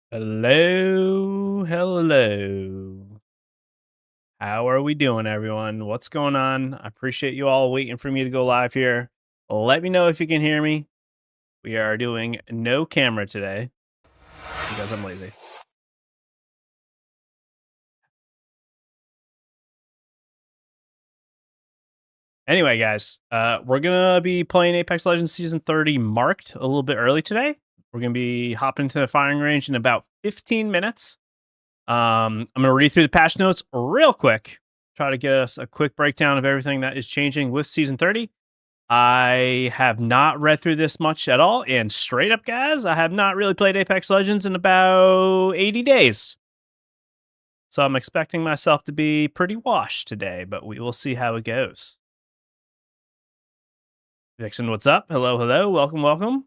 Hello, hello. How are we doing, everyone? What's going on? I appreciate you all waiting for me to go live here. Let me know if you can hear me. We are doing no camera today because I'm lazy. Anyway, guys, we're gonna be playing Apex Legends Season 30 marked a little bit early today. We're gonna be hopping to the firing range in about 15 minutes. I'm gonna read through the patch notes real quick, try to get us a quick breakdown of everything that is changing with Season 30. I have not read through this much at all, and straight up, guys, I have not really played Apex Legends in about 80 days. So I'm expecting myself to be pretty washed today, but we will see how it goes. Vixen, what's up? Hello, hello. Welcome, welcome.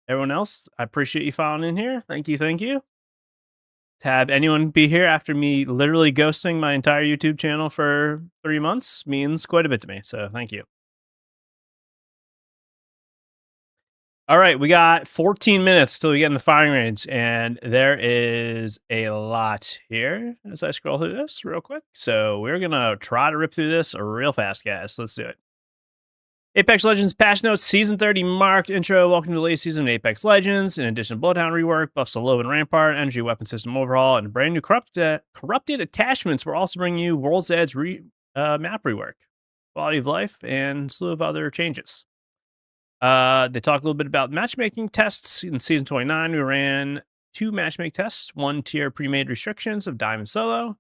Everyone else, I appreciate you following in here. Thank you, thank you. To have anyone be here after me literally ghosting my entire YouTube channel for 3 months means quite a bit to me, so thank you. All right, we got 14 minutes till we get in the firing range, and there is a lot here as I scroll through this real quick. So we're gonna try to rip through this real fast, guys. Let's do it. Apex Legends patch notes, Season 30 marked intro. Welcome to the latest season of Apex Legends. In addition to Bloodhound rework, buffs to Loba and Rampart, energy weapon system overhaul, and brand new corrupted attachments. We're also bringing you World's Edge map rework, quality of life, and a slew of other changes. They talk a little bit about matchmaking tests. In Season 29, we ran 2 matchmaking tests, 1 tier pre-made restrictions of Diamond Solo.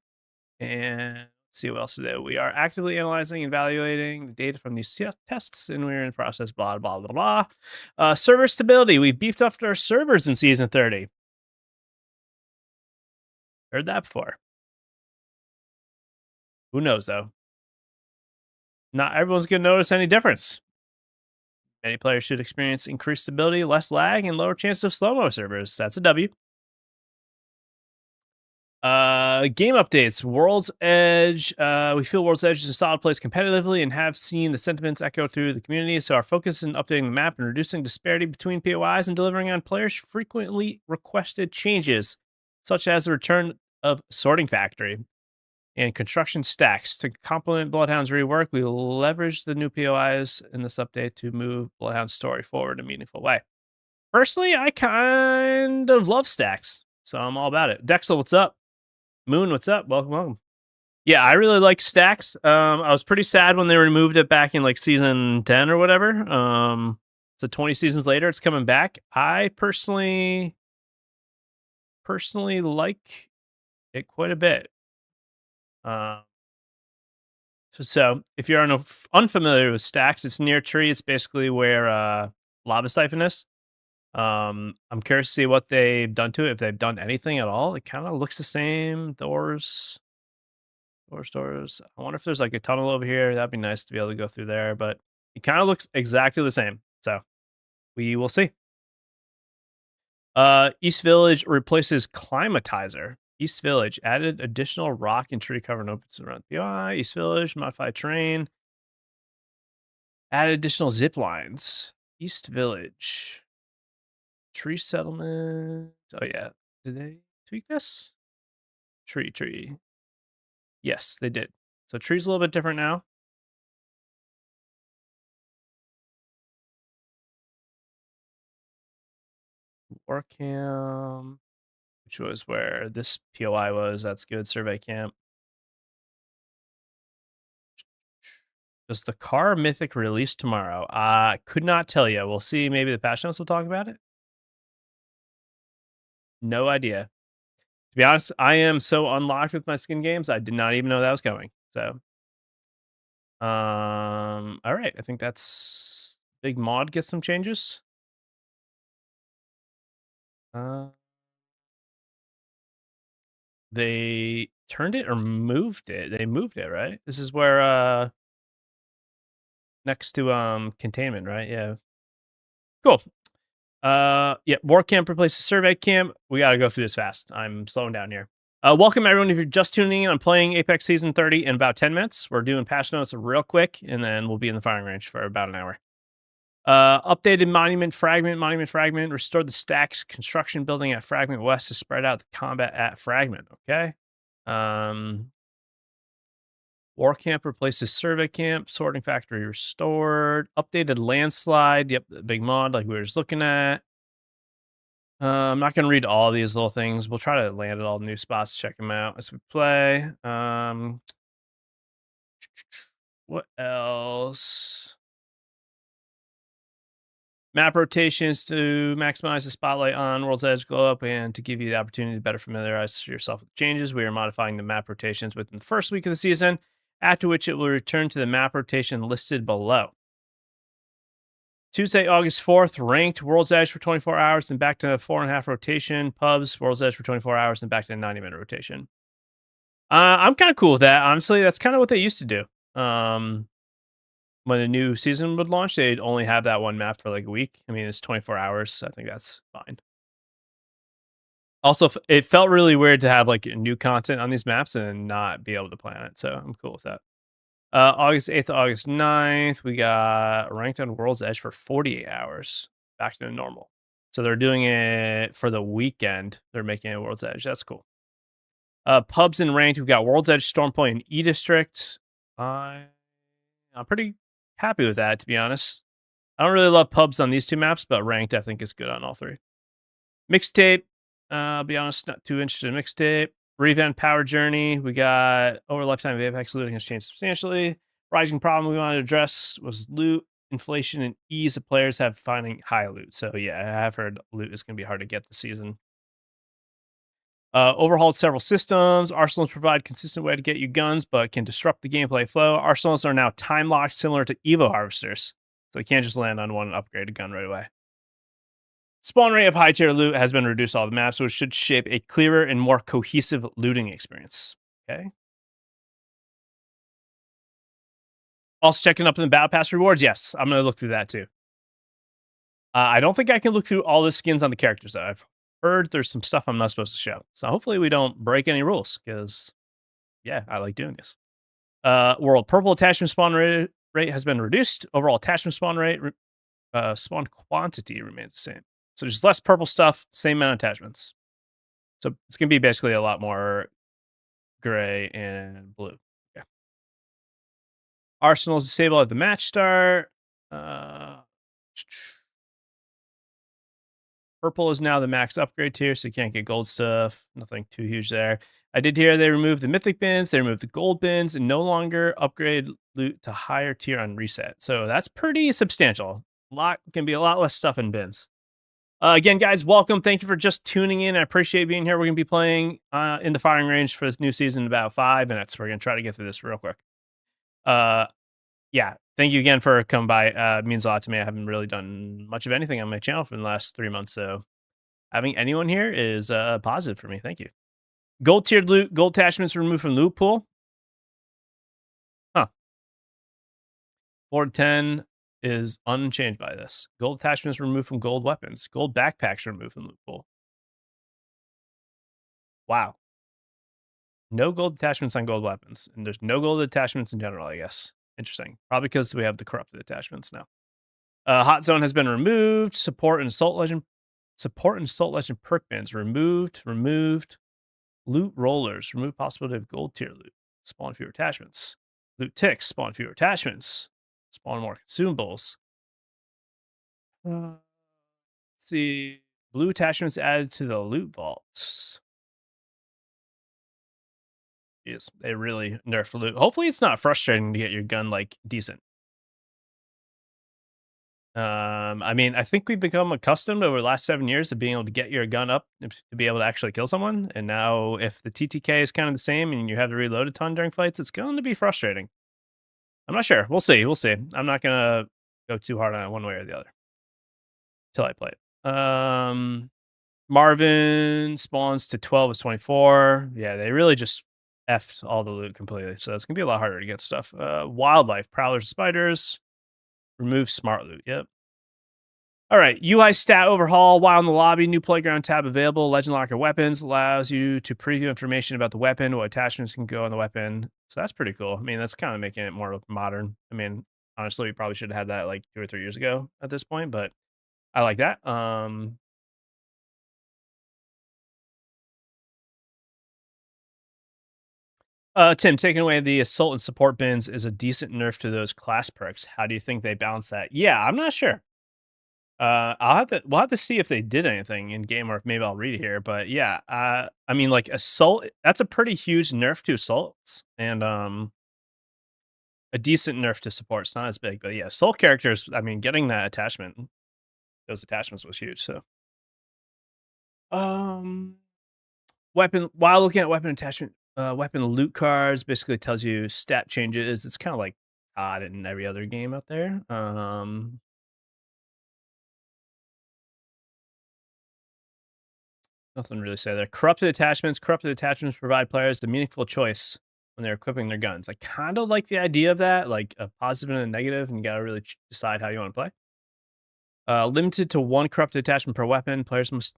And let's see what else to do. We are actively analyzing and evaluating the data from these tests, and we're in the process, blah, blah, blah, blah. Server stability. We beefed up our servers in Season 30. Heard that before. Who knows, though? Not everyone's going to notice any difference. Many players should experience increased stability, less lag, and lower chance of slow-mo servers. That's a W. Game updates. World's Edge. We feel World's Edge is a solid place competitively and have seen the sentiments echo through the community. So our focus is in updating the map and reducing disparity between POIs and delivering on players' frequently requested changes, such as the return of Sorting Factory and construction stacks. To complement Bloodhound's rework, we leveraged the new POIs in this update to move Bloodhound's story forward in a meaningful way. Personally, I kind of love stacks, so I'm all about it. Dexel, what's up? Moon, what's up? Welcome, welcome. Yeah, I really like stacks. I was pretty sad when they removed it back in like season 10 or whatever. So 20 seasons later, it's coming back. I personally like it quite a bit. So if you're unfamiliar with stacks, it's near tree. It's basically where lava siphon is. I'm curious to see what they've done to it, if they've done anything at all. It kind of looks the same. Doors. I wonder if there's like a tunnel over here. That'd be nice to be able to go through there, but it kind of looks exactly the same. So we will see. East Village replaces Climatizer. East Village added additional rock and tree cover and opens around the UI. East Village modified terrain. Added additional zip lines. East Village. Tree settlement. Oh yeah. Did they tweak this? Tree. Yes, they did. So tree's a little bit different now. War camp, which was where this POI was. That's good. Survey camp. Does the car mythic release tomorrow? I could not tell you. We'll see. Maybe the patch notes will talk about it. No idea. To be honest, I am so unlocked with my skin games. I did not even know that was coming. So, all right. I think that's big mod gets some changes. They turned it or moved it. They moved it, right? This is where next to containment, right? Yeah. Cool. Yeah, war camp replaces survey camp. We got to go through this fast. I'm slowing down here. Welcome everyone. If you're just tuning in, I'm playing Apex Season 30 in about 10 minutes. We're doing patch notes real quick, and then we'll be in the firing range for about an hour. Updated monument fragment, restored the stacks construction building at Fragment West to spread out the combat at Fragment. Okay. Um, War camp replaces survey camp, sorting factory restored, updated landslide. Yep, the big mod like we were just looking at. I'm not going to read all these little things. We'll try to land at all the new spots, check them out as we play. What else? Map rotations to maximize the spotlight on World's Edge glow up and to give you the opportunity to better familiarize yourself with changes. We are modifying the map rotations within the first week of the season, after which it will return to the map rotation listed below. Tuesday, August 4th, ranked World's Edge for 24 hours, then back to 4.5 rotation. Pubs, World's Edge for 24 hours, then back to a 90-minute rotation. I'm kind of cool with that. Honestly, that's kind of what they used to do. When a new season would launch, they'd only have that one map for like a week. I mean, it's 24 hours. I think that's fine. Also, it felt really weird to have like new content on these maps and not be able to plan it. So I'm cool with that. August 8th to August 9th, we got ranked on World's Edge for 48 hours, back to normal. So they're doing it for the weekend. They're making it World's Edge. That's cool. Pubs and ranked, we've got World's Edge, Storm Point, and E District. I'm pretty happy with that, to be honest. I don't really love pubs on these two maps, but ranked I think is good on all three. Mixtape, I'll be honest, not too interested in mixtape. Revamp Power Journey, we got over lifetime of Apex looting has changed substantially. Rising problem we wanted to address was loot, inflation, and ease of players have finding high loot. So yeah, I have heard loot is going to be hard to get this season. Overhauled several systems. Arsenals provide consistent way to get you guns, but can disrupt the gameplay flow. Arsenals are now time locked, similar to Evo harvesters, so you can't just land on one upgraded gun right away. Spawn rate of high tier loot has been reduced all the maps, which should shape a clearer and more cohesive looting experience. Okay. Also checking up in the Battle Pass rewards. Yes, I'm going to look through that too. I don't think I can look through all the skins on the characters though. I've heard there's some stuff I'm not supposed to show. So hopefully we don't break any rules because, yeah, I like doing this. World purple attachment spawn rate has been reduced. Overall attachment spawn rate, spawn quantity remains the same. So there's less purple stuff, same amount of attachments. So it's going to be basically a lot more gray and blue. Yeah. Arsenal's disabled at the match start. Purple is now the max upgrade tier, so you can't get gold stuff. Nothing too huge there. I did hear they removed the mythic bins, they removed the gold bins, and no longer upgrade loot to higher tier on reset. So that's pretty substantial. Can be a lot less stuff in bins. Again, guys, welcome. Thank you for just tuning in. I appreciate being here. We're going to be playing in the firing range for this new season in about 5 minutes. We're going to try to get through this real quick. Yeah, thank you again for coming by. It means a lot to me. I haven't really done much of anything on my channel for the last 3 months, so having anyone here is positive for me. Thank you. Gold tiered loot, gold attachments removed from loot pool. Huh. 4 to 10 is unchanged by this. Gold attachments removed from gold weapons. Gold backpacks removed from loot pool. Wow. No gold attachments on gold weapons. And there's no gold attachments in general, I guess. Interesting. Probably because we have the corrupted attachments now. Hot zone has been removed. Support and assault legend perk bins removed. Loot rollers remove possibility of gold tier loot. Spawn fewer attachments. Loot ticks spawn fewer attachments. Spawn more consumables. Let's see. Blue attachments added to the loot vaults. Yes, they really nerfed loot. Hopefully it's not frustrating to get your gun like decent. I mean, I think we've become accustomed over the last 7 years to being able to get your gun up to be able to actually kill someone. And now if the TTK is kind of the same and you have to reload a ton during fights, it's going to be frustrating. I'm not sure. We'll see. We'll see. I'm not going to go too hard on it one way or the other till I play it. Marvin spawns to 12 is 24. Yeah, they really just effed all the loot completely. So it's going to be a lot harder to get stuff. Wildlife, prowlers, spiders. Remove smart loot. Yep. All right. UI stat overhaul. While in the lobby, new playground tab available. Legend locker weapons allows you to preview information about the weapon, what attachments can go on the weapon. So that's pretty cool. I mean, that's kind of making it more modern. I mean, Honestly, we probably should have had that like 2 or 3 years ago at this point, but I like that. Tim, taking away the assault and support bins is a decent nerf to those class perks. How do you think they balance that? Yeah, I'm not sure. We'll have to see if they did anything in game or if maybe I'll read it here. But yeah, I mean, like assault, that's a pretty huge nerf to assaults, and a decent nerf to support. It's not as big, but yeah, assault characters. I mean, getting that attachment, those attachments was huge. So, um, weapon while looking at weapon attachment, weapon loot cards basically tells you stat changes. It's kind of like COD in every other game out there. Nothing to really say there. Corrupted attachments. Corrupted attachments provide players the meaningful choice when they're equipping their guns. I kind of like the idea of that, like a positive and a negative, and you got to really decide how you want to play. Limited to one corrupted attachment per weapon. Players must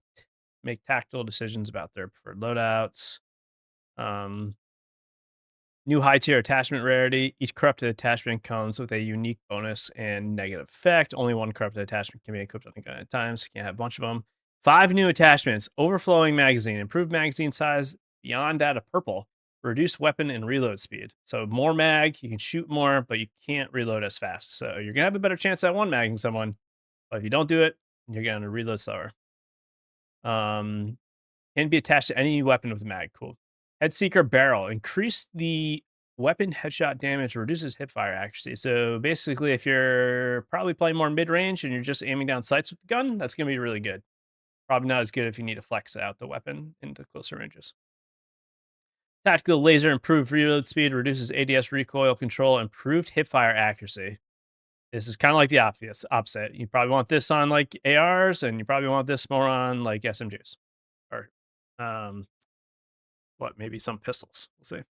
make tactical decisions about their preferred loadouts. Um, New high tier attachment rarity. Each corrupted attachment comes with a unique bonus and negative effect. Only one corrupted attachment can be equipped on a gun at a time, so you can't have a bunch of them. 5 new attachments. Overflowing magazine. Improved magazine size beyond that of purple. Reduced weapon and reload speed. So more mag, you can shoot more, but you can't reload as fast. So you're going to have a better chance at one magging someone. But if you don't do it, you're going to reload slower. Um, can be attached to any weapon with a mag. Cool. Headseeker barrel. Increase the weapon headshot damage, reduces hipfire accuracy. So basically, if you're probably playing more mid range and you're just aiming down sights with the gun, that's going to be really good. Probably not as good if you need to flex out the weapon into closer ranges. Tactical laser, improved reload speed, reduces ADS recoil control, improved hipfire accuracy. This is kind of like the opposite. You probably want this on like ARs, and you probably want this more on like SMGs or um, maybe some pistols. We'll see.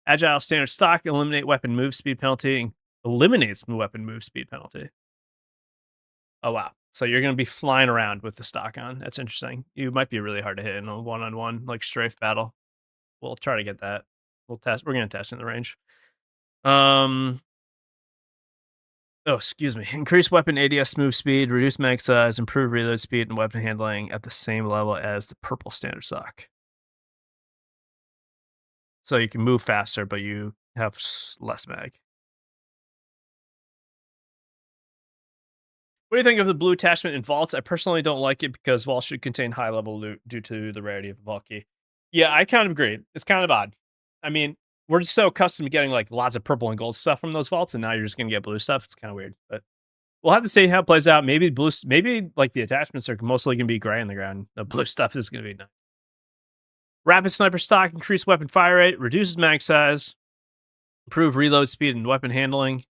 Agile standard stock, eliminate weapon move speed penalty, eliminates weapon move speed penalty. Oh, wow. So you're going to be flying around with the stock on. That's interesting. You might be really hard to hit in a one-on-one, like strafe battle. We'll try to get that. We'll test. We're going to test in the range. Um, Oh, excuse me. Increase weapon ADS move speed, reduce mag size, improve reload speed, and weapon handling at the same level as the purple standard stock. So you can move faster, but you have less mag. What do you think of the blue attachment in vaults? I personally don't like it because vaults should contain high level loot due to the rarity of the vault key. Yeah, I kind of agree. It's kind of odd. I mean, we're just so accustomed to getting like lots of purple and gold stuff from those vaults, and now you're just gonna get blue stuff. It's kind of weird, but we'll have to see how it plays out. Maybe blue, maybe like the attachments are mostly gonna be gray on the ground. The blue stuff is gonna be nice. Rapid sniper stock, increased weapon fire rate, reduces mag size, improve reload speed and weapon handling.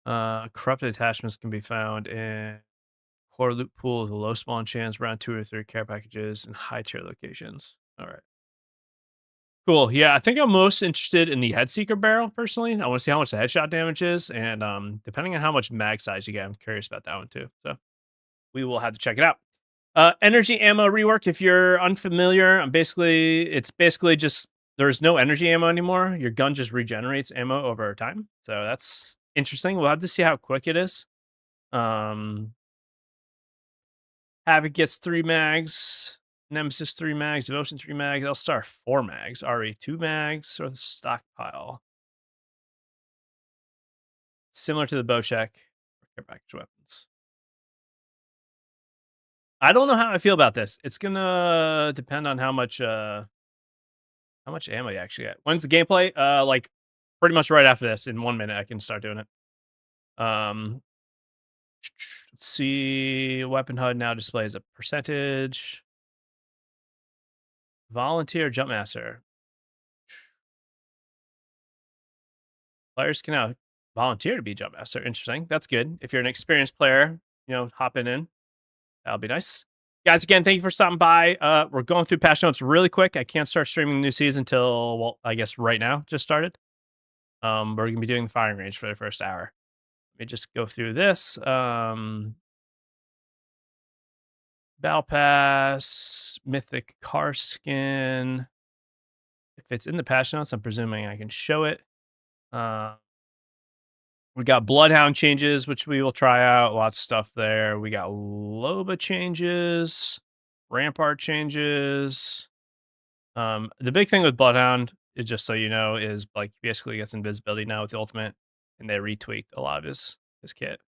Corrupted attachments can be found in core loot pools, low spawn chance, round 2 or 3 care packages, and high tier locations. All right. Cool. Yeah, I think I'm most interested in the Headseeker barrel personally. I want to see how much the headshot damage is, and depending on how much mag size you get, I'm curious about that one too. So we will have to check it out. Energy ammo rework. If you're unfamiliar, it's basically just there's no energy ammo anymore. Your gun just regenerates ammo over time. So that's interesting. We'll have to see how quick it is. Havoc gets 3 mags. Nemesis 3 mags. Devotion 3 mags. L-Star 4 mags. RE 2 mags. Or the stockpile. Similar to the bow check. Care package weapons. I don't know how I feel about this. It's gonna depend on how much ammo you actually get. When's the gameplay? Like pretty much right after this. In 1 minute, I can start doing it. Let's see. Weapon HUD now displays a percentage. Volunteer Jumpmaster. Players can now volunteer to be Jumpmaster. Interesting. That's good. If you're an experienced player, hopping in. That'll be nice. Guys, again, thank you for stopping by. We're going through patch notes really quick. I can't start streaming the new season until, well, I guess right now, just started. We're going to be doing the firing range for the first hour. Let me just go through this. Battle Pass, Mythic Car Skin. If it's in the patch notes, I'm presuming I can show it. We got Bloodhound changes, which we will try out. Lots of stuff there. We got Loba changes, Rampart changes. The big thing with Bloodhound is, just so you know, is like basically gets invisibility now with the ultimate, and they retweaked a lot of his kit.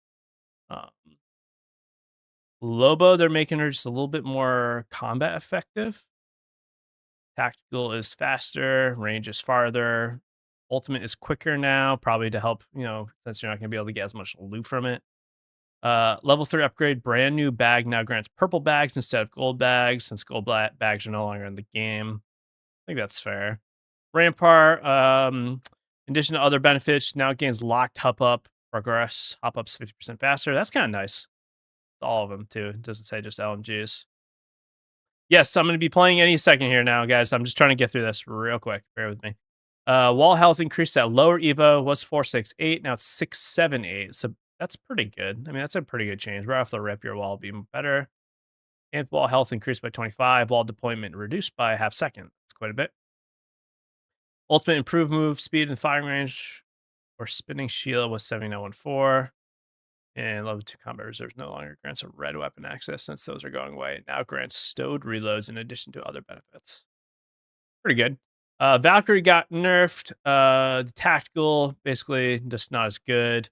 Loba, they're making her just a little bit more combat effective. Tactical is faster, range is farther. Ultimate is quicker now, probably to help, since you're not going to be able to get as much loot from it. Level 3 upgrade, brand new bag now grants purple bags instead of gold bags, since gold bags are no longer in the game. I think that's fair. Rampart, in addition to other benefits, now gains locked hop up progress. Hop up's 50% faster. That's kind of nice. All of them, too. It doesn't say just LMGs. Yes, I'm going to be playing any second here now, guys. I'm just trying to get through this real quick. Bear with me. Wall health increased at lower Evo, was 468. Now it's 678. So that's pretty good. I mean, that's a pretty good change. Right off the rip, your wall will be better. And wall health increased by 25. Wall deployment reduced by a half second. That's quite a bit. Ultimate improved move speed and firing range or spinning shield was 7914. And level 2 combat reserves no longer grants a red weapon access since those are going away. It now grants stowed reloads in addition to other benefits. Pretty good. Valkyrie got nerfed. The tactical, basically, just not as good.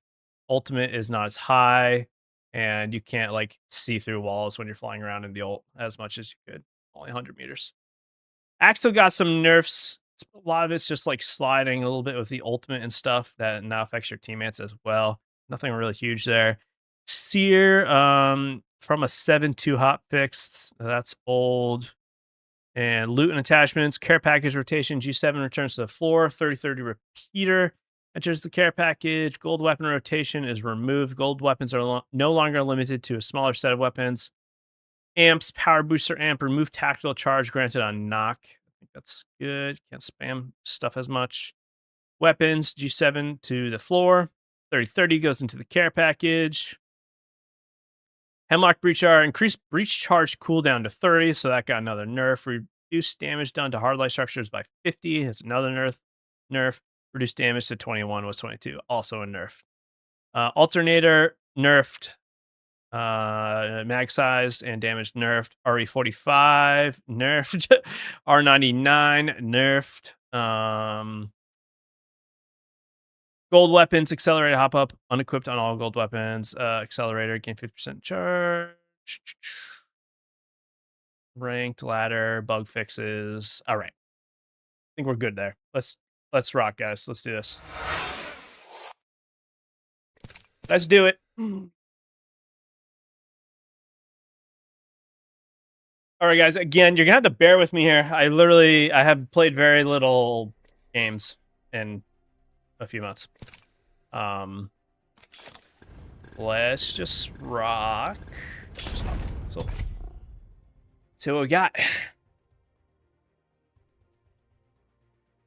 Ultimate is not as high. And you can't, see through walls when you're flying around in the ult as much as you could. Only 100 meters. Axel got some nerfs. A lot of it's just, sliding a little bit with the ultimate and stuff that now affects your teammates as well. Nothing really huge there. Seer, from a 7-2 hot fixed. That's old. And loot and attachments. Care package rotation. G7 returns to the floor. 30-30 repeater enters the care package. Gold weapon rotation is removed. Gold weapons are no longer limited to a smaller set of weapons. Amps, power booster amp. Remove tactical charge granted on knock. I think that's good. Can't spam stuff as much. Weapons. G7 to the floor. 30-30 goes into the care package. Hemlock Breachar increased breach charge cooldown to 30, so that got another nerf. Reduced damage done to hard light structures by 50. That's another nerf. Reduced damage to 21 was 22. Also a nerf. Alternator nerfed. Mag size and damage nerfed. RE45 nerfed. R99 nerfed. Gold weapons, accelerated hop up, unequipped on all gold weapons. Accelerator, gain 50% charge. Ranked ladder, bug fixes. All right. I think we're good there. Let's rock, guys. Let's do this. Let's do it. All right, guys. Again, you're gonna have to bear with me here. I have played very little games in a few months. Let's just rock. So see what we got.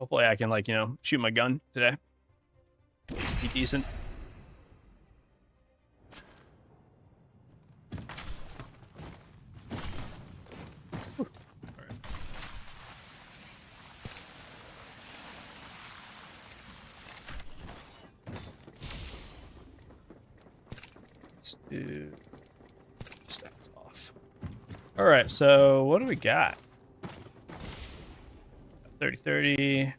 Hopefully I can, shoot my gun today. Be decent. Do stats off. All right, so what do we got? 30-30.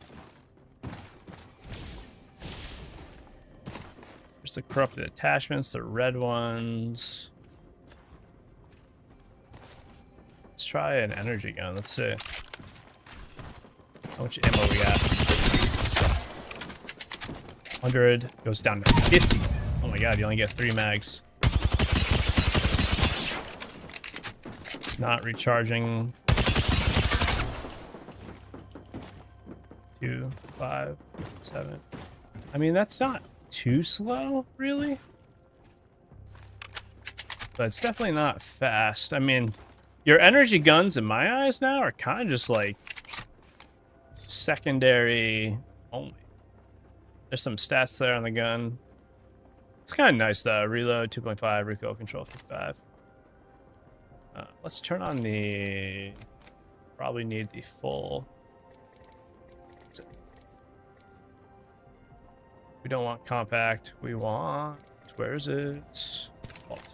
There's the corrupted attachments, the red ones. Let's try an energy gun. Let's see. How much ammo we got? 100 goes down to 50. Oh my god, you only get 3 mags. It's not recharging. 2, 5, 7. I mean, that's not too slow, really. But it's definitely not fast. I mean, your energy guns, in my eyes now, are kind of just like secondary only. There's some stats there on the gun. It's kind of nice though. Reload 2.5, recoil control 55. Let's turn on the. Probably need the full. We don't want compact. We want... Where is it? Vault.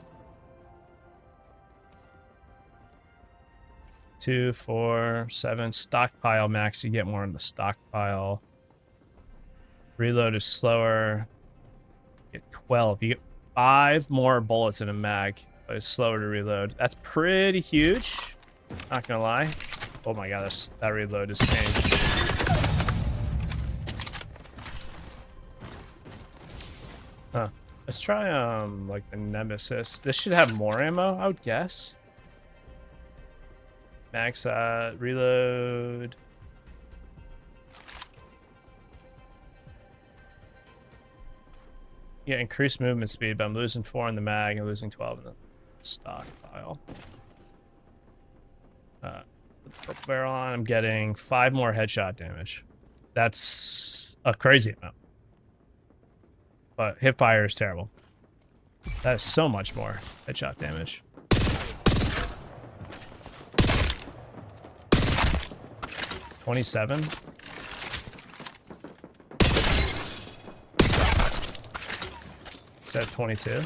2, 4, 7. Stockpile max. You get more in the stockpile. Reload is slower. You get 12. You get 5 more bullets in a mag, but it's slower to reload. That's pretty huge. Not gonna lie. Oh my god, that reload is changed. Huh. Let's try like the Nemesis. This should have more ammo, I would guess. Max reload. Yeah, increased movement speed, but I'm losing 4 in the mag and losing 12 in the stockpile. Put the purple barrel on. I'm getting 5 more headshot damage. That's a crazy amount. But hip fire is terrible. That is so much more headshot damage. $27. Instead of 22.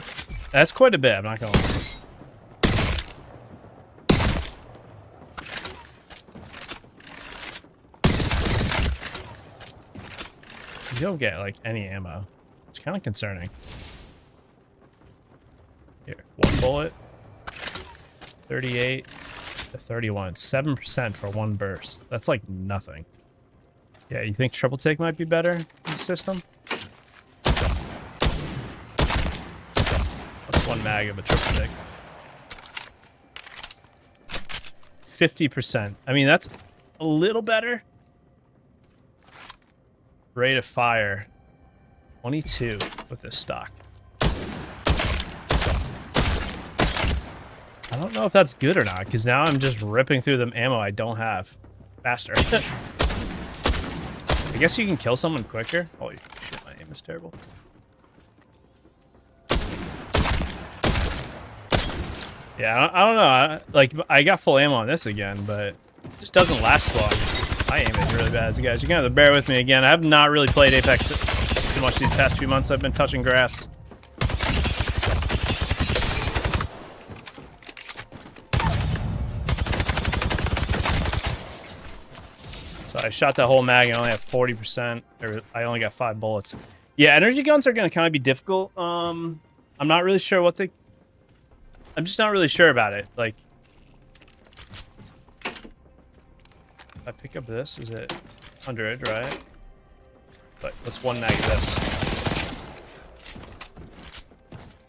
That's quite a bit, I'm not gonna lie. You don't get like any ammo. It's kind of concerning. Here, 1 bullet. 38 to 31. 7% for 1 burst. That's like nothing. Yeah, you think triple take might be better in the system? That's 1 mag of a triple take. 50%. I mean, that's a little better. Rate of fire. 22 with this stock. I don't know if that's good or not, because now I'm just ripping through the ammo I don't have faster. I guess you can kill someone quicker. Holy shit, my aim is terrible. Yeah, I don't know. Like, I got full ammo on this again, but it just doesn't last long. My aim is really bad, you guys. You're gonna have to bear with me again. I have not really played Apex too much these past few months. I've been touching grass. So I shot that whole mag and I only have 40%, or I only got 5 bullets. Yeah, energy guns are gonna kind of be difficult. I'm not really sure what I'm just not really sure about it. Like, if I pick up this, is it 100, right? But what's 1 mag of this?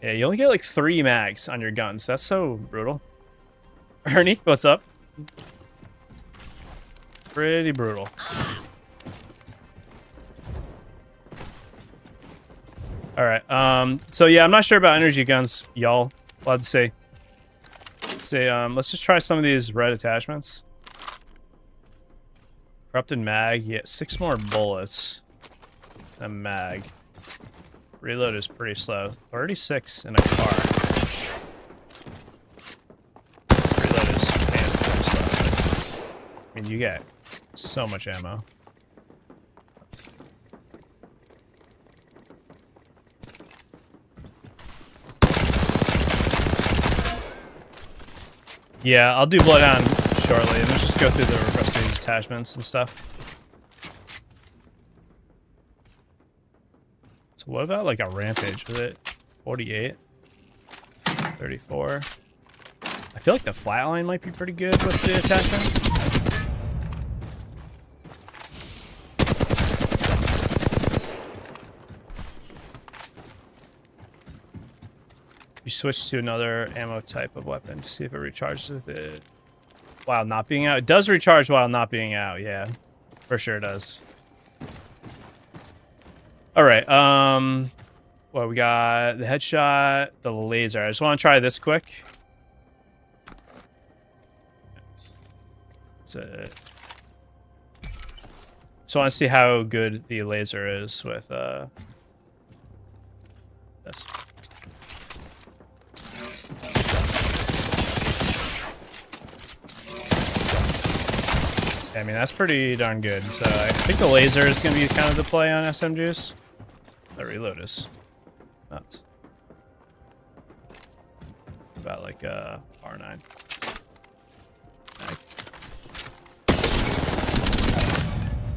Yeah, you only get like 3 mags on your guns. That's so brutal. Ernie, what's up? Pretty brutal. All right. So yeah, I'm not sure about energy guns, y'all. Allowed to say. Let's just try some of these red attachments. Corrupted mag. Yeah, 6 more bullets. A mag. Reload is pretty slow. 36 in a car. Reload is very slow. I mean, you get so much ammo. Yeah, I'll do Bloodhound shortly. Let's just go through the rest of these attachments and stuff. So what about like a rampage? Was it 48? 34? I feel like the flatline might be pretty good with the attachment. You switch to another ammo type of weapon to see if it recharges with it while not being out. It does recharge while not being out, yeah. For sure it does. Alright, well, we got the headshot, the laser. I just want to try this quick. So I want to see how good the laser is with this. I mean, that's pretty darn good. So I think the laser is going to be kind of the play on SMGs. That reload is nuts. About like R9.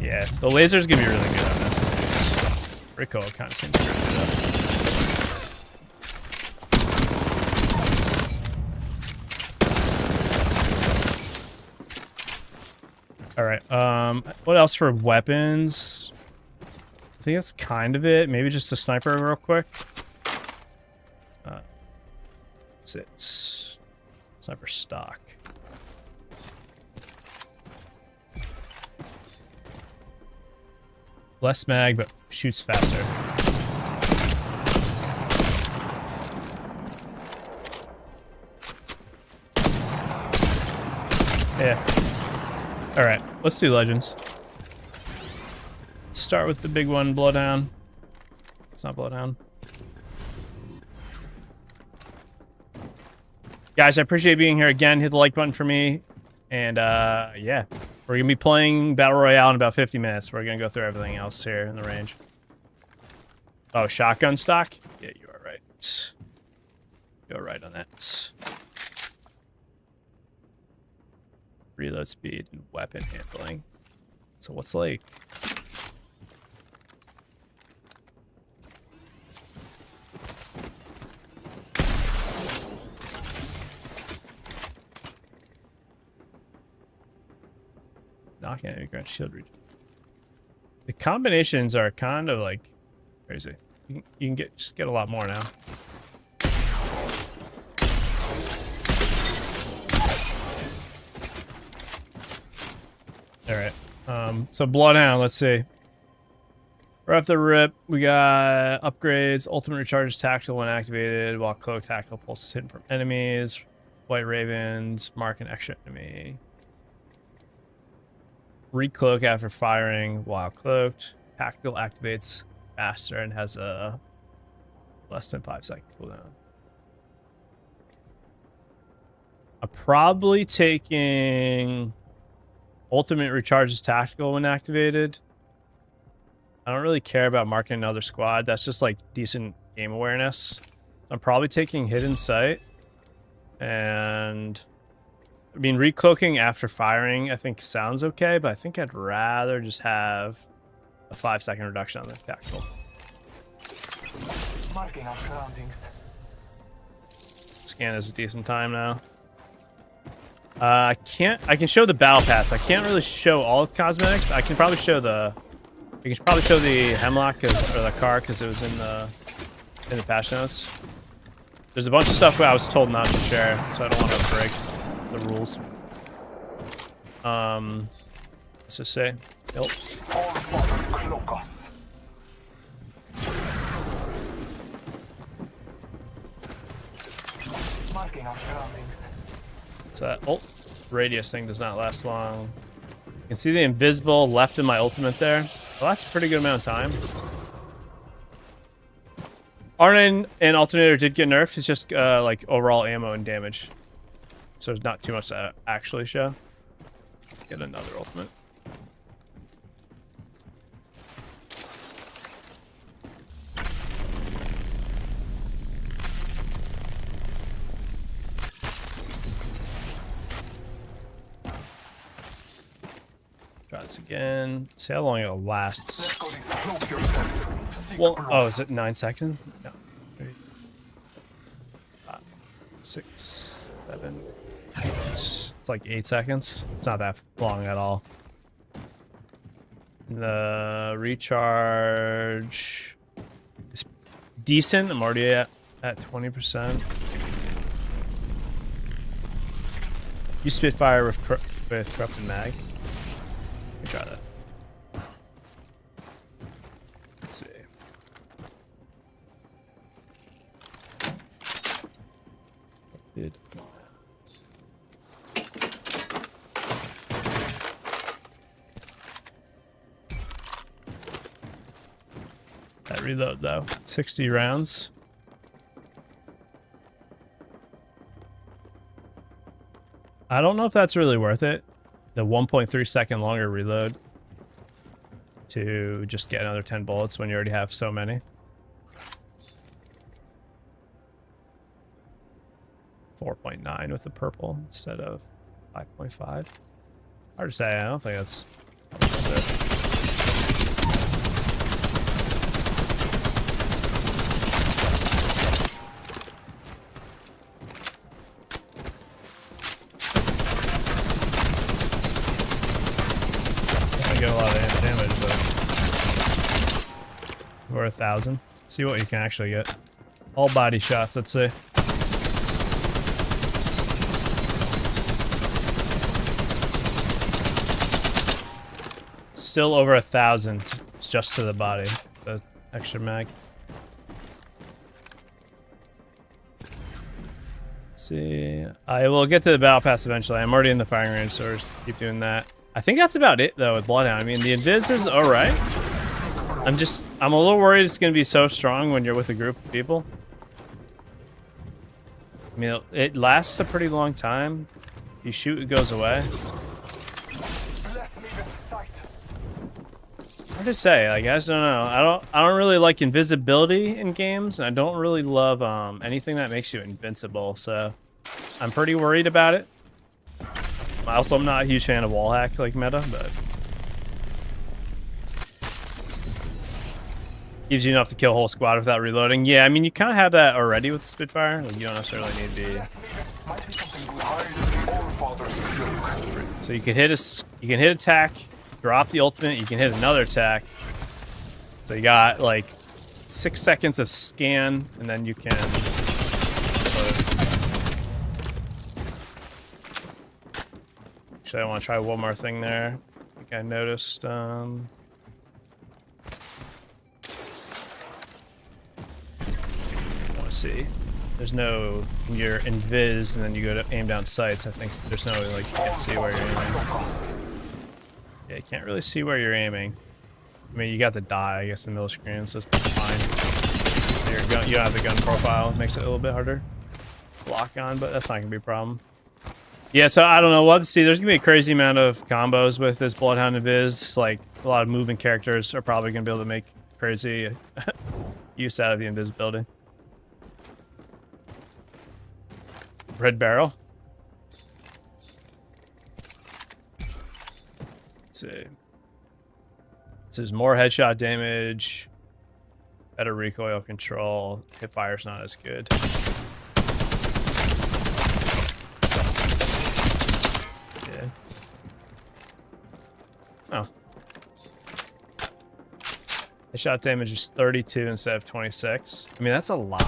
Yeah, the laser's gonna be really good on this. Recoil kind of seems to really good. All right. What else for weapons? I think that's kind of it. Maybe just a sniper real quick. That's it. Sniper stock. Less mag, but shoots faster. Yeah. Alright, let's do Legends. Start with the big one, Bloodhound. It's not Bloodhound. Guys, I appreciate being here again. Hit the like button for me. And yeah, we're going to be playing Battle Royale in about 50 minutes. We're going to go through everything else here in the range. Oh, shotgun stock? Yeah, you are right. You're right on that. Reload speed and weapon handling. So what's like... Knocking enemy ground shield region. The combinations are kind of like crazy. You can just get a lot more now. All right. So Bloodhound. Let's see. Right off the rip, we got upgrades. Ultimate recharges tactical when activated, while cloak tactical pulses hidden from enemies. White ravens mark an extra enemy. Recloak after firing while cloaked. Tactical activates faster and has a less than 5-second cooldown. I'm probably taking ultimate recharges tactical when activated. I don't really care about marking another squad. That's just like decent game awareness. I'm probably taking hidden sight. And I mean, recloaking after firing, I think sounds okay, but I think I'd rather just have a 5-second reduction on the tactical. Marking our surroundings. Scan is a decent time now. I can show the battle pass. I can't really show all the cosmetics. I can probably show the hemlock or the car because it was in the patch notes. There's a bunch of stuff I was told not to share, so I don't want to break the rules. Let's just say, nope. Marking our surroundings. So that radius thing does not last long. You can see the invisible left in my ultimate there. Well, that's a pretty good amount of time. R9 and alternator did get nerfed. It's just like overall ammo and damage. So there's not too much to actually show. Get another ultimate. Try this again. See how long it lasts. Well, oh, is it 9 seconds? No. 3, 5, 6, 7, 8. It's like 8 seconds. It's not that long at all. The recharge is decent. I'm already at 20%. You Spitfire with corrupted mag. Let me try that. Let's see. Did that reload though? 60 rounds. I don't know if that's really worth it. The 1.3 second longer reload to just get another 10 bullets when you already have so many. 4.9 with the purple instead of 5.5. Hard to say. I don't think that's it. Get a lot of damage, but or 1,000. See what you can actually get. All body shots, let's see. Still over 1,000 just to the body. The extra mag. Let's see. I will get to the battle pass eventually. I'm already in the firing range, so we'll just keep doing that. I think that's about it though with Bloodhound. I mean, the invis is all right. I'm a little worried it's going to be so strong when you're with a group of people. I mean, it lasts a pretty long time. You shoot, it goes away. Hard to say. Like, I just don't know. I don't really like invisibility in games, and I don't really love anything that makes you invincible. So I'm pretty worried about it. Also, I'm not a huge fan of wall hack like meta, but gives you enough to kill a whole squad without reloading. Yeah, I mean, you kind of have that already with the Spitfire. Like, you don't necessarily need to be. So you can hit attack, drop the ultimate. You can hit another attack. So you got like 6 seconds of scan, and then you can. Actually, I want to try one more thing there. I think I noticed. See, there's no, you're invis and then you go to aim down sights. I think there's no, like, you can't see where you're aiming. Yeah, you can't really see where you're aiming. I mean, you got the die, I guess, in the middle screen, so it's fine. Your gun, you have the gun profile, it makes it a little bit harder to lock on, but that's not gonna be a problem. Yeah, so I don't know, we'll have to see. There's gonna be a crazy amount of combos with this Bloodhound invis. Like, a lot of moving characters are probably gonna be able to make crazy use out of the invisibility. Red barrel. Let's see. This is more headshot damage, better recoil control. Hip fire's not as good. Yeah. Oh. Headshot damage is 32 instead of 26. I mean, that's a lot.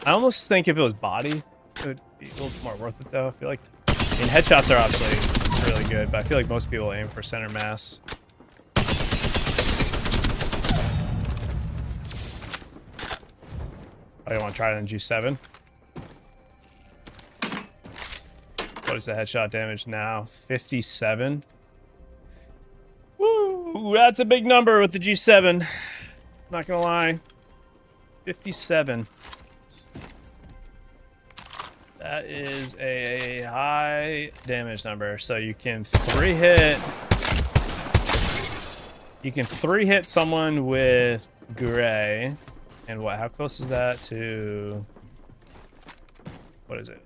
I almost think if it was body, it would be a little more worth it though. I feel like, I mean, headshots are obviously really good, but I feel like most people aim for center mass. Oh, you want to try it on G7? What is the headshot damage now? 57. Woo! That's a big number with the G7. Not gonna lie. 57. That is a high damage number. So you can three hit someone with gray. And what, how close is that to, what is it?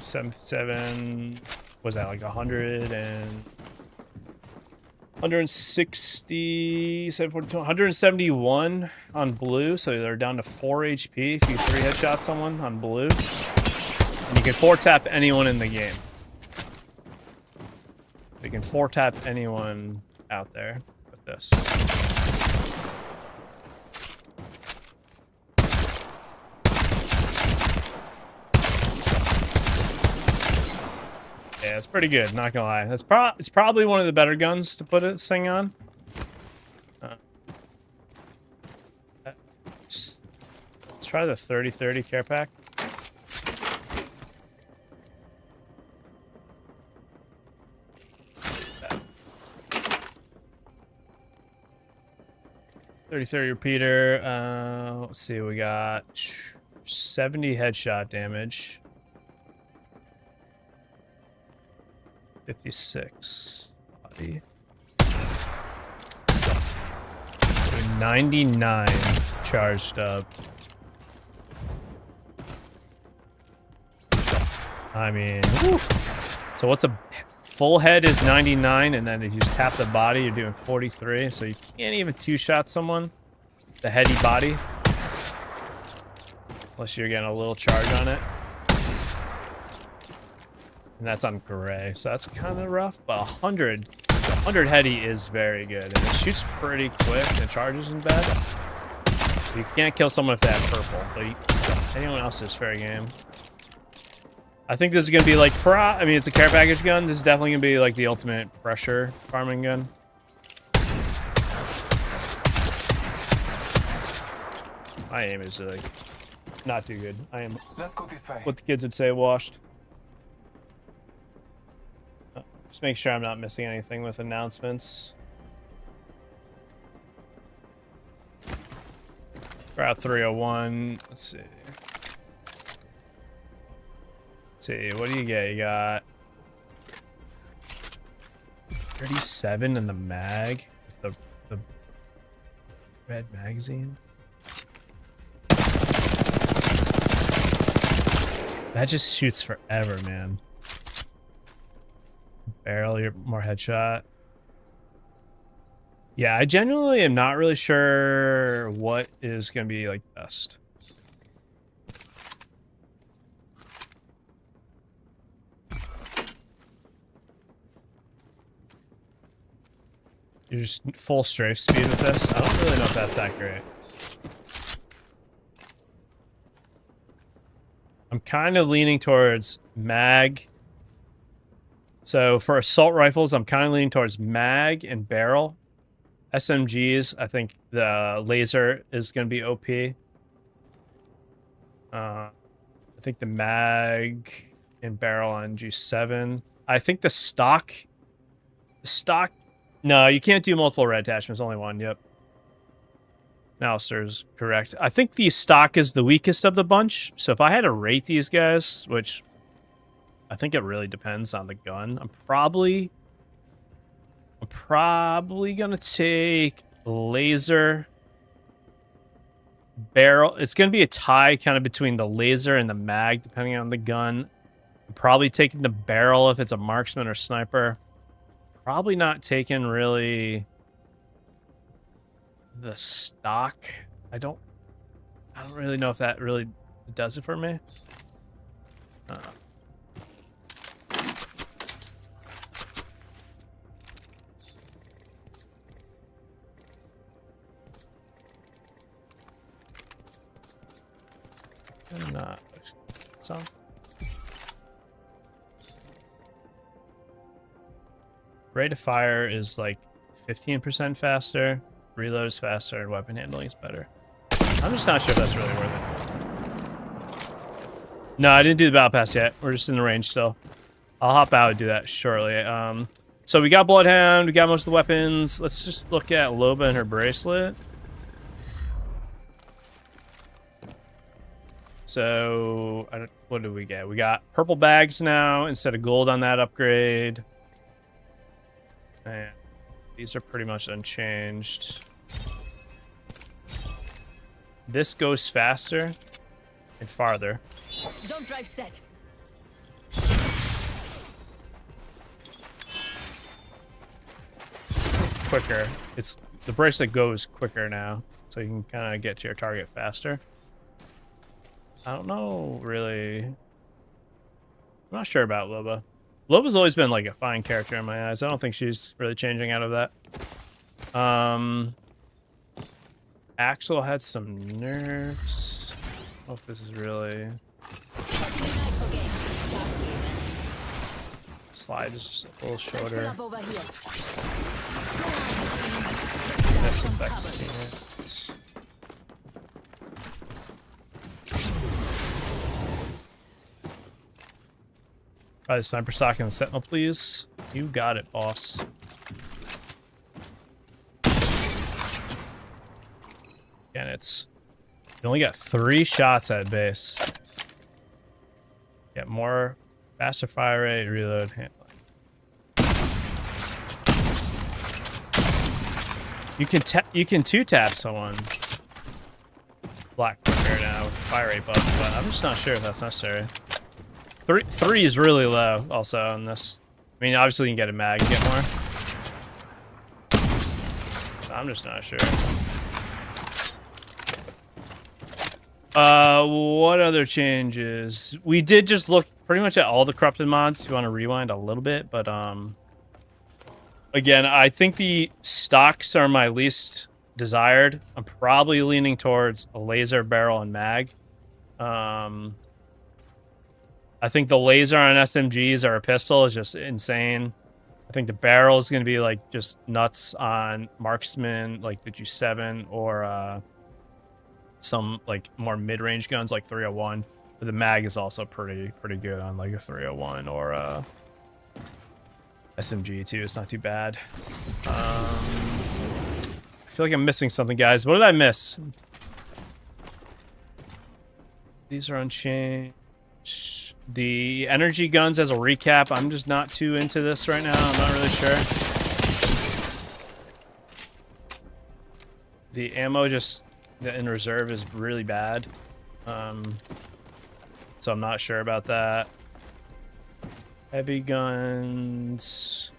77, was that like 100 and 160, 171 on blue, so they're down to 4 HP if you 3 headshot someone on blue. And you can 4-tap anyone in the game. You can 4-tap anyone out there with this. Yeah, it's pretty good, not gonna lie. It's probably one of the better guns to put this thing on. Let's try the 30-30 care pack. .30 repeater. Let's see, we got 70 headshot damage. 56 body. 99 charged up. I mean, whew. So what's a full head is 99, and then if you just tap the body, you're doing 43. So you can't even two-shot someone, the heady body, unless you're getting a little charge on it. And that's on gray, so that's kind of rough. But 100 heady is very good, and it shoots pretty quick. And the charge isn't bad. You can't kill someone if they have purple, but anyone else is fair game. I think this is gonna be like I mean, it's a care package gun. This is definitely gonna be like the ultimate pressure farming gun. My aim is like not too good. I am. Let's go this way. What the kids would say, washed. Just make sure I'm not missing anything with announcements. Route 301. Let's see. See, what do you get? You got 37 in the mag with the red magazine. That just shoots forever, man. Barrel, you're more headshot. Yeah, I genuinely am not really sure what is going to be like best. You're just full strafe speed with this. I don't really know if that's that great. I'm kind of leaning towards mag. So for assault rifles, I'm kind of leaning towards mag and barrel. SMGs, I think the laser is going to be OP. I think the mag and barrel on G7. I think the stock. No, you can't do multiple red attachments. Only one. Yep. Mouser's correct. I think the stock is the weakest of the bunch. So if I had to rate these guys, which I think it really depends on the gun, I'm probably gonna take laser, barrel. It's gonna be a tie kind of between the laser and the mag, depending on the gun. I'm probably taking the barrel if it's a marksman or sniper. Probably not taking really the stock. I don't really know if that really does it for me. Not so. Rate of fire is like 15% faster, reload is faster, and weapon handling is better. I'm just not sure if that's really worth it. No, I didn't do the battle pass yet. We're just in the range still. I'll hop out and do that shortly. So we got Bloodhound, we got most of the weapons. Let's just look at Loba and her bracelet. So, what did we get? We got purple bags now instead of gold on that upgrade. And these are pretty much unchanged. This goes faster and farther. Don't drive set. Quicker. The bracelet goes quicker now, so you can kind of get to your target faster. I don't know, really. I'm not sure about Loba. Loba's always been like a fine character in my eyes. I don't think she's really changing out of that. Axel had some nerfs. I don't know if this is really. Slide is just a little shorter. That's effects teammates. Probably sniper stock and the sentinel, please. You got it, boss. Again, you only got 3 shots at base. Get more faster fire rate, reload, handling. You can 2-tap someone black quicker now with fire rate buff, but I'm just not sure if that's necessary. Three is really low also on this. I mean, obviously you can get a mag and get more. I'm just not sure. What other changes? We did just look pretty much at all the corrupted mods. If you want to rewind a little bit, but again, I think the stocks are my least desired. I'm probably leaning towards a laser, barrel, and mag. I think the laser on SMGs or a pistol is just insane. I think the barrel is going to be like just nuts on marksman, like the G7 or some like more mid-range guns like 301. But the mag is also pretty good on like a 301 or SMG too. It's not too bad. I feel like I'm missing something, guys. What did I miss? These are unchanged. The energy guns as a recap, I'm just not too into this right now. I'm not really sure. The ammo just in reserve is really bad. So I'm not sure about that. Heavy guns.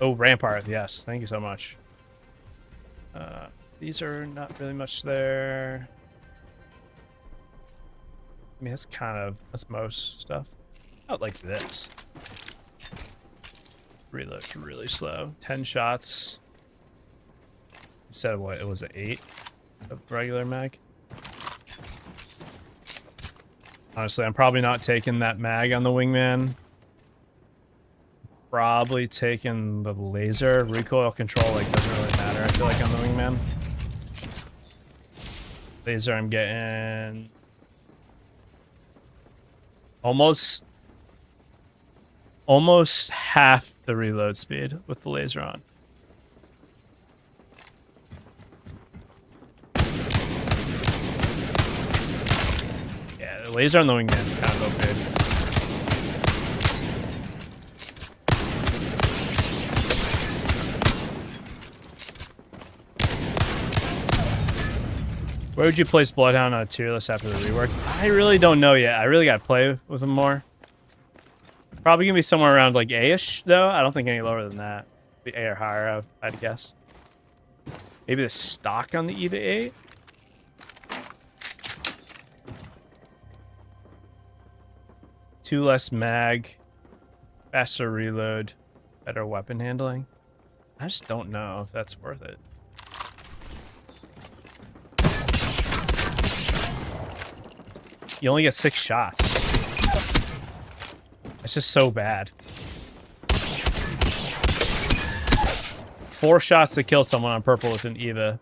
Oh, Rampart, yes. Thank you so much. These are not really much there. I mean, that's most stuff. Not like this. Reload's really slow. 10 shots. Instead of what, it was an 8 of regular mag. Honestly, I'm probably not taking that mag on the wingman. Probably taking the laser. Recoil control like doesn't really matter, I feel like, on the wingman. Laser, I'm getting almost half the reload speed with the laser on. Yeah, the laser on the wingman is kind of OP. Where would you place Bloodhound on a tier list after the rework? I really don't know yet. I really got to play with him more. Probably going to be somewhere around like A-ish, though. I don't think any lower than that. Be A or higher, I'd guess. Maybe the stock on the EVA 8? Two less mag. Faster reload. Better weapon handling. I just don't know if that's worth it. You only get 6 shots. It's just so bad. 4 shots to kill someone on purple with an EVA.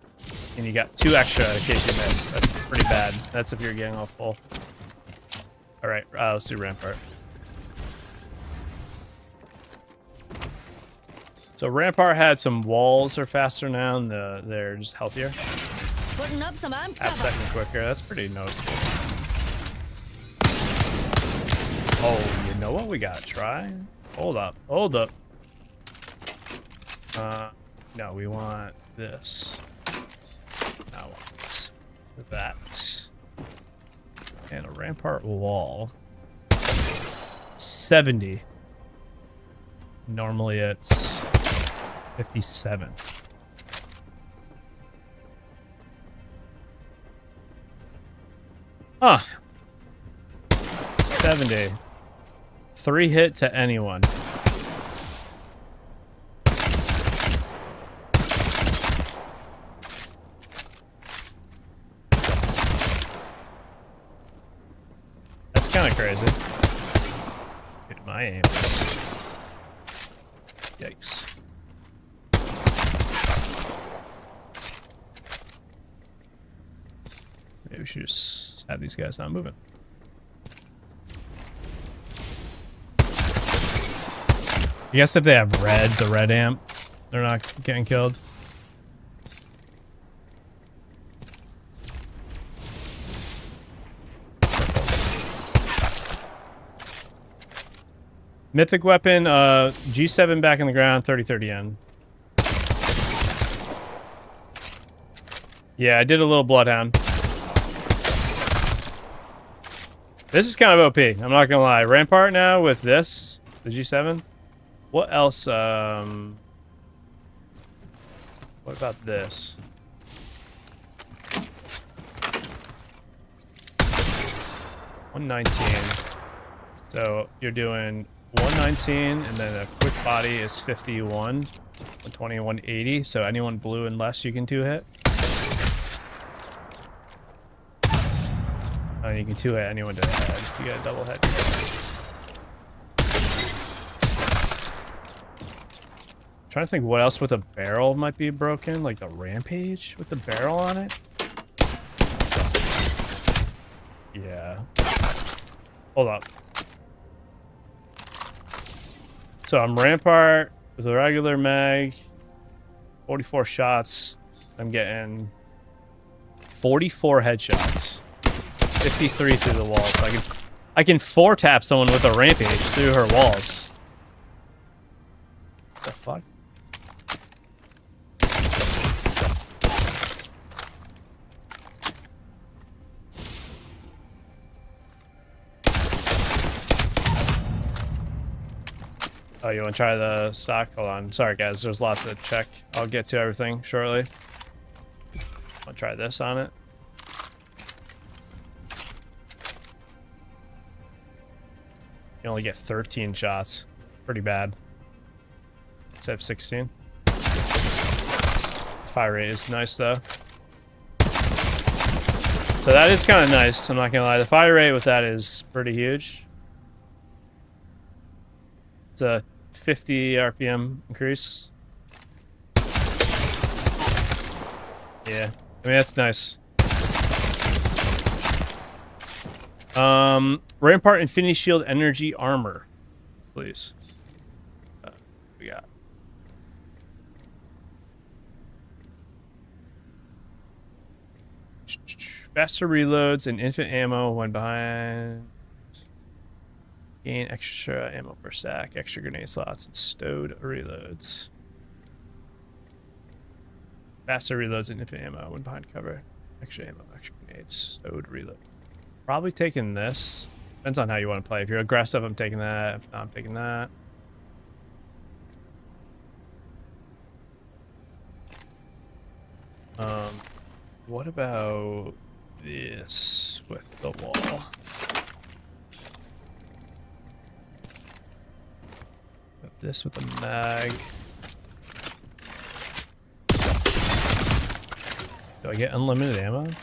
And you got 2 extra in case you miss. That's pretty bad. That's if you're getting all full. Alright, let's do Rampart. So Rampart had some walls are faster now, and they're just healthier. Putting up some Half second quicker. That's pretty noticeable. Oh, you know what we gotta try? Hold up. Hold up. No, we want this. I want that. And a Rampart wall. 70. Normally it's 57. Huh. 70. 3 hit to anyone. That's kind of crazy. Dude, my aim. Yikes. Maybe we should just have these guys not moving. I guess if they have the red amp, they're not getting killed. Mythic weapon, G7 back in the ground, 30-30 N. Yeah, I did a little Bloodhound. This is kind of OP. I'm not gonna lie. Rampart now with this, the G7. What else? What about this? $119. So you're doing 119, and then a quick body is 51, 120, 180. So anyone blue and less, you can 2-hit. And you can 2-hit anyone to the head. You got a double head. Trying to think what else with a barrel might be broken, like the Rampage with the barrel on it. Yeah. Hold up. So I'm Rampart with a regular mag, 44 shots. I'm getting 44 headshots, 53 through the walls. So I can 4-tap someone with a Rampage through her walls. What the fuck? Oh, you want to try the stock? Hold on. Sorry, guys. There's lots to check. I'll get to everything shortly. I'll try this on it. You only get 13 shots. Pretty bad. Instead of 16. Fire rate is nice, though. So that is kind of nice. I'm not going to lie. The fire rate with that is pretty huge. It's a 50 RPM increase. Yeah, I mean, that's nice. Rampart Infinity Shield Energy Armor, please. We got. Faster reloads and infinite ammo when behind. Gain extra ammo per stack, extra grenade slots, and stowed reloads. Faster reloads and infinite ammo when behind cover. Extra ammo, extra grenades, stowed reload. Probably taking this. Depends on how you want to play. If you're aggressive, I'm taking that. If not, I'm taking that. What about this with the wall? This with the mag. Do I get unlimited ammo? I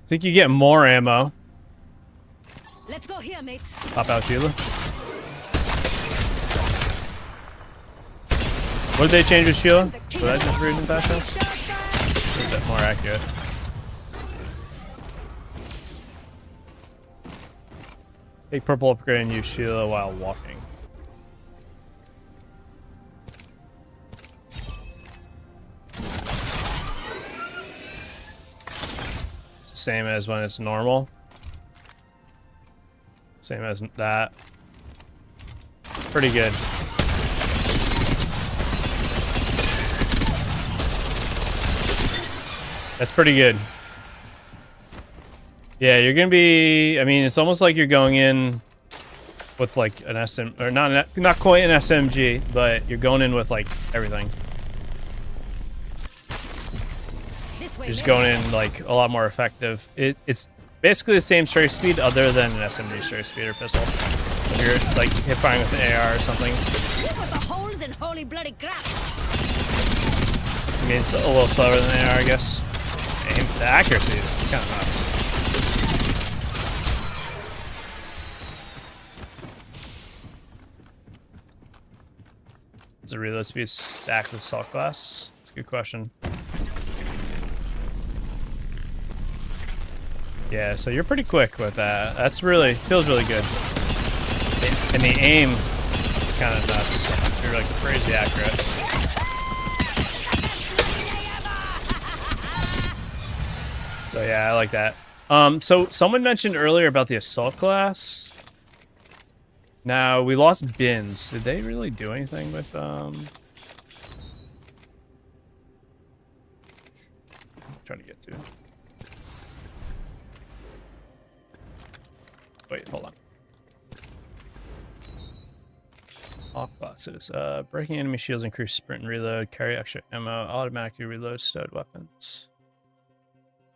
think you get more ammo. Let's go here, mates. Pop out, Sheila. What did they change with Sheila? Was I just reading past us? A bit more accurate. Take purple upgrade and use Sheila while walking. It's the same as when it's normal. Same as that. Pretty good. That's pretty good. Yeah, you're gonna be. I mean, it's almost like you're going in with like an SM, or not quite an SMG, but you're going in with like everything. You're just going in like a lot more effective. It's basically the same straight speed, other than an SMG straight speed or pistol. If you're like hip firing with an AR or something. Holy bloody crap! I mean, it's a little slower than an AR, I guess. The accuracy is kind of nuts. Is the reload speed stacked with salt glass? That's a good question. Yeah, so you're pretty quick with that. That's really, feels really good. And the aim is kind of nuts. You're like crazy accurate. So yeah, I like that. So someone mentioned earlier about the assault class. Now we lost bins. Did they really do anything with trying to get to. Wait, hold on. All classes. Breaking enemy shields, increase sprint and reload, carry extra ammo, automatically reload stowed weapons.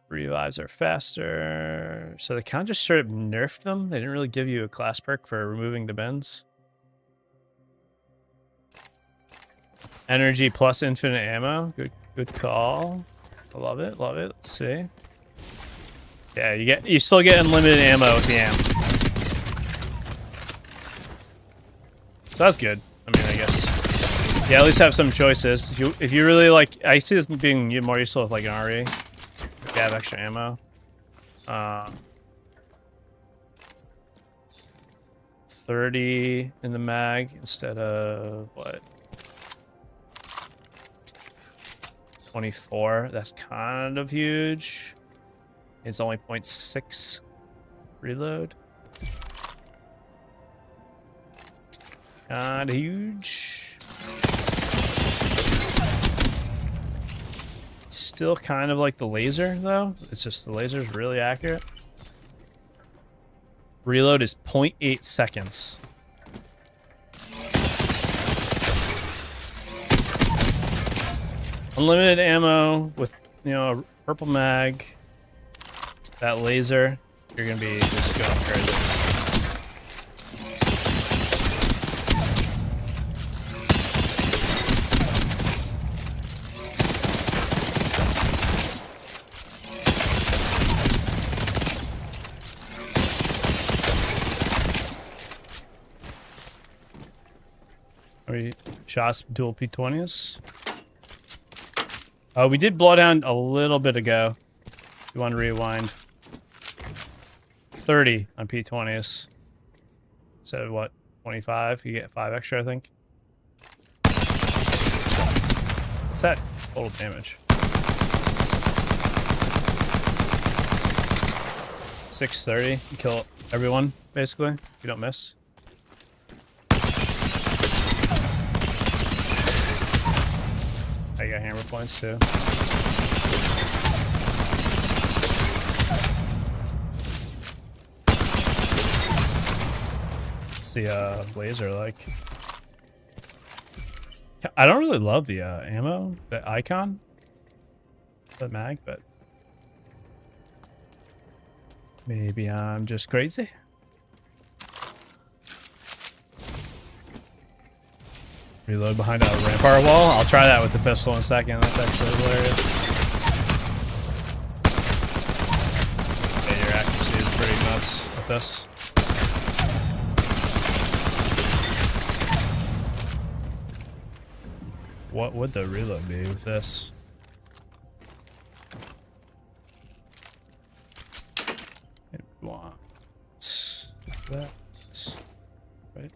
Revives are faster. So they kind of just straight up nerfed them. They didn't really give you a class perk for removing the bends. Energy plus infinite ammo. Good call. I love it, love it. Let's see. Yeah, you still get unlimited ammo with the amp. So that's good. I mean, I guess. Yeah, at least have some choices. If you really like, I see this being more useful with like an RE. If you have extra ammo. 30 in the mag instead of what? 24. That's kind of huge. It's only 0.6 reload. Kind of huge. Still kind of like the laser, though. It's just the laser is really accurate. Reload is 0.8 seconds. Unlimited ammo with, you know, a purple mag. That laser, you're gonna be just going crazy. Are you shots dual P20s? Oh, we did Bloodhound a little bit ago. You want to rewind? 30 on P20s. So what? 25? You get 5 extra, I think. What's that? Total damage. 630. You kill everyone, basically. If you don't miss. I got hammer points too. What's the laser like? I don't really love the ammo, the icon, the mag, but maybe I'm just crazy. Reload behind a rampart wall. I'll try that with the pistol in a second. That's actually hilarious. Yeah, your accuracy is pretty nuts with this. What would the reload be with this? It wants that, right?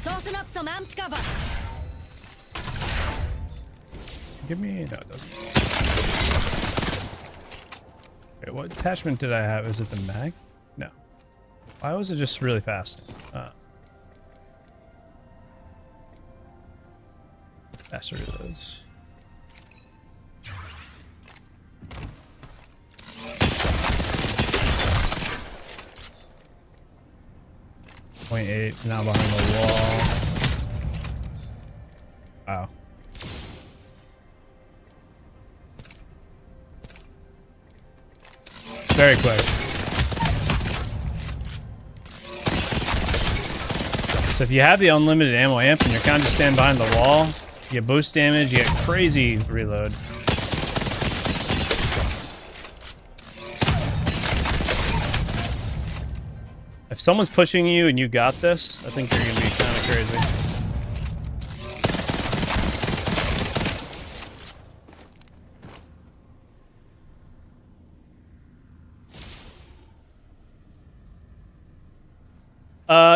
Tossing up some amped cover. Give me... No, it doesn't. Okay, what attachment did I have? Is it the mag? No. Why was it just really fast? Faster reloads. .8 now behind the wall. Wow. Very quick. So if you have the unlimited ammo amp and you're kind of just standing behind the wall, you get boost damage, you get crazy reload. If someone's pushing you and you got this, I think you're gonna be kind of crazy.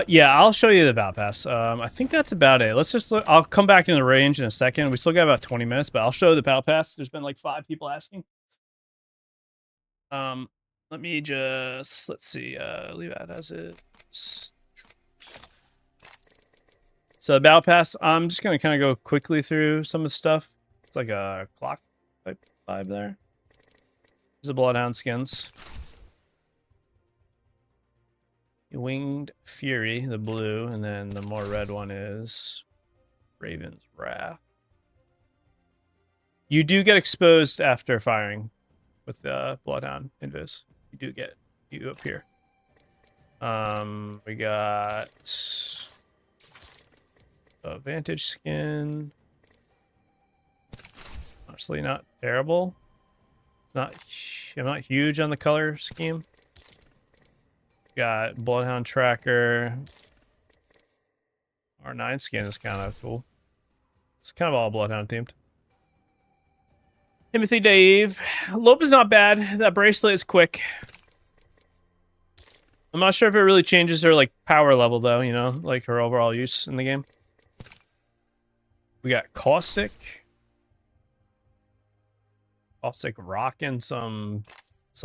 Yeah, I'll show you the battle pass. I think that's about it. Let's just look. I'll come back in the range in a second. We still got about 20 minutes, but I'll show you the battle pass. There's been like 5 people asking. Let me just, let's see, leave that as is. So the battle pass, I'm just going to kind of go quickly through some of the stuff. It's like a clock type vibe there. There's the Bloodhound skins. Winged Fury, the blue, and then the more red one is Raven's Wrath. You do get exposed after firing with the Bloodhound invis. You do get you appear. We got a Vantage skin. Honestly, not terrible. I'm not huge on the color scheme. Got Bloodhound Tracker. R9 skin is kind of cool. It's kind of all Bloodhound themed. Timothy Dave. Loba's not bad. That bracelet is quick. I'm not sure if it really changes her like power level though, you know, like her overall use in the game. We got Caustic. Caustic rocking some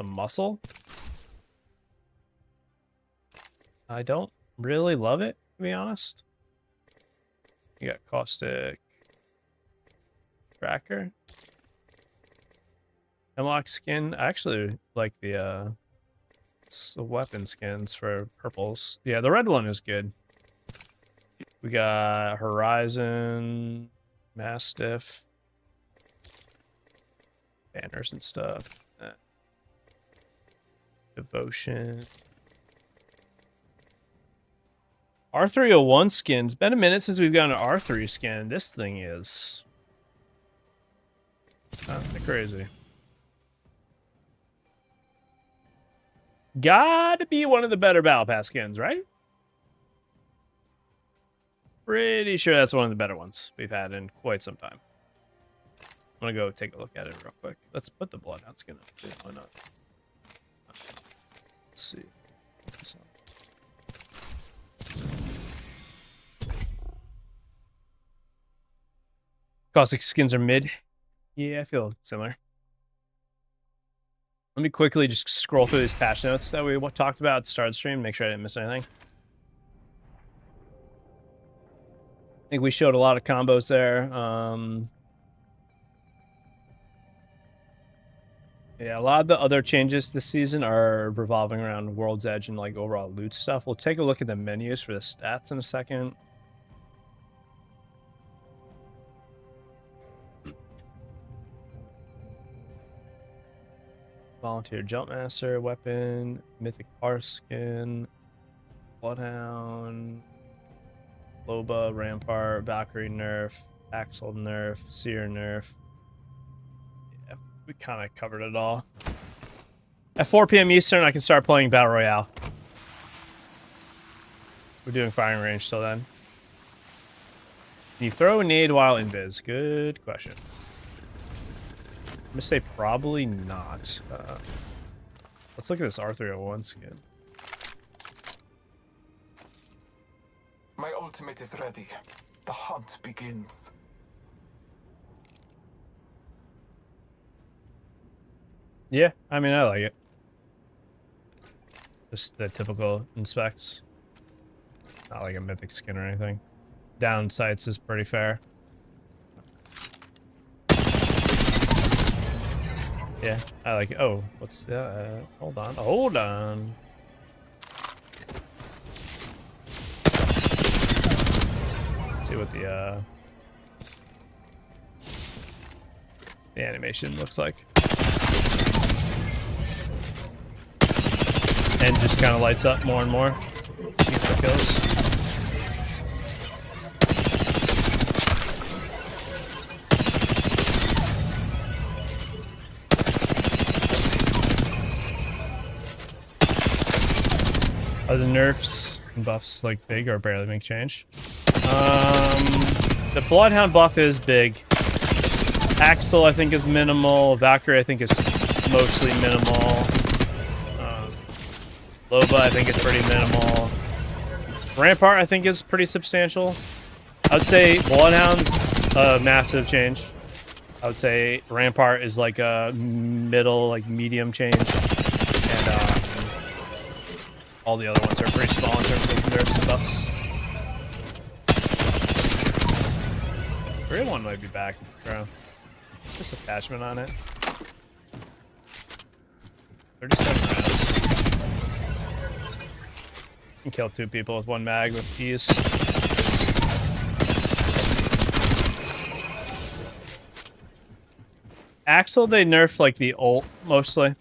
muscle. I don't really love it, to be honest. You got Caustic Tracker. Hemlock skin. I actually like the weapon skins for purples. Yeah, the red one is good. We got Horizon, Mastiff, banners and stuff. Devotion. R301 skins. Been a minute since we've gotten an R3 skin. This thing is crazy. Gotta be one of the better Battle Pass skins, right? Pretty sure that's one of the better ones we've had in quite some time. I'm gonna go take a look at it real quick. Let's put the Bloodhound skin up too. Why not? Let's see. Caustic skins are mid. Yeah, I feel similar. Let me quickly just scroll through these patch notes that we talked about at the start of the stream, make sure I didn't miss anything. I think we showed a lot of combos there. Yeah, a lot of the other changes this season are revolving around World's Edge and like overall loot stuff. We'll take a look at the menus for the stats in a second. Volunteer Jumpmaster, weapon, Mythic Car skin, Bloodhound, Loba, Rampart, Valkyrie nerf, Axel nerf, Seer nerf. Yeah, we kind of covered it all. At 4 p.m. Eastern, I can start playing Battle Royale. We're doing firing range till then. Can you throw a nade while invis? Good question. I'm gonna say probably not. Let's look at this R301 skin. My ultimate is ready. The hunt begins. Yeah, I mean, I like it. Just the typical inspects. Not like a mythic skin or anything. Down sights is pretty fair. Yeah, I like it. Oh, what's that? Hold on. Hold on. Let's see what the animation looks like. And just kind of lights up more and more. She gets the kills. Are the nerfs and buffs like big or barely make change? The Bloodhound buff is big. Axel I think is minimal. Valkyrie I think is mostly minimal. Loba I think is pretty minimal. Rampart I think is pretty substantial. I would say Bloodhound's a massive change. I would say Rampart is like a middle, like medium change. And All the other ones are pretty small in terms of nerfs and buffs. Real one might be back, bro. Just attachment on it. 37 rounds. You can kill 2 people with 1 mag with ease. Axel, they nerf like the ult mostly.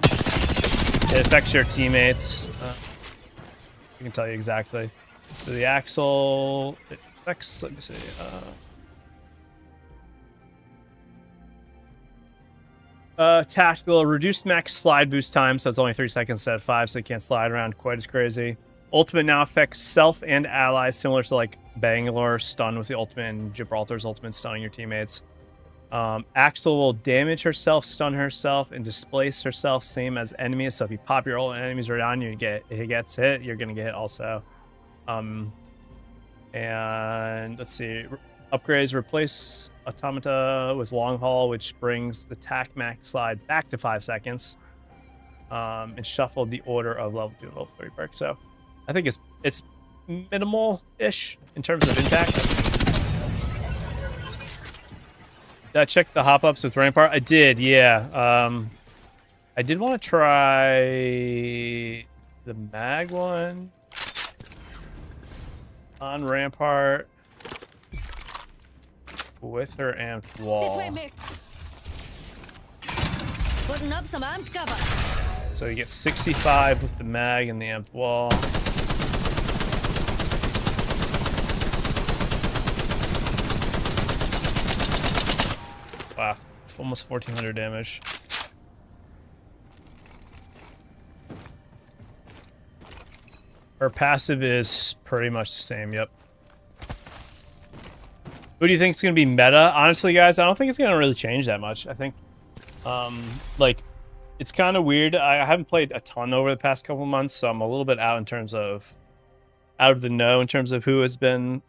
It affects your teammates. I can tell you exactly. So the Axel, it affects, let me see. Tactical, reduced max slide boost time, so it's only 3 seconds instead of 5, so you can't slide around quite as crazy. Ultimate now affects self and allies, similar to like Bangalore stun with the ultimate and Gibraltar's ultimate stunning your teammates. Axel will damage herself, stun herself, and displace herself, same as enemies. So if you pop your ult and enemies are on you, it gets hit, you're gonna get hit also. And let's see, upgrades replace Automata with Long Haul, which brings the tac max slide back to 5 seconds. And shuffled the order of level 2 and level 3 perks. So I think it's minimal-ish in terms of impact. Did I check the hop-ups with Rampart? I did, yeah. I did want to try the mag one on Rampart with her amped wall. This way, mates. Putting up some amped cover. So you get 65 with the mag and the amped wall. Wow, almost 1400 damage. Her passive is pretty much the same, yep. Who do you think is going to be meta? Honestly, guys, I don't think it's going to really change that much. I think, like, it's kind of weird. I haven't played a ton over the past couple months, so I'm a little bit out of the know in terms of who has been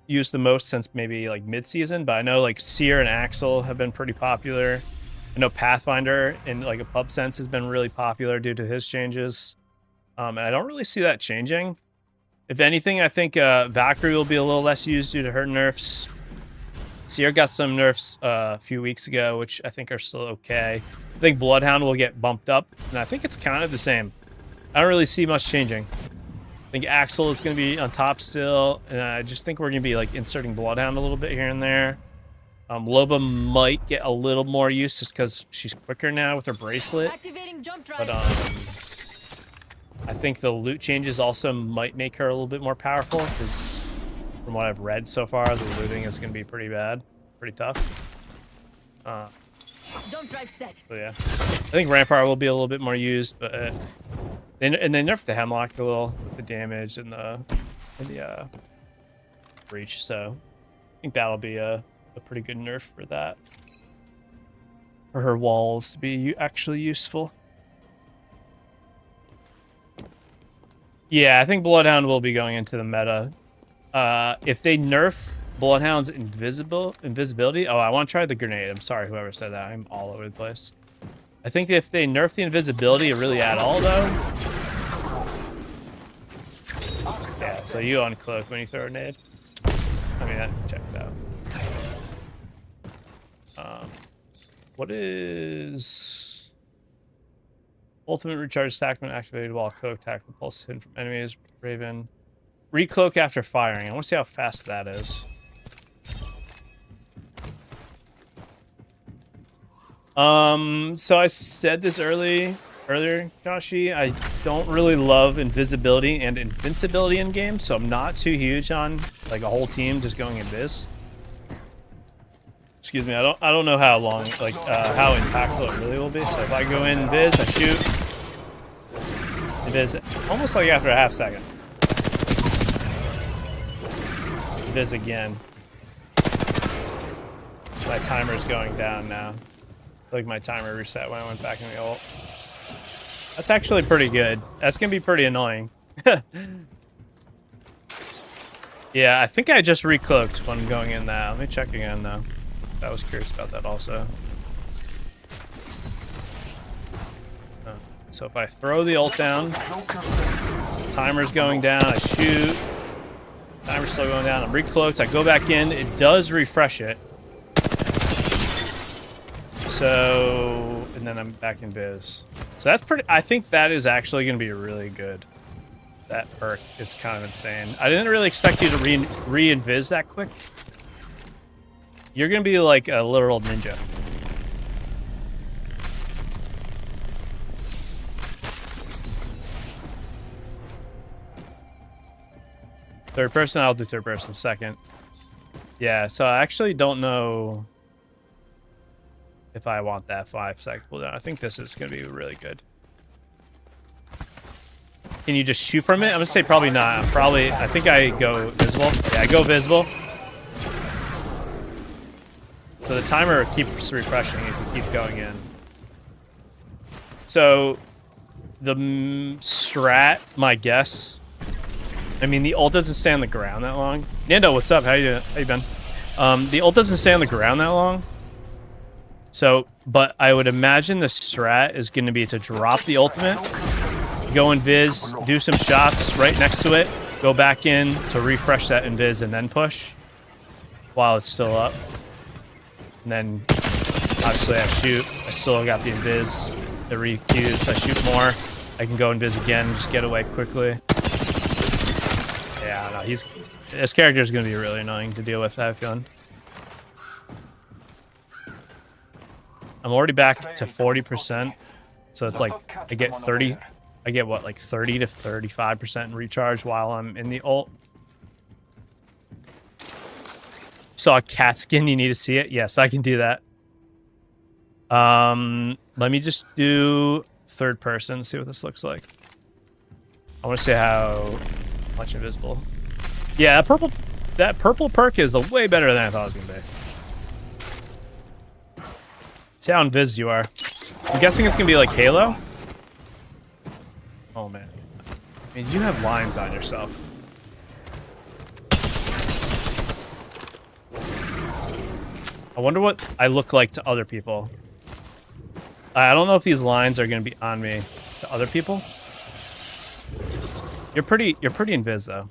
used the most since maybe like mid-season. But I know like Seer and Axel have been pretty popular. I know Pathfinder in like a pub sense has been really popular due to his changes. And I don't really see that changing. If anything, I think Valkyrie will be a little less used due to her nerfs. Seer got some nerfs a few weeks ago, which I think are still okay. I think Bloodhound will get bumped up, and I think it's kind of the same. I don't really see much changing. I think Axel is going to be on top still, and I just think we're going to be like inserting Bloodhound a little bit here and there. Loba might get a little more use just because she's quicker now with her bracelet. Activating jump drive. But I think the loot changes also might make her a little bit more powerful, because from what I've read so far, the looting is going to be pretty bad, pretty tough. Jump drive set. So yeah, I think Rampart will be a little bit more used, but they nerfed the Hemlock a little with the damage and the breach. So I think that'll be a pretty good nerf for that, for her walls to be actually useful. Yeah, I think Bloodhound will be going into the meta. If they nerf Bloodhound's invisibility... Oh, I want to try the grenade. I'm sorry, whoever said that. I'm all over the place. I think if they nerf the invisibility really at all, though... Yeah, so you uncloak when you throw a nade. I mean, that checked out. What is... Ultimate recharge stack when activated while cloak tactical pulse hidden from enemies. Raven. Recloak after firing. I want to see how fast that is. So I said this earlier, Kashi. I don't really love invisibility and invincibility in games, so I'm not too huge on like a whole team just going invis. Excuse me, I don't know how long, like how impactful it really will be. So if I go in invis, I shoot invis almost like after a half second. Invis again. My timer's going down now. Like my timer reset when I went back in the ult. That's actually pretty good. That's gonna be pretty annoying. Yeah, I think I just recloaked when going in that. Let me check again though. I was curious about that also. Oh. So if I throw the ult down, timer's going down, I shoot. Timer's still going down, I'm recloaked, I go back in, it does refresh it. So, and then I'm back in biz. So that's pretty, I think that is actually going to be really good. That perk is kind of insane. I didn't really expect you to re-invis that quick. You're going to be like a literal ninja. Third person, I'll do third person second. Yeah, so I actually don't know if I want that 5-second cooldown. I think this is going to be really good. Can you just shoot from it? I'm going to say probably not. I think I go visible. Yeah, I go visible. So the timer keeps refreshing if you keep going in. So the strat, my guess. I mean, the ult doesn't stay on the ground that long. Nando, what's up? How you been? The ult doesn't stay on the ground that long. So, but I would imagine the strat is going to be to drop the ultimate, go invis, do some shots right next to it, go back in to refresh that invis, and then push while it's still up. And then, obviously, I shoot. I still got the invis, the re-Qs. I shoot more. I can go invis again, just get away quickly. Yeah, no, this character is going to be really annoying to deal with, I have a feeling. I'm already back to 40%, so it's like I get 30. I get what, like 30 to 35% in recharge while I'm in the ult. Saw a cat skin. You need to see it. Yes, I can do that. Let me just do third person. See what this looks like. I want to see how much invisible. Yeah, that purple perk is way better than I thought it was gonna be. See how invis you are. I'm guessing it's gonna be like Halo. Oh man. I mean, you have lines on yourself. I wonder what I look like to other people. I don't know if these lines are gonna be on me to other people. You're pretty invis though.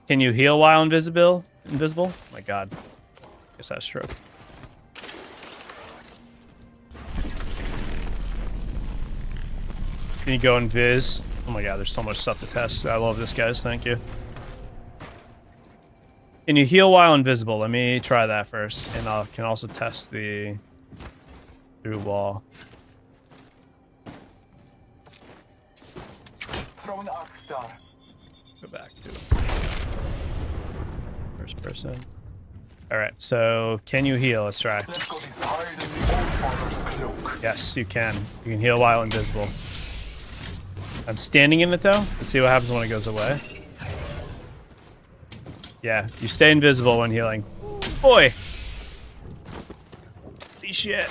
Can you heal while invisible? Oh my god. Guess that's true. Can you go invis? Oh my god, there's so much stuff to test. I love this, guys. Thank you. Can you heal while invisible? Let me try that first. And I can also test the through wall. Throwing arc star. Go back to first person. Alright, so can you heal? Let's try. Let's go hide in the old father's cloak. Yes, you can. You can heal while invisible. I'm standing in it though. Let's see what happens when it goes away. Yeah, you stay invisible when healing. Boy! Holy shit.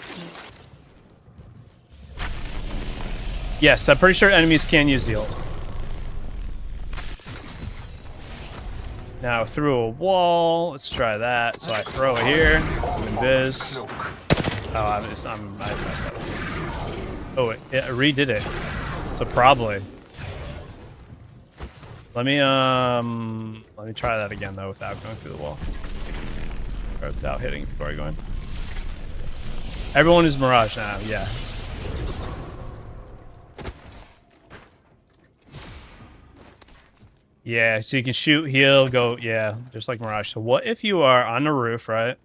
Yes, I'm pretty sure enemies can use the ult. Now through a wall. Let's try that. So I throw it here. Invis. Oh, I messed up. Oh, it redid it. So probably. Let me try that again though without going through the wall. Or without hitting before I go in. Everyone is Mirage now, yeah. Yeah, so you can shoot, heal, go, yeah, just like Mirage. So what if you are on the roof, right?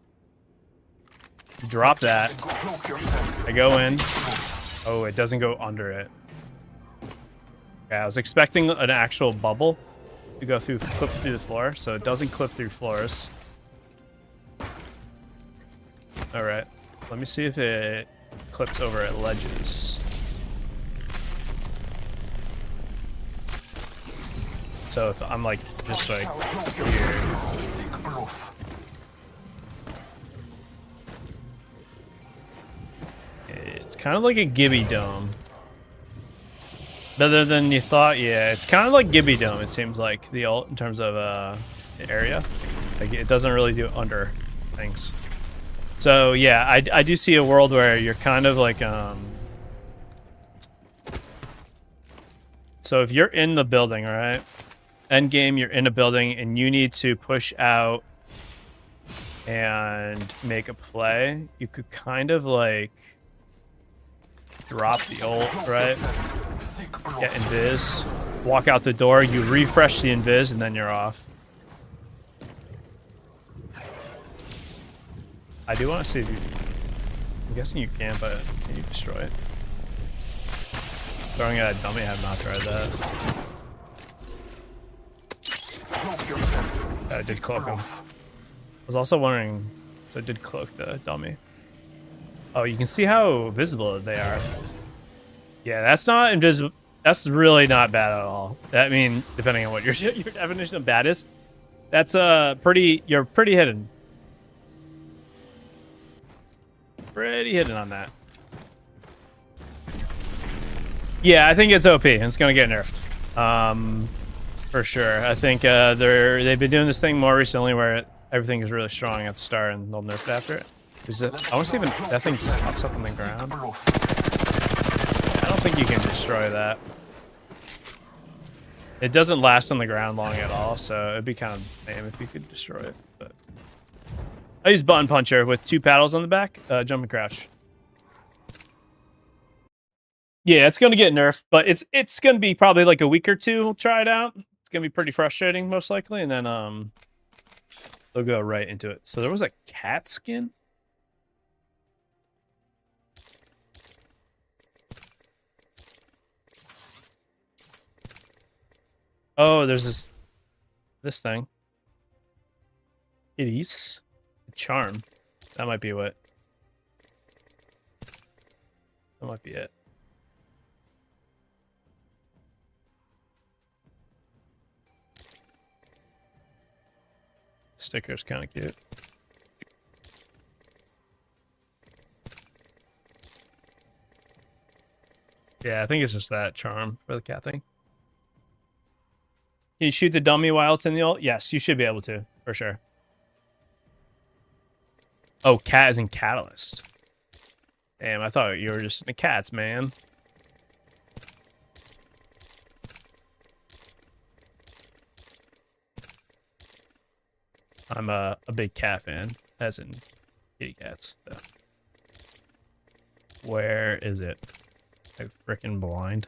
Drop that. I go in. Oh, it doesn't go under it. Yeah, I was expecting an actual bubble to go through, clip through the floor, so it doesn't clip through floors. All right, let me see if it clips over at ledges. So if I'm like, just like here. It's kind of like a Gibby Dome. Better than you thought, yeah. It's kind of like Gibby Dome, it seems like, the ult in terms of the area. Like, it doesn't really do under things. So yeah, I do see a world where you're kind of like so if you're in the building, right? End game, you're in a building and you need to push out and make a play. You could kind of like drop the ult, right? Get invis, walk out the door, you refresh the invis, and then you're off. I do want to see if you. I'm guessing you can, but can you destroy it? Throwing at a dummy, I have not tried that. I did cloak him. I was also wondering, so I did cloak the dummy. Oh, you can see how visible they are. Yeah, that's not invisible. That's really not bad at all. I mean, depending on what your definition of bad is, that's you're pretty hidden. Pretty hidden on that. Yeah, I think it's OP. It's gonna get nerfed. For sure. I think they've been doing this thing more recently where everything is really strong at the start and they'll nerf it after it. Is it? I want to see if that thing pops up on the ground. I don't think you can destroy that. It doesn't last on the ground long at all, so it'd be kind of lame if you could destroy it. But I use button puncher with 2 paddles on the back, jump and crouch. Yeah, it's gonna get nerfed, but it's gonna be probably like a week or two. We'll try it out. It's gonna be pretty frustrating, most likely, and then they'll go right into it. So there was a cat skin. Oh, there's this thing. Kitties. Charm. That might be what. That might be it. Sticker's kind of cute. Yeah, I think it's just that charm for the cat thing. Can you shoot the dummy while it's in the ult? Yes, you should be able to, for sure. Oh, cat is in Catalyst. Damn, I thought you were just in the cats, man. I'm a big cat fan, as in kitty cats. So. Where is it? I'm freaking blind.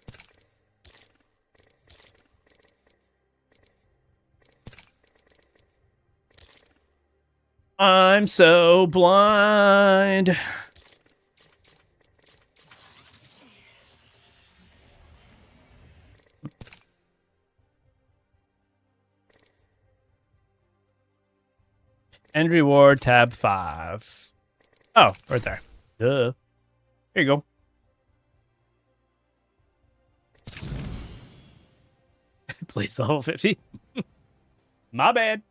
I'm so blind. End reward, tab 5. Oh, right there. Duh. Here you go. Please, level 50. My bad.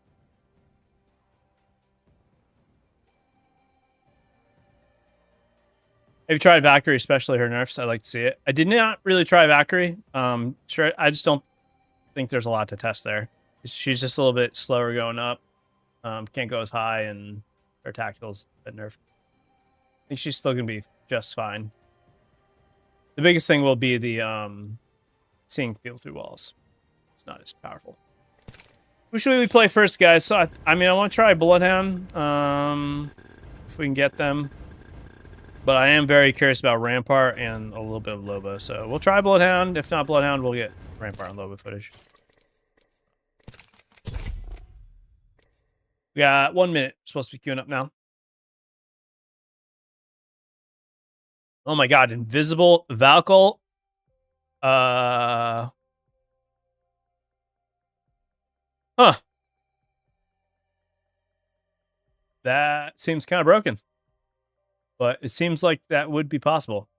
Have you tried Valkyrie, especially her nerfs? I'd like to see it. I did not really try Valkyrie. Sure, I just don't think there's a lot to test there. She's just a little bit slower going up. Can't go as high, and her tactical's been nerfed. I think she's still gonna be just fine. The biggest thing will be the seeing people through walls. It's not as powerful. Who should we play first, guys? So I mean, I want to try Bloodhound. If we can get them. But I am very curious about Rampart and a little bit of Loba. So we'll try Bloodhound. If not Bloodhound, we'll get Rampart and Loba footage. We got 1 minute. Supposed to be queuing up now. Oh my god, Invisible Valkyl. Huh. That seems kind of broken. But it seems like that would be possible.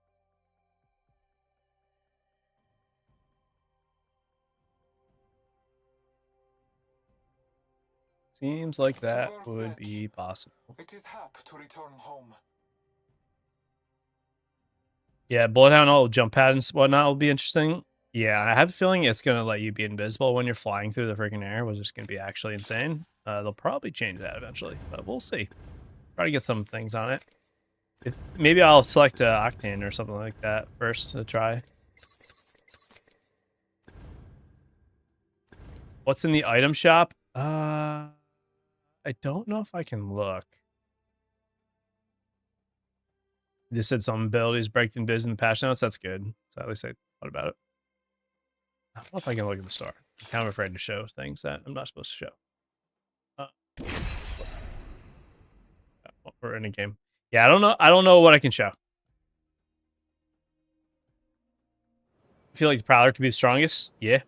Seems like that would be possible. It is happy to return home. Yeah, Bloodhound, all jump pad and whatnot will be interesting. Yeah, I have a feeling it's going to let you be invisible when you're flying through the freaking air, which is going to be actually insane. They'll probably change that eventually, but we'll see. Try to get some things on it. Maybe I'll select Octane or something like that first to try. What's in the item shop? I don't know if I can look. They said some abilities break in biz in the patch notes. That's good. So at least I thought about it. I don't know if I can look at the store. I'm kind of afraid to show things that I'm not supposed to show. We're in a game. Yeah, I don't know. I don't know what I can show. I feel like the Prowler could be the strongest. Yeah.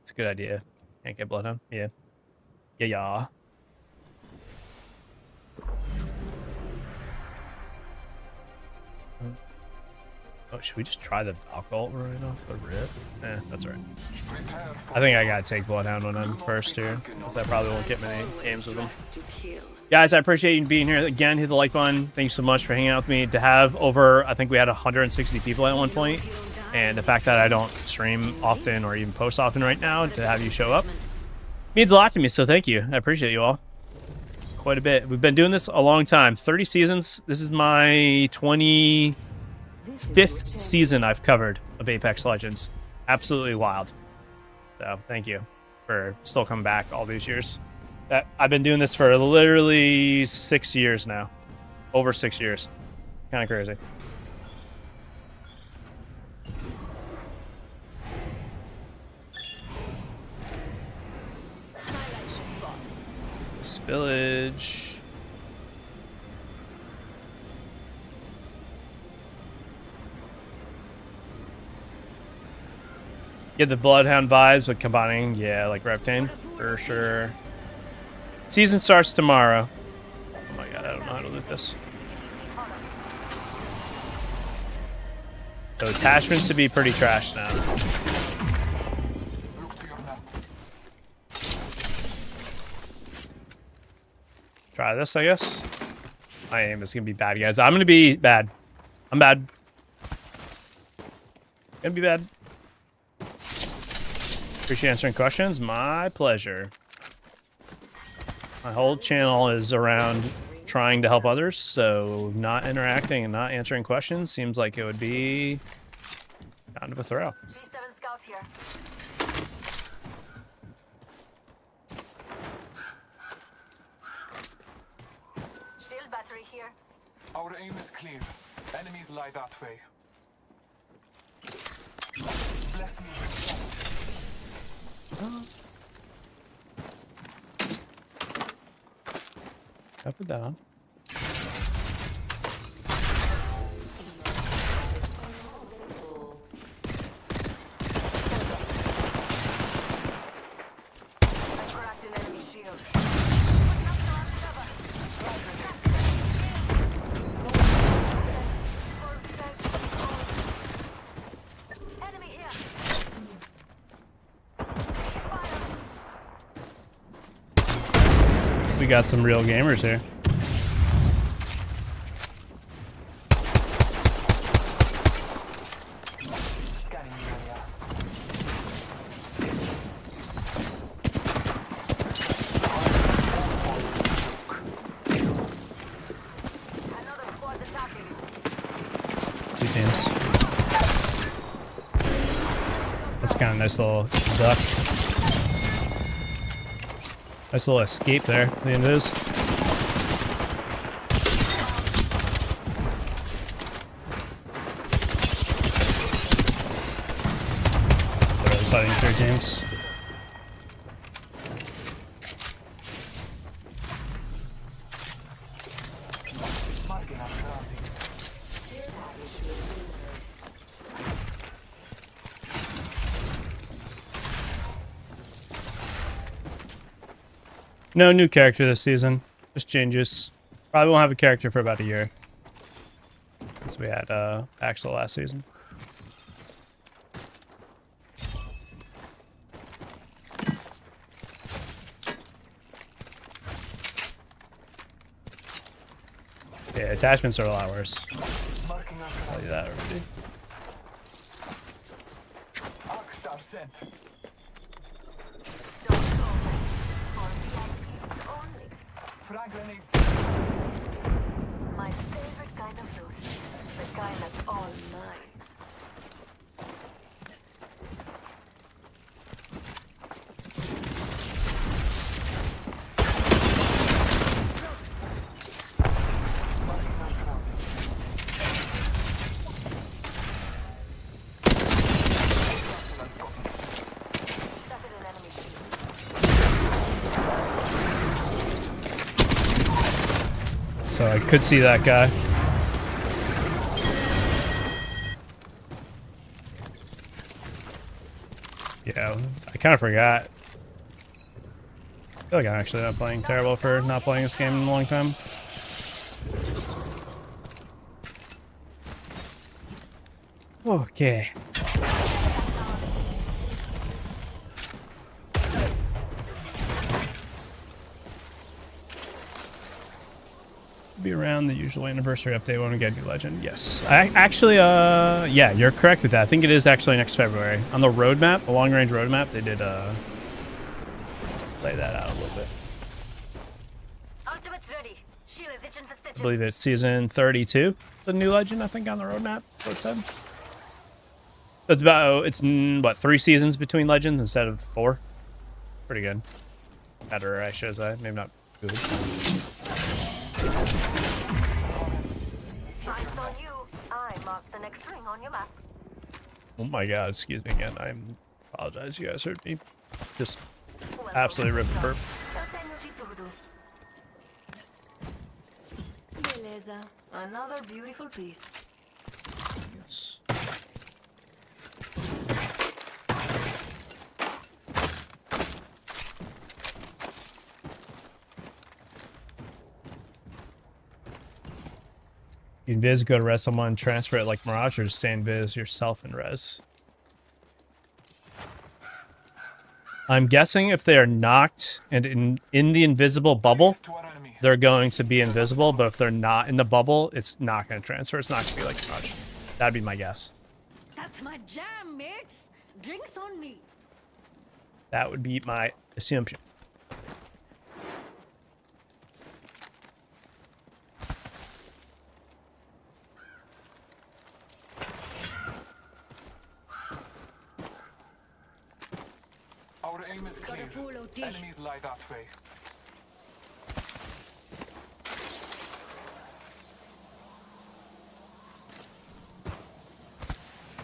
It's a good idea. Can't get Bloodhound. Yeah. Yeah. Oh, should we just try the alcohol right off the rip? That's all right. I think I gotta take Bloodhound when I'm first here, because I probably won't get many games with him. Guys, I appreciate you being here. Again, hit the like button. Thank you so much for hanging out with me. To have over, I think we had 160 people at one point, and the fact that I don't stream often or even post often right now, to have you show up means a lot to me, so thank you. I appreciate you all quite a bit. We've been doing this a long time, 30 seasons. This is my 25th season I've covered of Apex Legends. Absolutely wild. So thank you for still coming back all these years. I've been doing this for literally 6 years now. Over 6 years. Kind of crazy. This village. Get the Bloodhound vibes with combining, yeah, like Reptane, for sure. Season starts tomorrow. Oh my god, I don't know how to loot this. So attachments to be pretty trash now. Try this, I guess. My aim is gonna be bad, guys. I'm gonna be bad. I'm bad. Gonna be bad. Appreciate answering questions. My pleasure. My whole channel is around trying to help others, so not interacting and not answering questions seems like it would be kind of a throw. G7 scout here. Shield battery here. Our aim is clear. Enemies lie that way. Bless me. I put that on. I cracked an enemy shield. Enemy here. We got some real gamers here. Scanning the area. Another squad's attacking. 2 teams. That's kind of a nice little duck. Nice little escape there. The end is. They're really fighting 3 teams. Marking our surroundings. No new character this season. Just changes. Probably won't have a character for about a year. Since we had Axel last season. Yeah, attachments are a lot worse. Marking our I'll tell you that already. Arc star sent. Frag grenades. My favorite kind of loot. The kind that's all mine. Started an enemy shield. So I could see that guy. Yeah, I kind of forgot. I feel like I'm actually not playing terrible for not playing this game in a long time. Okay. Be around the usual anniversary update when we get a new legend. Yes. I actually, yeah, you're correct with that. I think it is actually next February. On the roadmap, a long-range roadmap, they did, lay that out a little bit. Ultimate's ready. Shield is itching for I stitching. believe it's season 32, the new legend, I think, on the roadmap. That's what it said. It's about, it's, what, 3 seasons between legends instead of 4? Pretty good. Better, I should say. Maybe not good. Eyes on you. I marked the next ring on your map. Oh my god, excuse me again. I apologize. You guys heard me. Just Well, absolutely ripped burp. Beleza. Another beautiful piece. Yes. You invis, go to res someone, transfer it like Mirage, or just stay invis yourself in res. I'm guessing if they are knocked and in the invisible bubble, To our enemy. they're going to be invisible, but if they're not in the bubble, it's not going to transfer. It's not going to be like Mirage. That'd be my guess. That's my jam, mates. Drinks on me. That would be my assumption. Our aim is clear. a full OT. Enemies lie that way.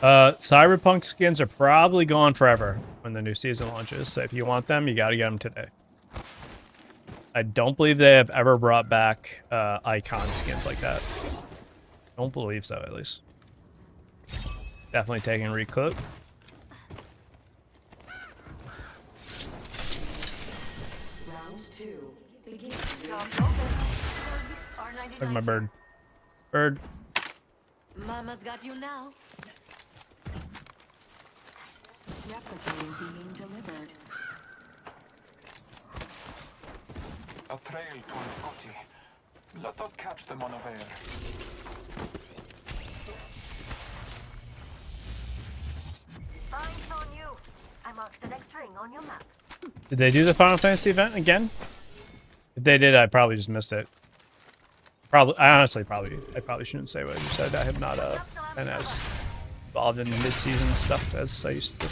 Cyberpunk skins are probably gone forever when the new season launches. So if you want them, you got to get them today. I don't believe they have ever brought back icon skins like that. Don't believe so, at least. Definitely taking recloak. Round 2. Begin. Look at my bird. Bird. Mama's got you now. Replicator being delivered. A trail to Scotty. Let us catch them unaware. Eyes on you. I marked the next ring on your map. Did they do the Final Fantasy event again? If they did, I probably just missed it. I probably shouldn't say what I just said. I have not been as involved in mid-season stuff as I used to.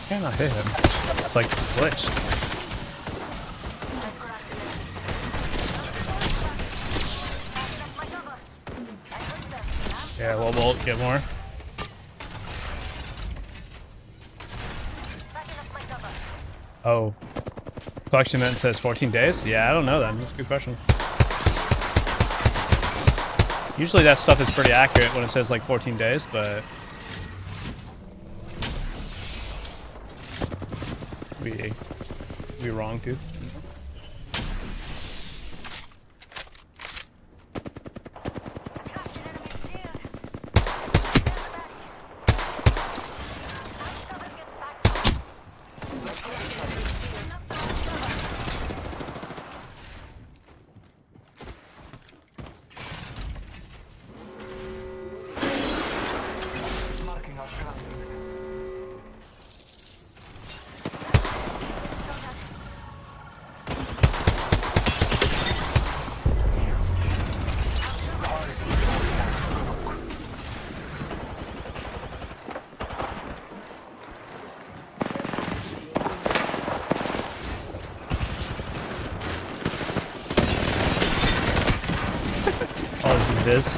Cannot hit him. It's like it's glitched. Yeah, we'll get more. Oh. Collection event says 14 days? Yeah, I don't know then. That's a good question. Usually that stuff is pretty accurate when it says like 14 days, but we wrong too. Oh, there's invis.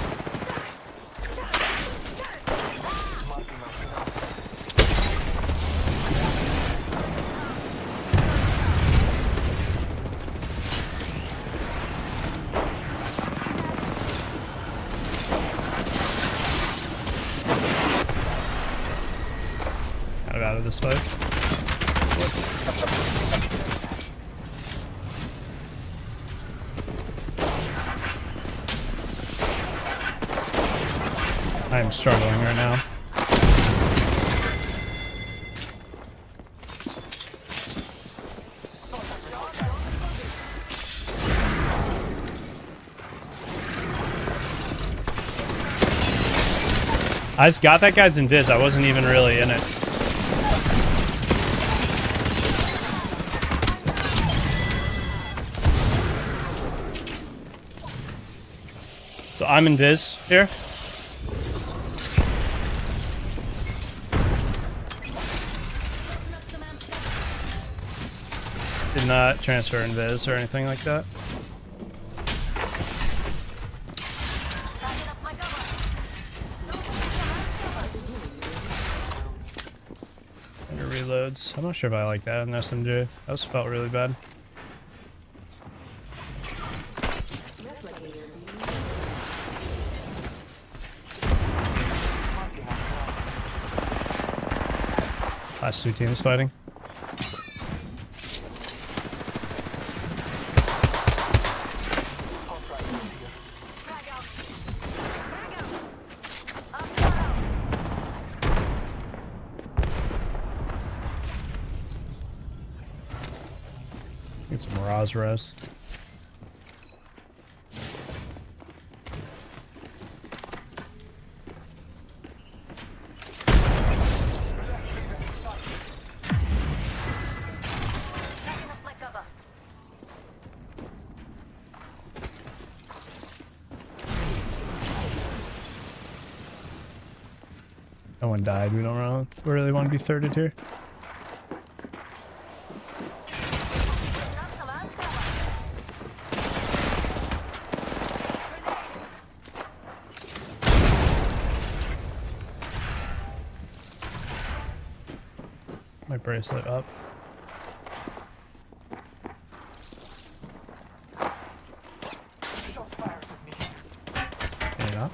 Out of this fight. I am struggling right now. I just got that guy's invis. I wasn't even really in it. So I'm invis here. Did not transfer invis or anything like that. Under reloads. I'm not sure if I like that in SMG. That just felt really bad. Last two teams fighting. Get some Raz. No one died. We don't really want to be thirded here. My bracelet up. Yeah.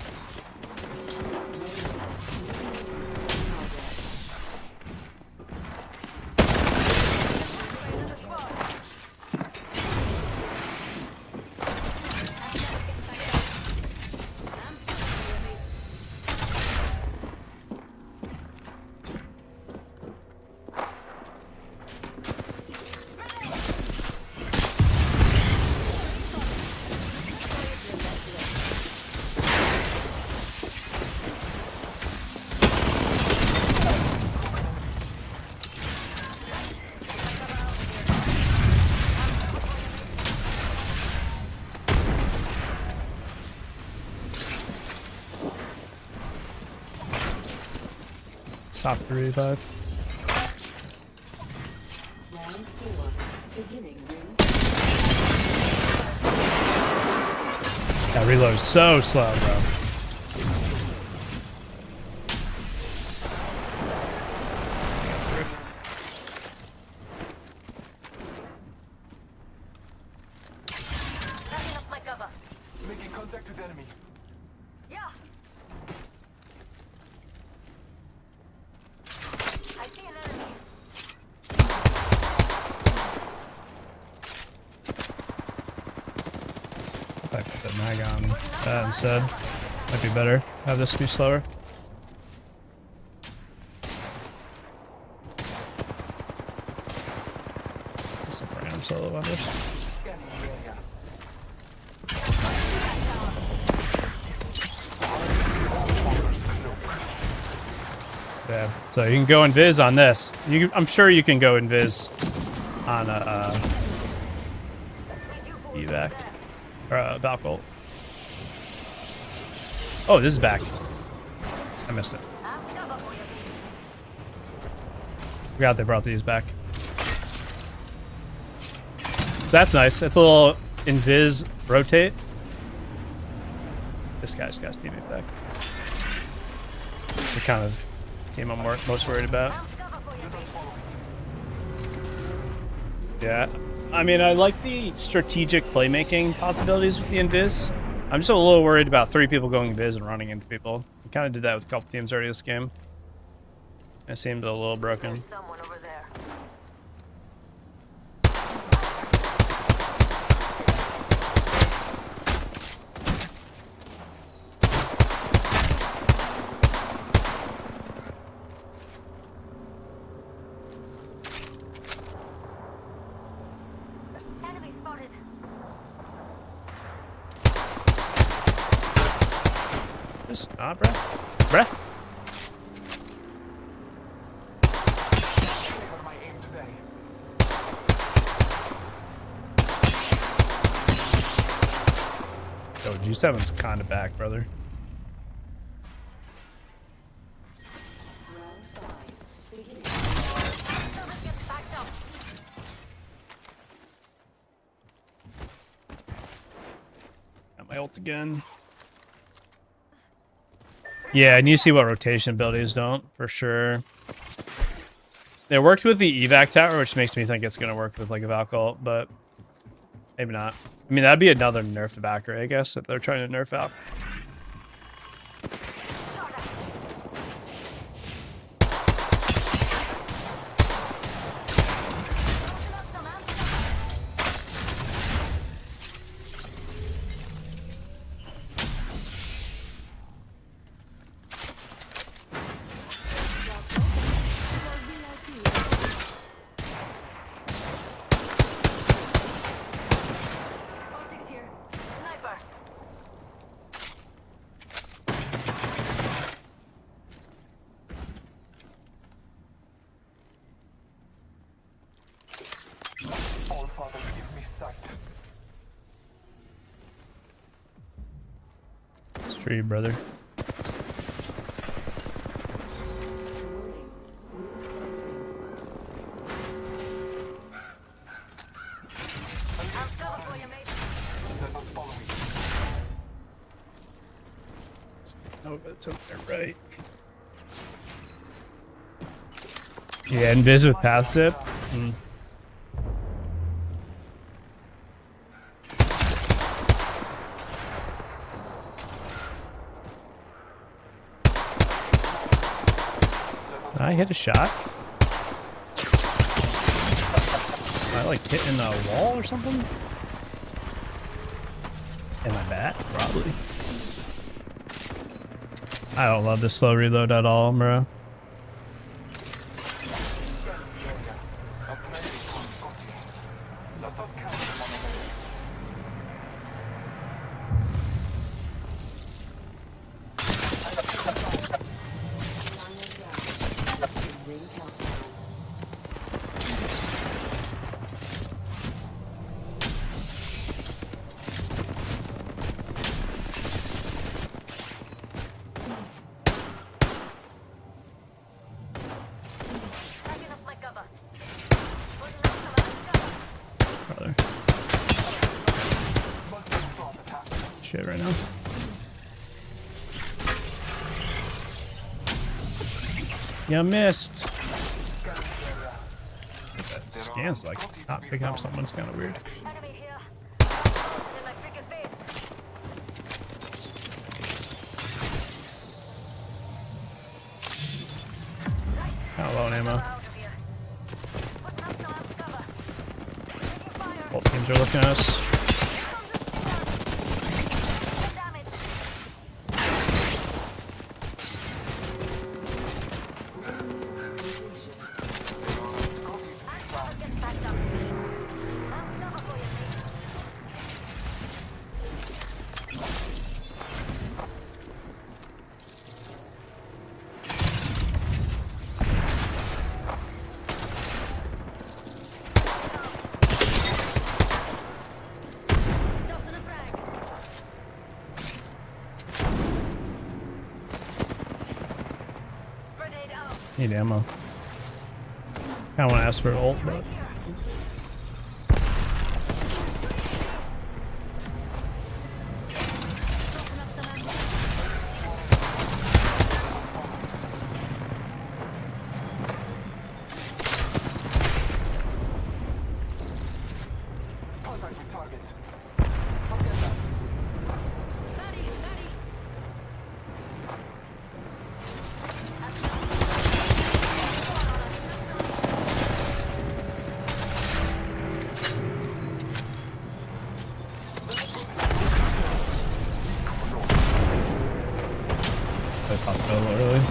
Top 35. That reload is so slow, bro. Making contact with enemy. Yeah. I see an enemy. If I put the mag on that instead, might be better. Have this be slower. Some random solo wonders. Scanning the area. Yeah, so you can go invis on this. I'm sure you can go invis on a evac or a Valkyl. Oh, this is back. I missed it. Forgot they brought these back. So that's nice. That's a little invis rotate. This guy's got his teammate back. It's the kind of team I'm most worried about. Yeah, I mean, I like the strategic playmaking possibilities with the invis. I'm just a little worried about 3 people going invis and running into people. We kind of did that with a couple teams already this game. It seemed a little broken. There's someone over there. Enemy spotted. Just, bruh. Bruh. Favor my aim today. Yo, G7's kind of back, brother. Backed up. Got my ult again. Yeah, I need to see what rotation abilities don't, for sure. It worked with the evac tower, which makes me think it's going to work with like a Valkyrie, but maybe not. I mean, that'd be another nerf to Valkyrie, I guess, if they're trying to nerf Valk. Optics here. Sniper. All Father, give me sight. It's true, brother. I'll cover for you, mate. Let us follow it. Oh, that's over there, right. Yeah, invis with path zip. Did I hit a shot? Am I like hitting a wall or something? Am I bad? Probably. I don't love the slow reload at all, bro. Let us count them on the way. Backing up my cover. Putting up some cover. Brother. Multiple front attack. Shit right now. You missed. Scanning the area. That scan's like not picking up something's kind of weird. Enemy here. In my freaking face. Kind of low on ammo. Out of here. Putting up some cover. Taking fire. Both teams are looking at us. Damage. I'm getting backed up. I'm cover for you, mate. Tossing a frag. Grenade out. Need ammo. Kind of want to ask for an ult, but Right here. Tossing up some ammo. Oh, really?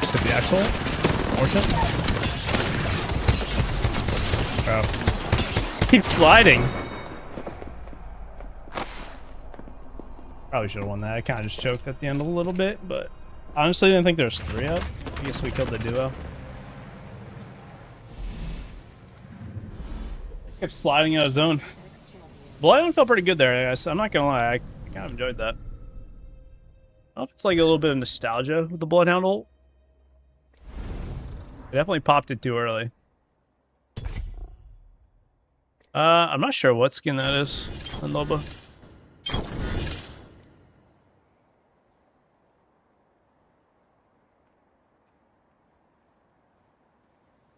Just hit the axle. Fortunate. Bro. Keeps sliding. Probably should have won that. I kind of just choked at the end a little bit, but honestly, didn't think there was 3 up. I guess we killed the duo. Kept sliding out of zone. Bloodhound felt pretty good there, guys. I'm not gonna lie, I kind of enjoyed that. I don't know if it's like a little bit of nostalgia with the Bloodhound ult. I definitely popped it too early. I'm not sure what skin that is on Loba.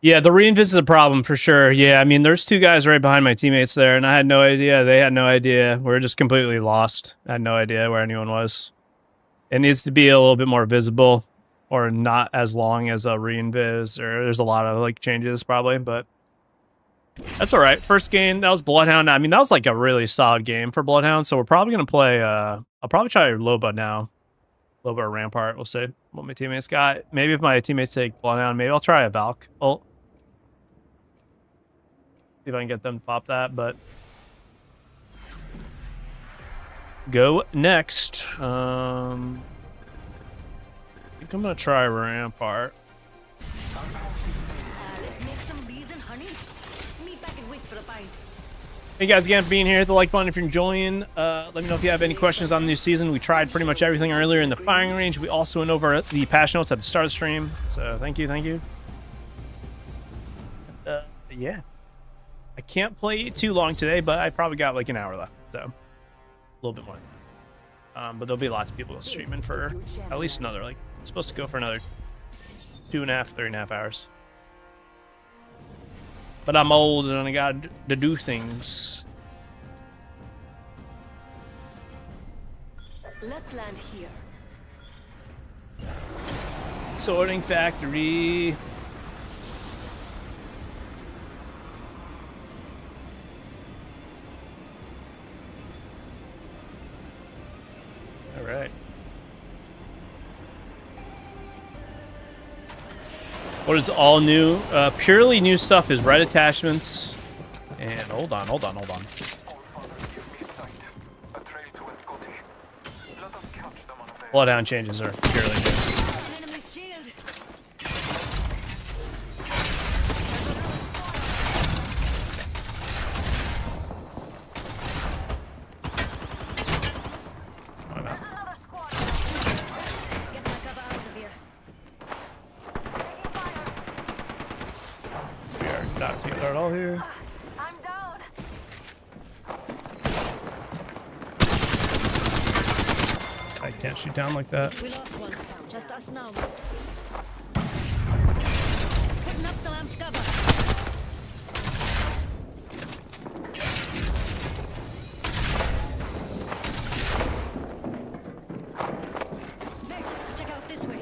Yeah, the reinvis is a problem for sure. Yeah, I mean, there's 2 guys right behind my teammates there, and I had no idea. They had no idea. We were just completely lost. I had no idea where anyone was. It needs to be a little bit more visible, or not as long as a reinvis, or there's a lot of like changes probably, but that's all right. First game, that was Bloodhound. I mean, that was like a really solid game for Bloodhound, so we're probably going to play, I'll probably try Loba now. Loba or Rampart, we'll see what my teammates got. Maybe if my teammates take Bloodhound, maybe I'll try a Valk ult. See if I can get them to pop that, but go next. I think I'm gonna try Rampart. Let's make some bees and honey. Meet back and wait for a pint. Hey guys, again for being here. Hit the like button if you're enjoying. Let me know if you have any questions on the new season. We tried pretty much everything earlier in the firing range. We also went over the patch notes at the start of the stream. So thank you. Yeah. I can't play too long today, but I probably got like an hour left, so a little bit more. But there'll be lots of people streaming for at least another, like, I'm supposed to go for another 2.5, 3.5 hours. But I'm old and I got to do things. Let's land here. Sorting factory. All right. What is all new? Purely new stuff is red attachments. And hold on. Bloodhound changes are purely new. Enemy's shield. Another squad. Get my cover out of here. Taking fire. We are not together at all here. I'm down. I can't shoot down like that. We lost one. Just us now. Putting up some amped cover. Vix, check out this way.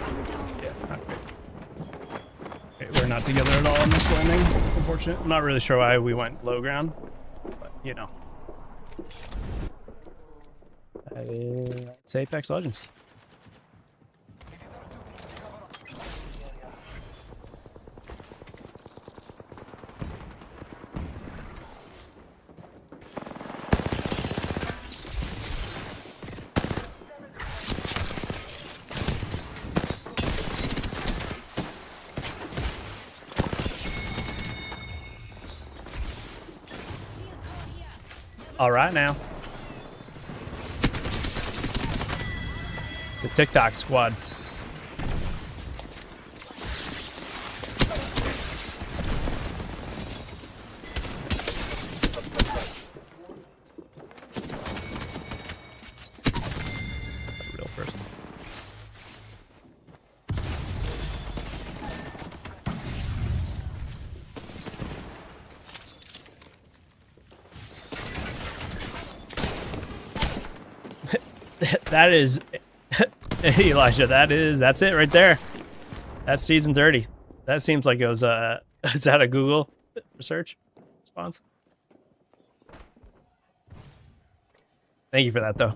I'm down. Yeah, not great. Okay, we're not together at all on this landing. Unfortunate. I'm not really sure why we went low ground, but you know. It's Apex Legends. All right now. The TikTok squad. A real person. That is, Elijah. That's it right there. That's season 30. That seems like it was is that a Google search response? Thank you for that, though.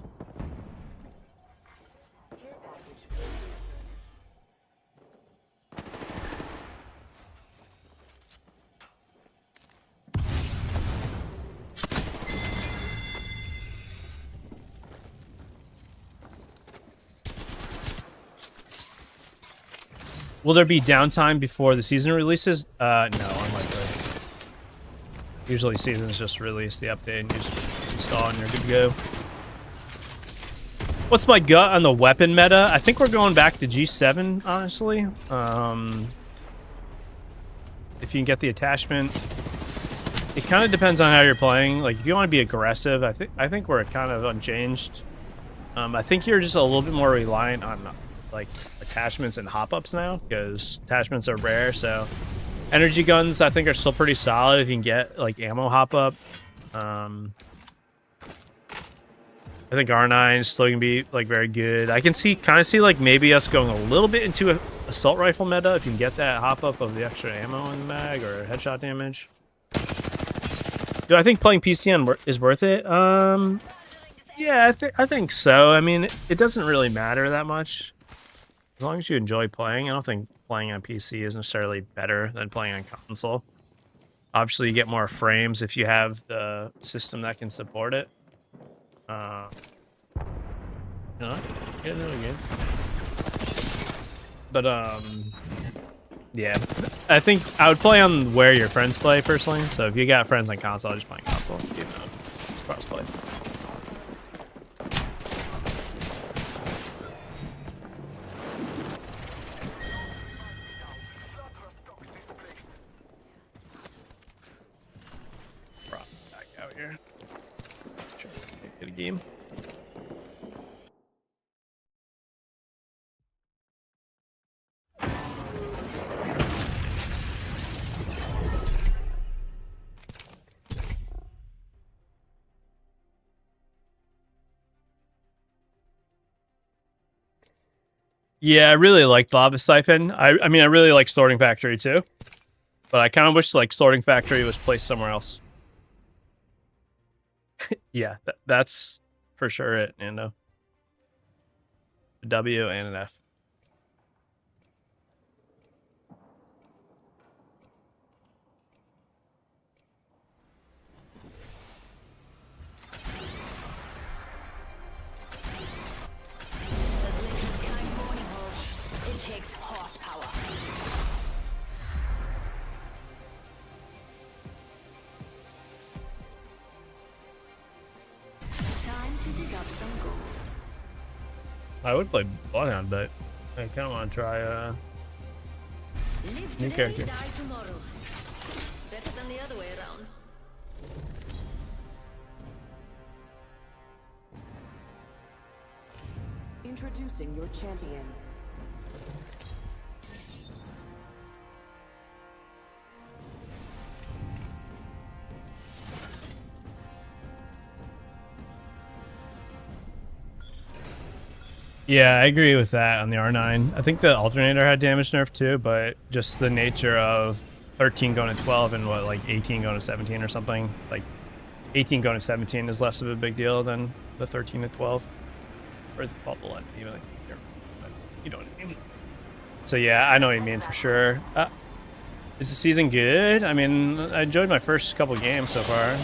Will there be downtime before the season releases? No, unlikely. Usually seasons just release the update and you just install and you're good to go. What's my gut on the weapon meta? I think we're going back to G7, honestly. If you can get the attachment. It kind of depends on how you're playing. Like, if you want to be aggressive, I think we're kind of unchanged. I think you're just a little bit more reliant on, like, attachments and hop-ups now, because attachments are rare, so... Energy guns, I think, are still pretty solid if you can get, like, ammo hop-up. I think R9 is still gonna be like very good. I can kind of see like maybe us going a little bit into a assault rifle meta if you can get that hop up of the extra ammo in the mag or headshot damage. Do I think playing PC is worth it? Yeah, I think so. I mean, it doesn't really matter that much as long as you enjoy playing. I don't think playing on PC is necessarily better than playing on console. Obviously, you get more frames if you have the system that can support it. You know, getting really good. But yeah, I think I would play on where your friends play personally. So if you got friends on console, just play on console. You know, it's crossplay. Back out here. Try to get a game. Yeah, I really liked Lava Siphon. I mean, I really like Sorting Factory too. But I kind of wish like Sorting Factory was placed somewhere else. Yeah, that's for sure it, Nando. A W and an F. It takes horsepower. Time to dig up some gold. I would play Bloodhound, but I kind of want to try Live new today, character. die tomorrow. Better than the other way around. Introducing your champion. Yeah, I agree with that on the R9. I think the alternator had damage nerf too, but just the nature of 13 going to 12 and what, like 18 going to 17 or something. Like 18 going to 17 is less of a big deal than the 13 to 12. Or is it 12 to 11 even? Like, you know what I mean. So yeah, I know what you mean for sure. Is the season good? I mean, I enjoyed my first couple games so far.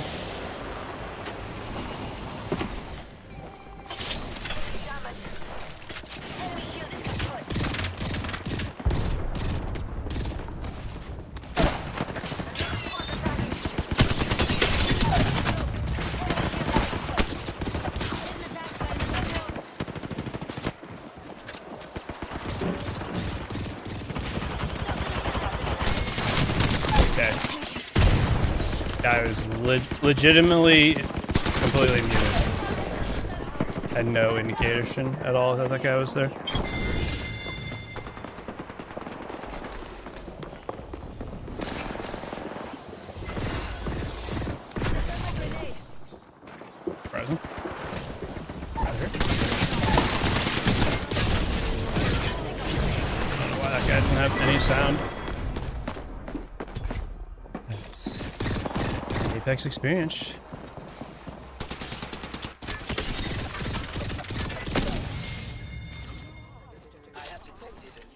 I was legitimately completely muted. Had no indication at all that that guy was there. Present. have any sound. It's Apex experience.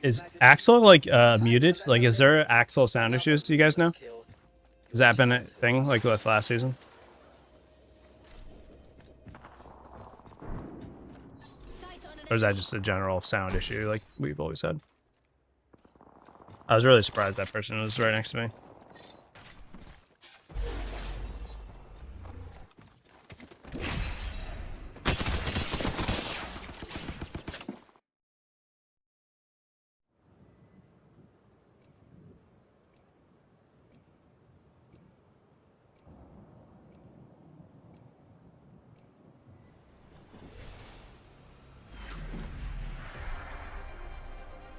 Is Axel like muted? Like, is there Axel sound issues? Do you guys know? Has that been a thing like with last season? Or is that just a general sound issue like we've always had? I was really surprised that person was right next to me.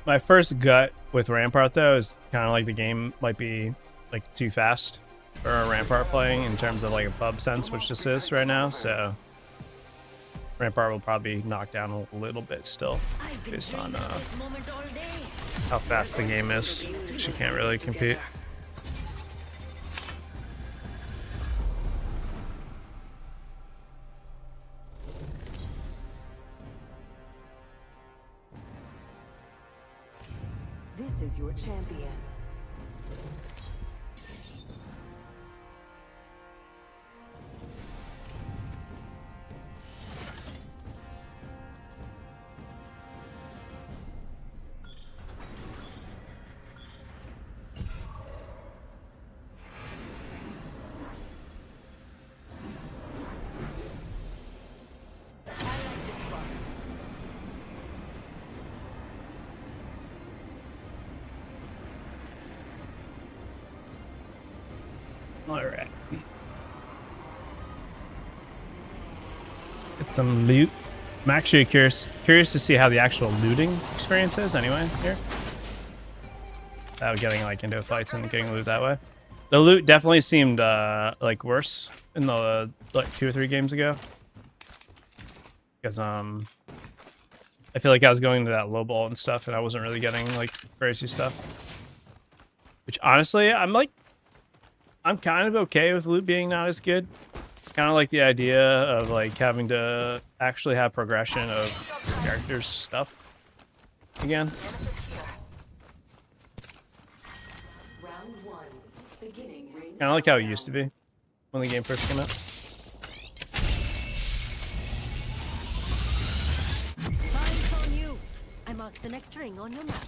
My first gut with Rampart though is kind of like the game might be like too fast for a Rampart playing in terms of like a pub sense, which this is right now. So Rampart will probably knock down a little bit still based on how fast the game is. She can't really compete. This is your champion. All right. Get some loot. I'm actually curious to see how the actual looting experience is anyway here. Without getting like into fights and getting loot that way. The loot definitely seemed like worse in the like 2 or 3 games ago. Because I feel like I was going to that low ball and stuff and I wasn't really getting like crazy stuff. Which honestly, I'm kind of okay with loot being not as good. Kind of like the idea of like having to actually have progression of characters' stuff again. Round 1. Beginning ring. Kind of like how it used to be when the game first came out. Eyes on you. I marked the next ring on your map.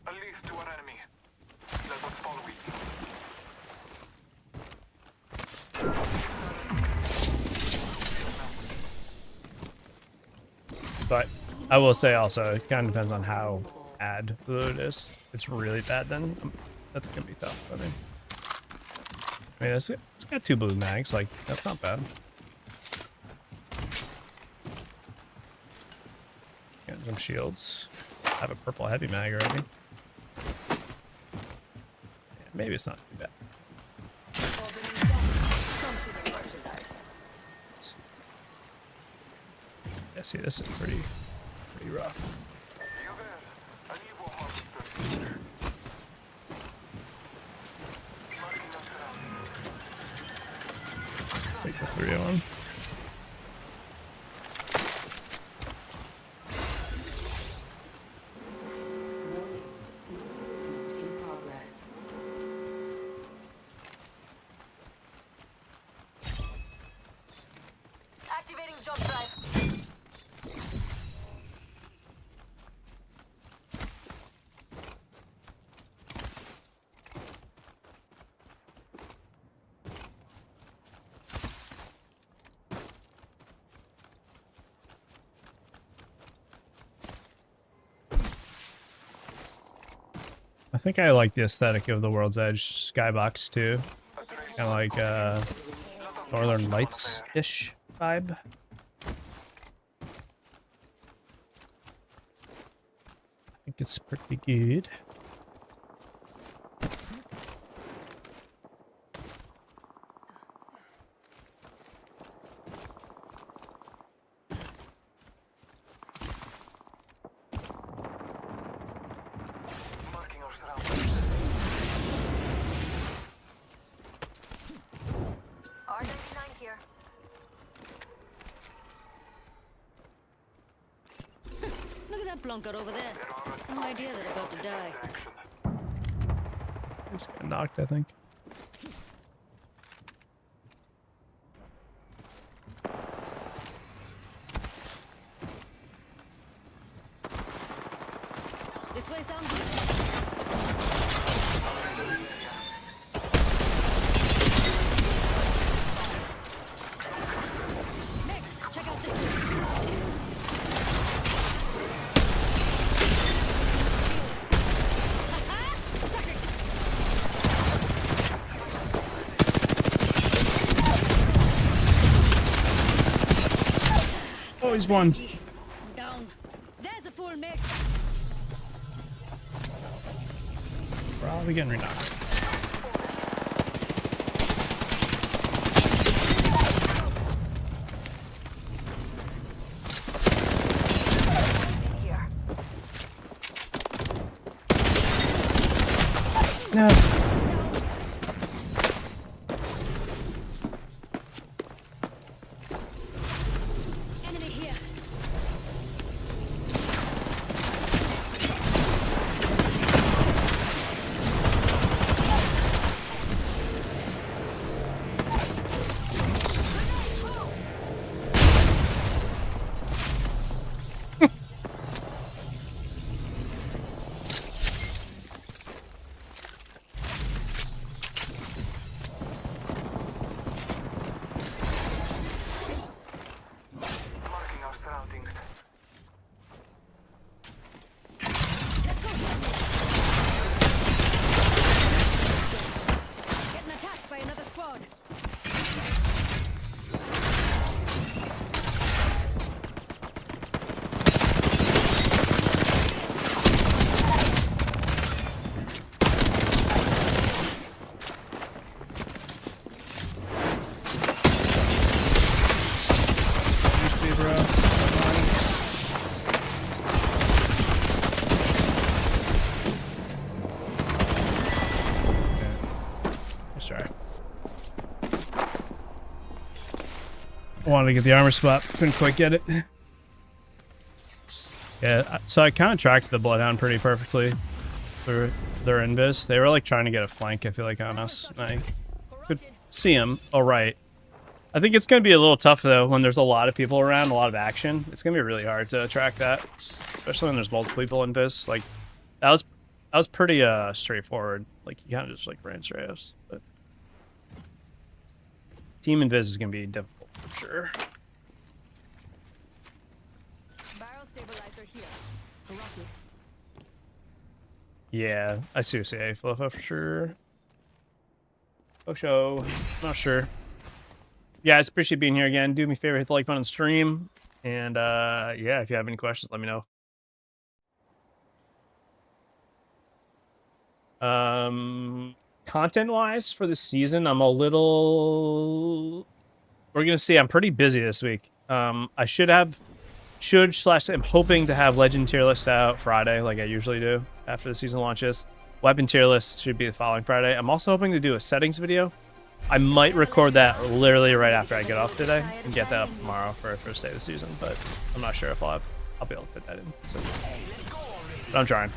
A leaf to our enemy. Let us follow it. But I will say also, it kind of depends on how bad the loot is. If it's really bad, then that's gonna be tough. I mean, it's got 2 blue mags. Like, that's not bad. Got some shields. I have a purple heavy mag already. Yeah, maybe it's not too bad. Yeah, see, this is pretty rough. Take the 3 on. In progress. Activating jump drive. I think I like the aesthetic of the World's Edge skybox too. Kind of like Northern Lights-ish vibe. I think it's pretty good. that blunker over there? No idea they're about to die. Just got knocked, I think. This way sound good? Next, check out this one. Oh, he's won. Down. There's a full mix. Probably getting knocked. Here. No. Enemy here. Marking our surroundings. Getting attacked by another squad. Used to be, bro. Sorry. Wanted to get the armor spot, couldn't quite get it. Yeah, so I kind of tracked the Bloodhound pretty perfectly for their invis. They were like trying to get a flank, I feel like, on us. And I could see him. All right. I think it's going to be a little tough, though, when there's a lot of people around, a lot of action. It's going to be really hard to track that, especially when there's multiple people in this. Like, that was pretty straightforward. Like, you kind of just, like, ran straight at us. But team invis is going to be difficult, for sure. Barrel stabilizer here. A rocket. Yeah, I see what you say, Fluffa, for sure. Oh, show. Not sure. Yeah, I just appreciate being here again. Do me a favor, hit the like button on the stream. And yeah, if you have any questions, let me know. Content-wise for the season, I'm a little... We're going to see. I'm pretty busy this week. I should I'm hoping to have Legend tier list out Friday, like I usually do after the season launches. Weapon tier list should be the following Friday. I'm also hoping to do a settings video. I might record that literally right after I get off today and get that up tomorrow for first day of the season, but I'm not sure if I'll be able to fit that in. So. But I'm trying.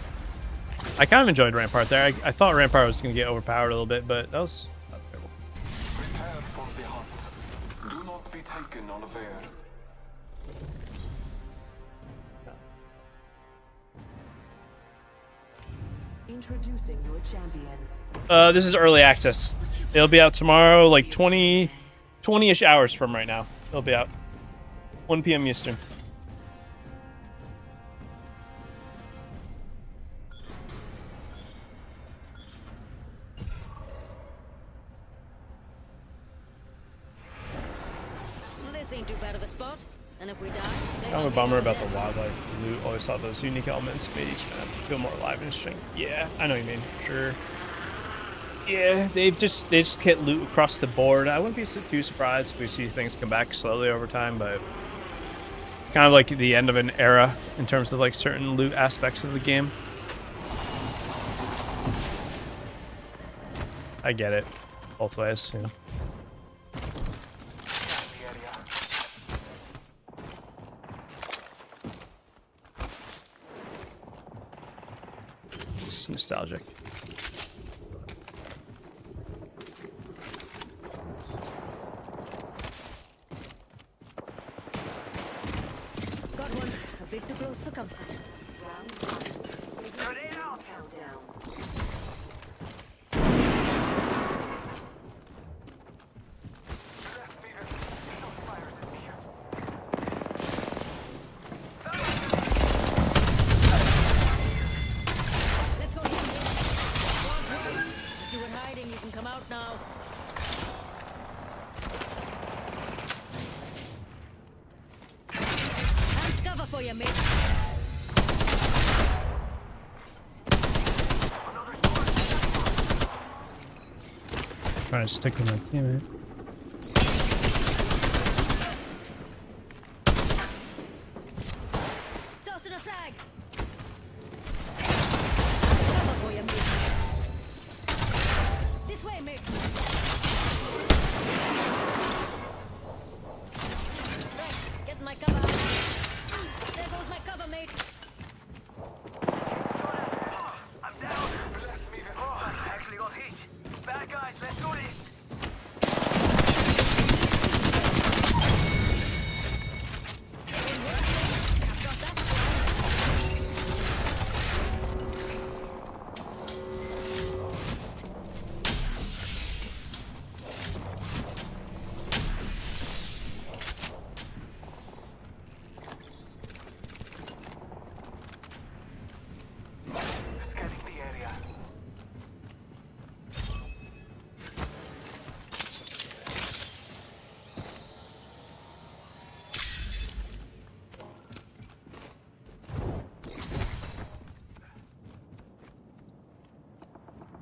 I kind of enjoyed Rampart there. I thought Rampart was going to get overpowered a little bit, but that was not terrible. Prepare for the hunt. Do not be taken unaware. Introducing your champion. This is early access. It'll be out tomorrow, like 20-ish hours from right now. It'll be out. 1 p.m. Eastern. This ain't too bad of a spot. And if we die, I'm a bummer about the wildlife loot. Always thought those unique elements made each map feel more alive and interesting. Yeah, I know what you mean, for sure. Yeah, they just get loot across the board. I wouldn't be too surprised if we see things come back slowly over time, but it's kind of like the end of an era in terms of like certain loot aspects of the game. I get it, both ways, you know. Just nostalgic. Got one. A bit too close for comfort. Grenade out! Countdown. Let's go. Squad's one. If you were hiding, you can come out now. And cover for you, mate. Trying to stick with my teammate. Toss in a frag. Cover for you, mate. This way, mate. Right, get my cover out. There goes my cover, mate. I'm down. Bless me, I actually got hit. Bad guys, let's do this. Got that? Scanning the area.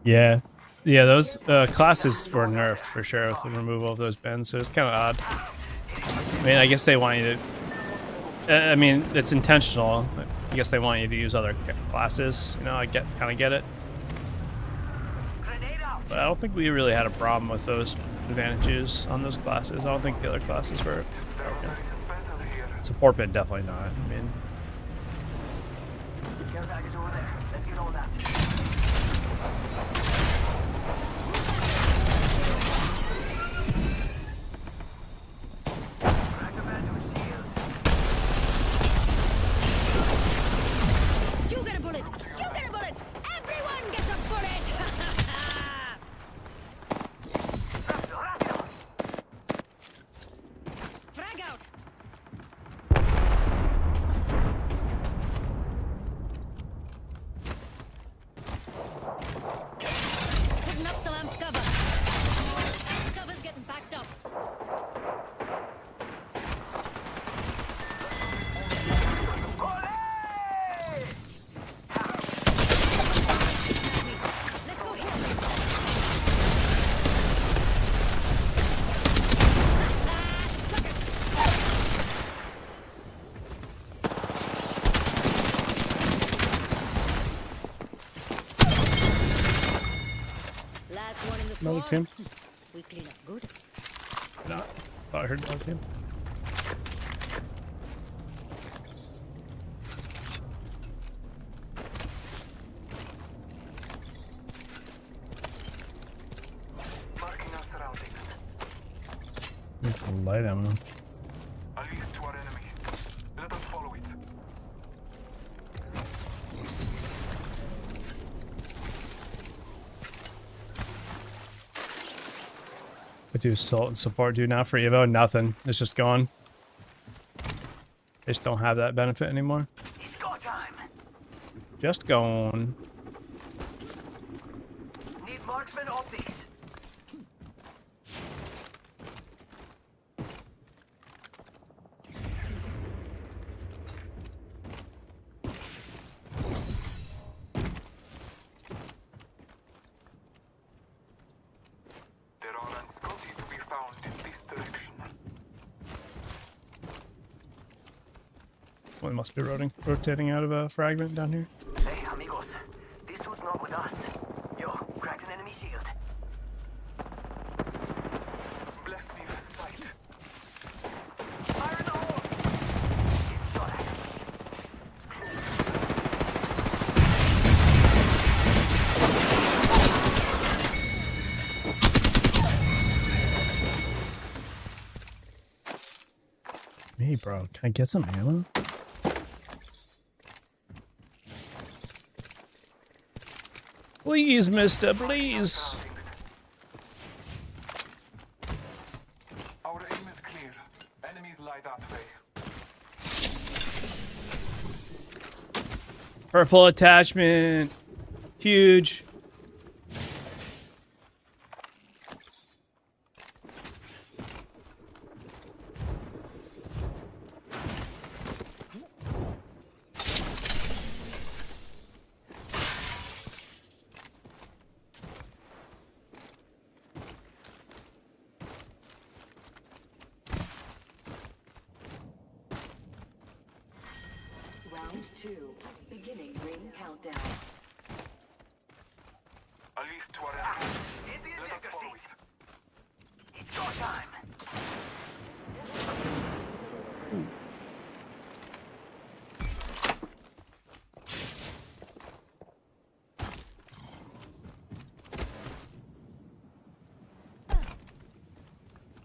Yeah. Yeah, those classes were nerfed for sure with the removal of those bends, so it's kind of odd. I mean, I guess they want you to... I mean, it's intentional. I guess they want you to use other classes. You know, I kind of get it. Grenade out. But I don't think we really had a problem with those advantages on those classes. I don't think the other classes were... There is a battle here. Support bid, definitely not. I mean... Care package over there. Let's get on that. Crack the bandage shield. You get a bullet! You get a bullet! Everyone gets a bullet! Rápido. Frag out! Putting up some amped cover. Amped cover's getting backed up. Let's go here. Last one in the Another squad. team? We clean up good. Not. Thought I heard another team. Marking our surroundings. Light ammo. A lead to our enemy. Let us follow it. What do assault and support do now for Evo? Nothing. It's just gone. They just don't have that benefit anymore. It's go time. Just gone. Need marksman optics. There are Anscoti to be found in this direction. One must be rotating out of a fragment down here. Hey, amigos. This dude's not with us. Yo, cracked an enemy shield. Bless me with sight. Fire in the hole! Get shot at. Oh, can I get some ammo? Please, mister, please. Our aim is clear. Enemies lie that way. Purple attachment. Huge. Round 2. Beginning ring countdown. At least to our enemies. Let us follow it. It's go time.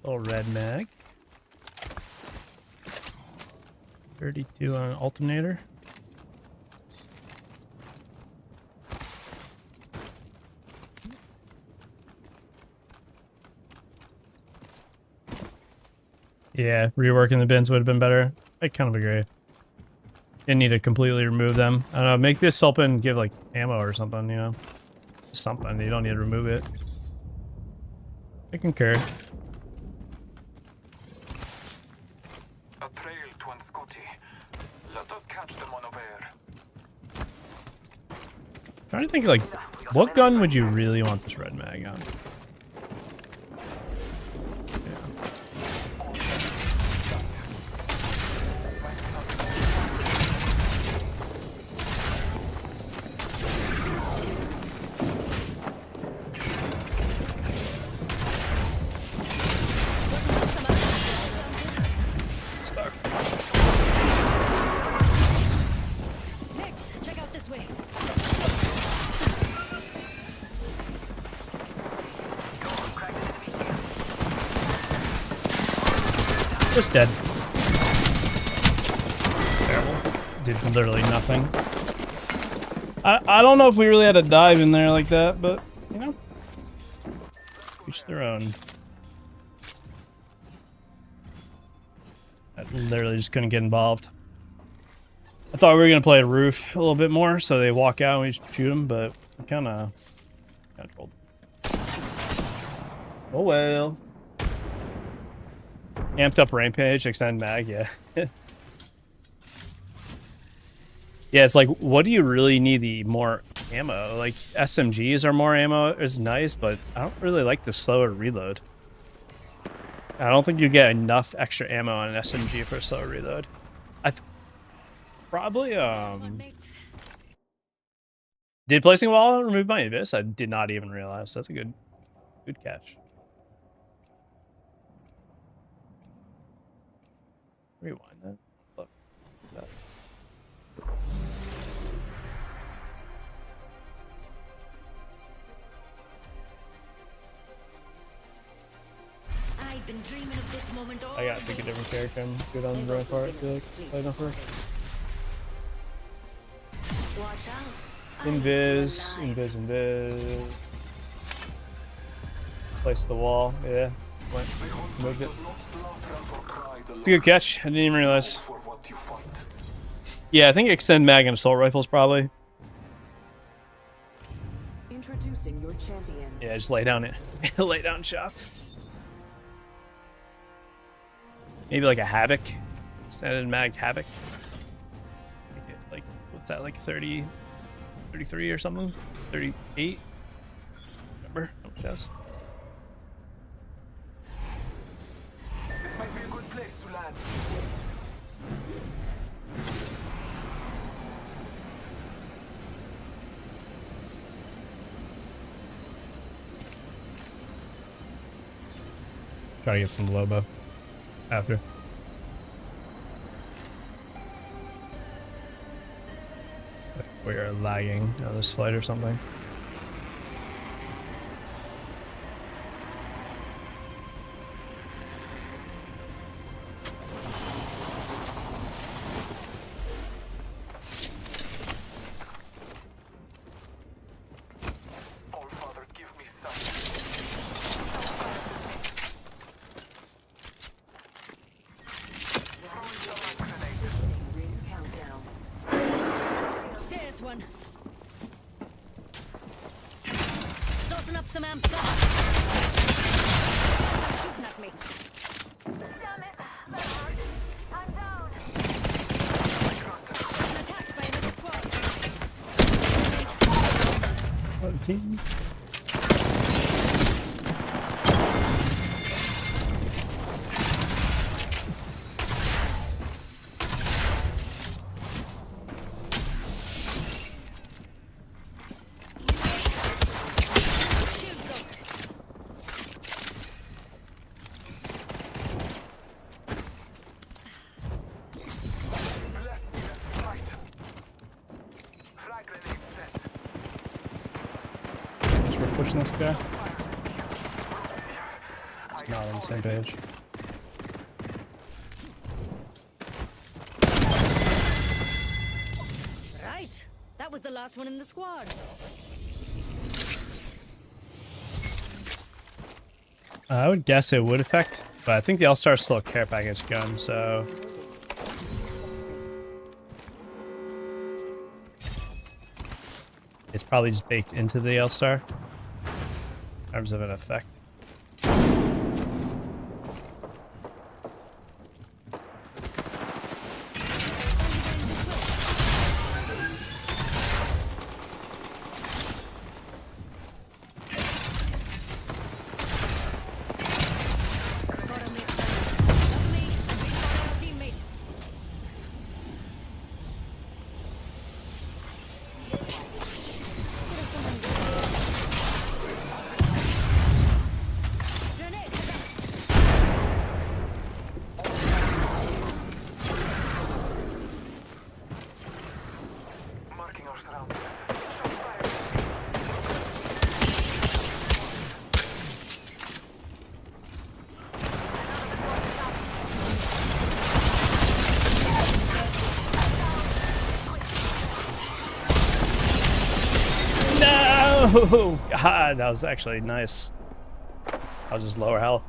Little red mag. 32 on alternator. Yeah, reworking the bins would have been better. I kind of agree. Didn't need to completely remove them. I don't know, make this open, give like ammo or something, you know? Something, you don't need to remove it. I concur. A trail to Scotty. Let us catch them unaware. Trying to think like, what gun would you really want this red mag on? Mix, check out this way. Just dead. Terrible. Did literally nothing. I don't know if we really had to dive in there like that, but, you know. Each their own. I literally just couldn't get involved. I thought we were going to play a roof a little bit more, so they walk out and we just shoot them, but we kind of trolled. Oh well. Amped up rampage, extend mag, yeah. Yeah, it's like, what do you really need the more ammo? Like, SMGs are more ammo is nice, but I don't really like the slower reload. I don't think you get enough extra ammo on an SMG for a slower reload. Probably, did placing a wall remove my invis? I did not even realize. That's a good catch. Rewind that. Look. That. I've been dreaming of this moment all I gotta pick a different character. I'm good on the part. I feel like play enough work. Watch out. Invis. Place the wall. Yeah. Moved it. It's a good catch. I didn't even realize. Yeah, I think extend mag and assault rifles probably. Introducing your champion. Yeah, just lay down it. Lay down shots. Maybe like a Havoc. Extended mag Havoc. Like, what's that, like 30, 33 or something? 38? Remember? How much else? This might be a good place to land. Try to get some Loba after. Like we are lagging on this flight or something. one. Tossing up some amps. Shooting at me. Damn it! That hurt. I'm down. Being attacked by another squad. Team. Bless me, let's fight. Flag grenade set. So we're pushing this guy. It's not on the same page. Right. That was the last one in the squad. I would guess it would affect, but I think the All-Star is still a care package gun, so it's probably just baked into the All-Star in terms of an effect. Gotta make time. Love me and be our teammate. Grenade. Marking our surroundings. Shot fired. No! God, that was actually nice. I was just lower health.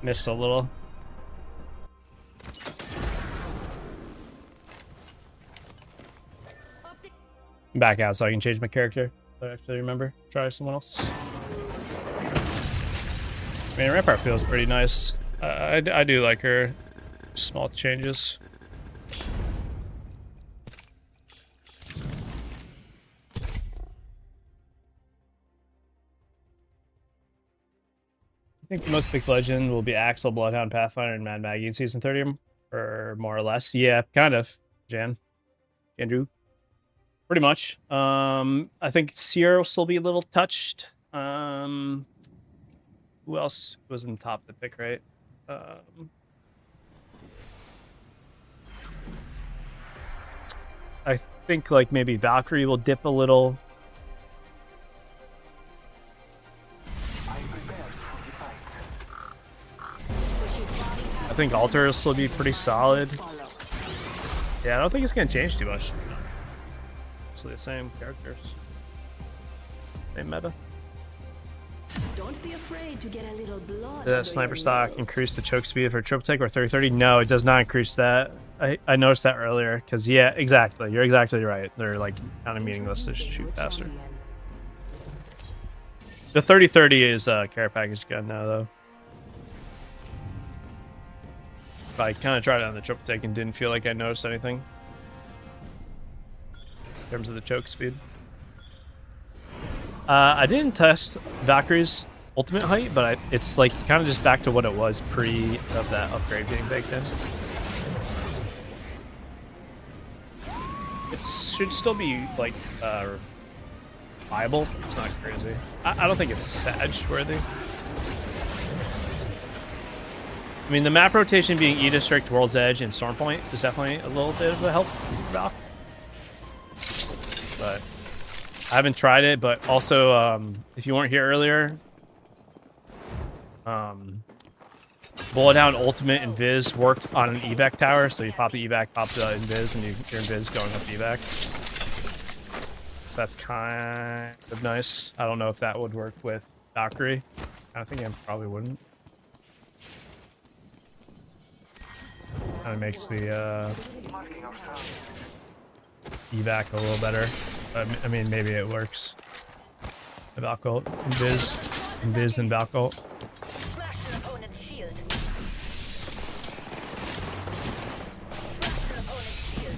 Missed a little. Back out so I can change my character. I actually remember. Try someone else. I mean, Rampart feels pretty nice. I do like her small changes. I think the most picked legend will be Axel, Bloodhound, Pathfinder, and Mad Maggie in Season 30, or more or less. Yeah, kind of, Jan. Andrew. Pretty much. I think Sierra will still be a little touched. Who else was in the top of the pick, right? I think like maybe Valkyrie will dip a little. I prepare for the fight. I think Alter will still be pretty solid. Yeah, I don't think it's gonna change too much. Mostly the same characters. Same meta. Don't be afraid to get a little blood. Did that sniper stock increase the choke speed for triple take or 30-30? No, it does not increase that. I noticed that earlier, because yeah, exactly. You're exactly right. They're like kind of meaningless to shoot faster. The 30-30 is a care package gun now, though. I kind of tried it on the triple take and didn't feel like I noticed anything in terms of the choke speed. I didn't test Valkyrie's ultimate height, but it's like kind of just back to what it was pre of that upgrade being baked in. It should still be like viable. It's not crazy. I don't think it's Sag worthy. I mean, the map rotation being E District, World's Edge, and Stormpoint is definitely a little bit of a help for Valk. But I haven't tried it, but also, if you weren't here earlier, Bloodhound Ultimate and Viz worked on an evac tower, so you pop the evac, pop the invis, and your invis going up the evac. So that's kind of nice. I don't know if that would work with Valkyrie. I think it probably wouldn't. Kind of makes the Marking our surroundings. evac a little better. I mean, maybe it works. Valcolt, Invis and Valcolt. Smash your opponent's shield. Smash your opponent's shield.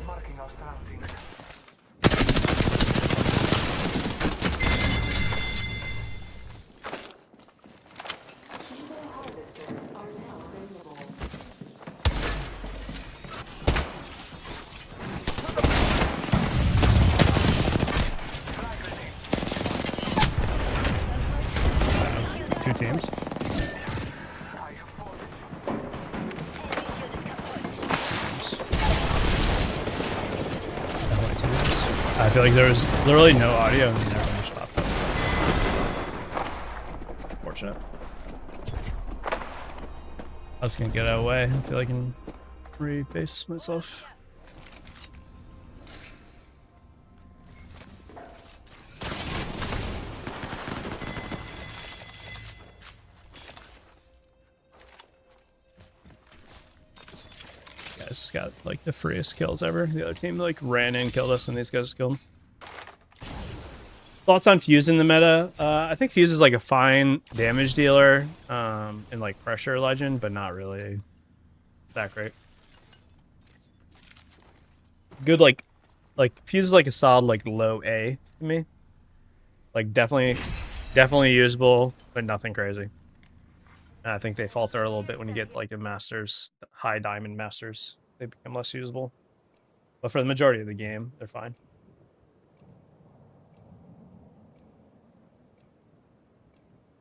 Marking our surroundings. Two teams. I have fallen. Definitely teams. I feel like there was literally no audio and then everyone just popped up. Fortunate. I was gonna get out of the way. I feel like I can rebase myself. Guys just got like the freest kills ever. The other team like ran in, killed us, and these guys just killed them. Thoughts on Fuse in the meta? I think Fuse is like a fine damage dealer in like pressure legend, but not really that great. Good like Fuse is like a solid like low A to me. Like definitely usable, but nothing crazy. And I think they falter a little bit when you get like a Masters, high diamond Masters. They become less usable. But for the majority of the game, they're fine.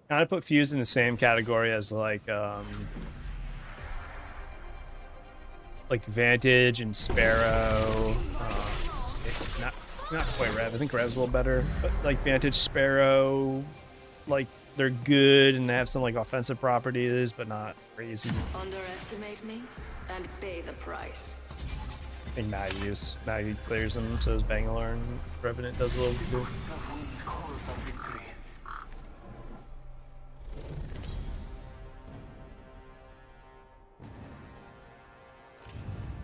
Kind of put Fuse in the same category as like Vantage and Sparrow. Not quite Rev. I think Rev's a little better, but like Vantage, Sparrow, like they're good and they have some like offensive properties, but not crazy. Underestimate me and pay the price. I think Maggie clears them, so does Bangalore, and Revenant does a little bit. Self-wound calls on victory.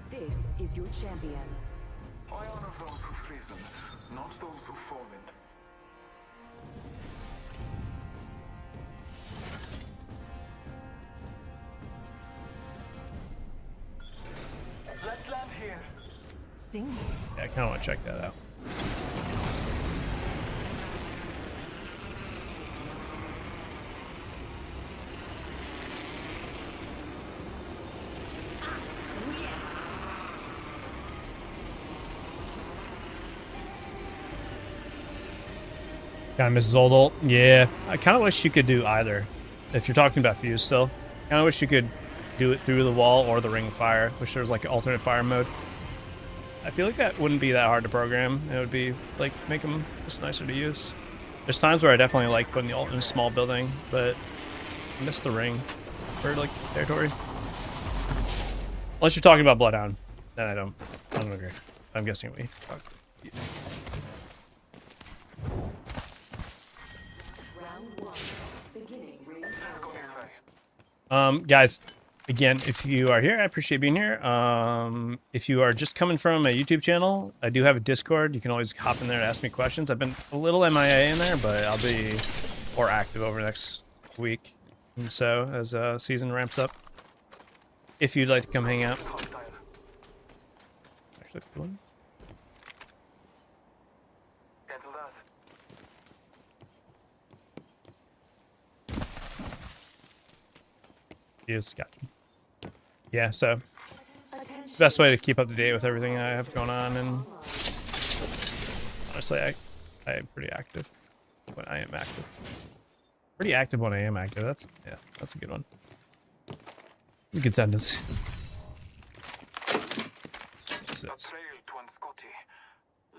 This is your champion. I honor those who've risen, not those who've fallen. Let's land here. Sing. Yeah, I kind of want to check that out. Kind of misses old ult. Yeah, I kind of wish you could do either. If you're talking about Fuse still, kind of wish you could do it through the wall or the ring of fire. Wish there was like an alternate fire mode. I feel like that wouldn't be that hard to program. It would be like make them just nicer to use. There's times where I definitely like putting the ult in a small building, but I miss the ring for like territory. Unless you're talking about Bloodhound, then I don't agree. I'm guessing we talk. Guys, again, if you are here, I appreciate being here. If you are just coming from a YouTube channel, I do have a Discord. You can always hop in there and ask me questions. I've been a little MIA in there, but I'll be more active over the next week and so as season ramps up. If you'd like to come hang out. Actually, one. Cancel that. Yes, gotcha. Yeah, so best way to keep up to date with everything I have going on, and honestly, I am pretty active when I am active. Pretty active when I am active. That's a good one. Good sentence. A trail to Scotty.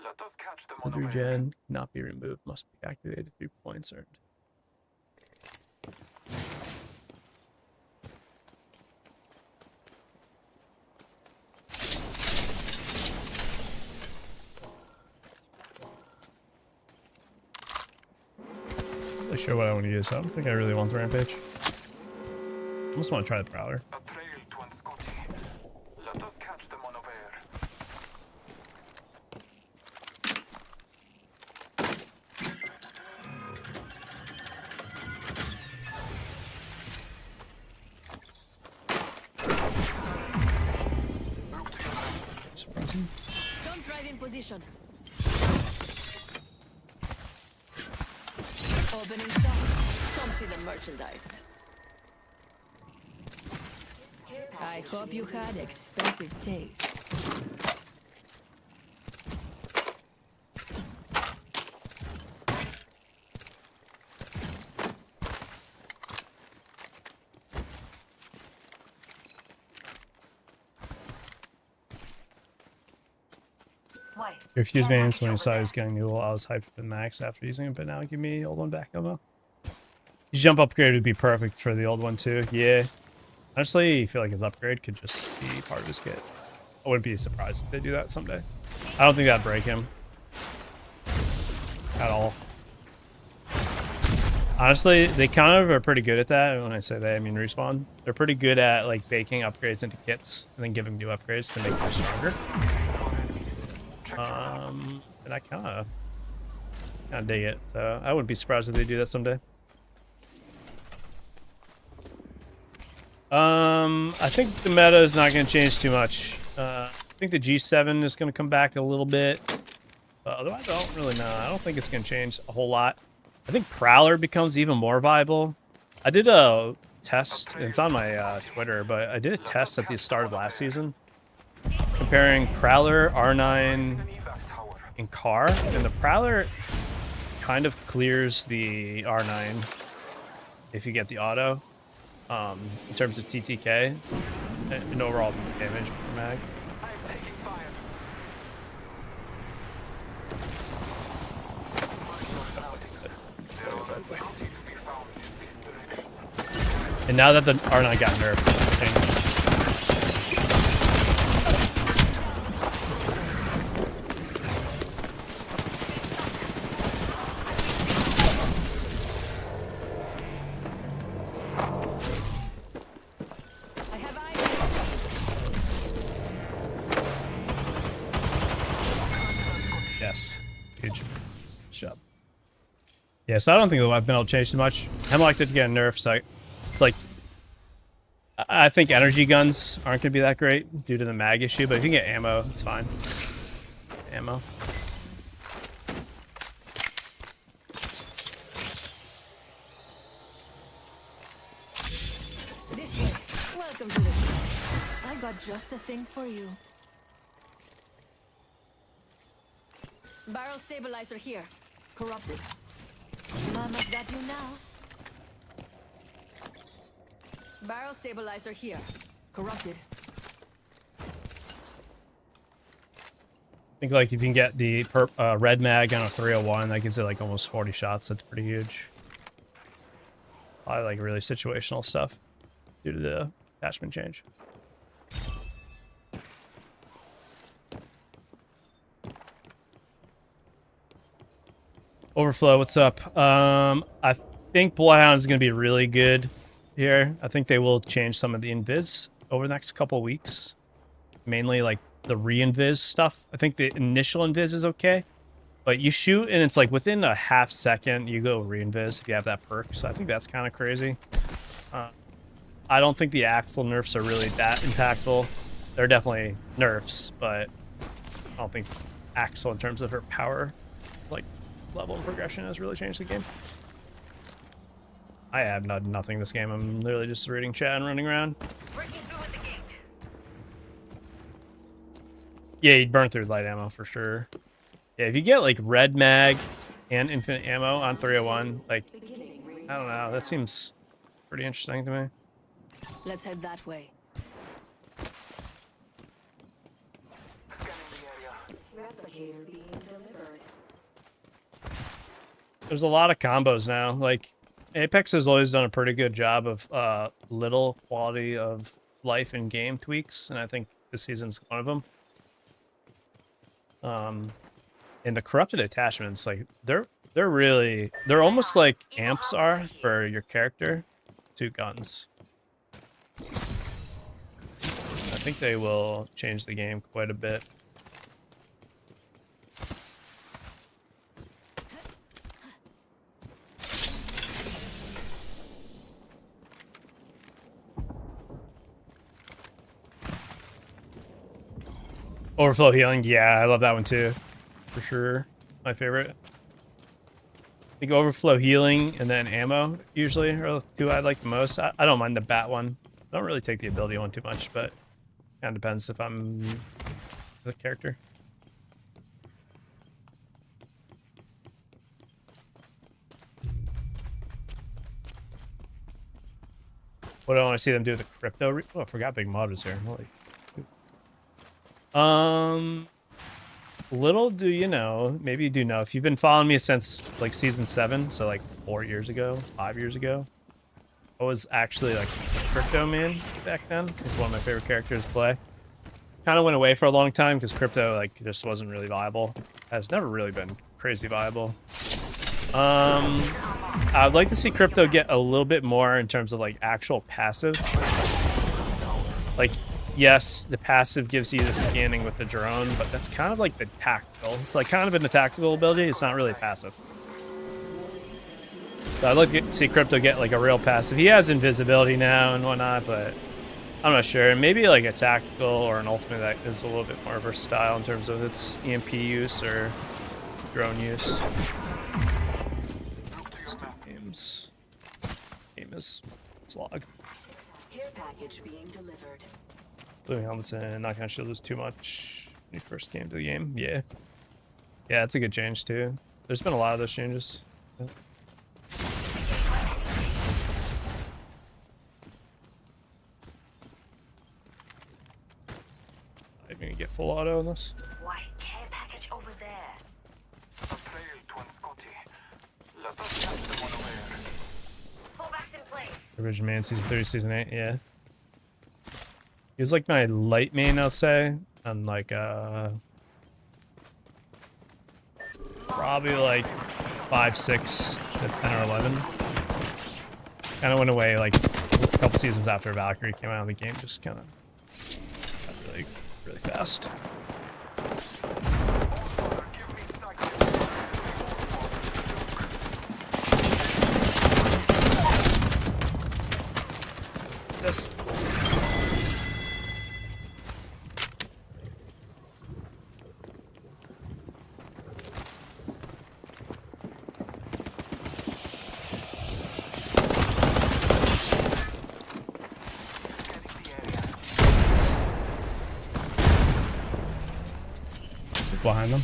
Let us catch them on the Under way. gen cannot be removed. Must be activated. 3 points earned. really sure what I want to use. I don't think I really want the rampage. I almost want to try the prowler. A trail to Scotty. Let us catch them unaware. Surprising. Don't drive in position. Opening shop. Come see the merchandise. I hope you had expensive taste. Why? Your fuse maintenance when you saw he was getting new, I was hyped for the max after using it, but now give me the old one back, Loba. His jump upgrade would be perfect for the old one too. Yeah. Honestly, I feel like his upgrade could just be part of his kit. I wouldn't be surprised if they do that someday. I don't think that'd break him. At all. Honestly, they kind of are pretty good at that. When I say they, I mean Respawn. They're pretty good at like baking upgrades into kits and then giving new upgrades to make them stronger. And I kind of dig it. So I wouldn't be surprised if they do that someday. I think the meta is not going to change too much. I think the G7 is going to come back a little bit. Otherwise, I don't really know. I don't think it's going to change a whole lot. I think Prowler becomes even more viable. I did a test. It's on my Twitter, but I did a test at the start of last season. Comparing Prowler, R9, and Car. And the Prowler kind of clears the R9 if you get the auto. In terms of TTK and overall damage per mag. I am taking fire. There are Scotty to be found in this direction. And now that the R9 got nerfed, I think I have eyes. yes, huge job. Yeah, so I don't think the weapon will change too much. Hemlock did get nerfed, so it's like I think energy guns aren't going to be that great due to the mag issue, but if you can get ammo, it's fine. Ammo. This way. Welcome to the show. I got just the thing for you. Barrel stabilizer here. Corrupted. Mama's got you now. Barrel stabilizer here. Corrupted. I think like if you can get the red mag on a 301, that gives it like almost 40 shots. That's pretty huge. Probably like really situational stuff due to the attachment change. Overflow, what's up? I think Bloodhound is going to be really good here. I think they will change some of the invis over the next couple weeks. Mainly like the re-invis stuff. I think the initial invis is okay. But you shoot and it's like within a half second you go re-invis if you have that perk. So I think that's kind of crazy. I don't think the Axle nerfs are really that impactful. They're definitely nerfs, but I don't think Axle in terms of her power like level and progression has really changed the game. I have nothing this game. I'm literally just reading chat and running around. Breaking through at the gate. Yeah, you'd burn through light ammo for sure. Yeah, if you get like red mag and infinite ammo on 301, like, I don't know, that seems pretty interesting to me. Let's head that way. Scanning the area. Replicator being delivered. There's a lot of combos now. Like, Apex has always done a pretty good job of little quality of life in game tweaks, and I think this season's one of them. And the corrupted attachments, like they're They're almost like amps are for your character. 2 guns. I think they will change the game quite a bit. Overflow healing, yeah, I love that one too, for sure. My favorite. I think overflow healing and then ammo usually are the 2 I like the most. I don't mind the bat one. I don't really take the ability one too much, but kind of depends if I'm the character. What do I want to see them do with the crypto? Oh, I forgot Big Mod was here. Holy. Little do you know, maybe you do know, if you've been following me since like season 7, so like 4 years ago, 5 years ago, I was actually like a crypto man back then. It's one of my favorite characters to play. Kind of went away for a long time because crypto like just wasn't really viable. Has never really been crazy viable. I'd like to see crypto get a little bit more in terms of like actual passive. Like, yes, the passive gives you the scanning with the drone, but that's kind of like the tactical. It's like kind of in the tactical ability. It's not really passive. So I'd like to see crypto get like a real passive. He has invisibility now and whatnot, but I'm not sure. Maybe like a tactical or an ultimate that is a little bit more versatile in terms of its EMP use or drone use. Games. Game is slog. Care package being delivered. Blue helmets and not gonna shield us too much when you first came to the game. Yeah. Yeah, that's a good change too. There's been a lot of those changes. Yeah. I'm gonna get full auto on this. White care package over there. Pullbacks in place. Original Man, season 30, season 8, yeah. He was like my light main, I'll say. And like, probably like 5, 6, 10, or 11. Kind of went away like a couple seasons after Valkyrie came out of the game, just kind of got really fast. This. Behind them.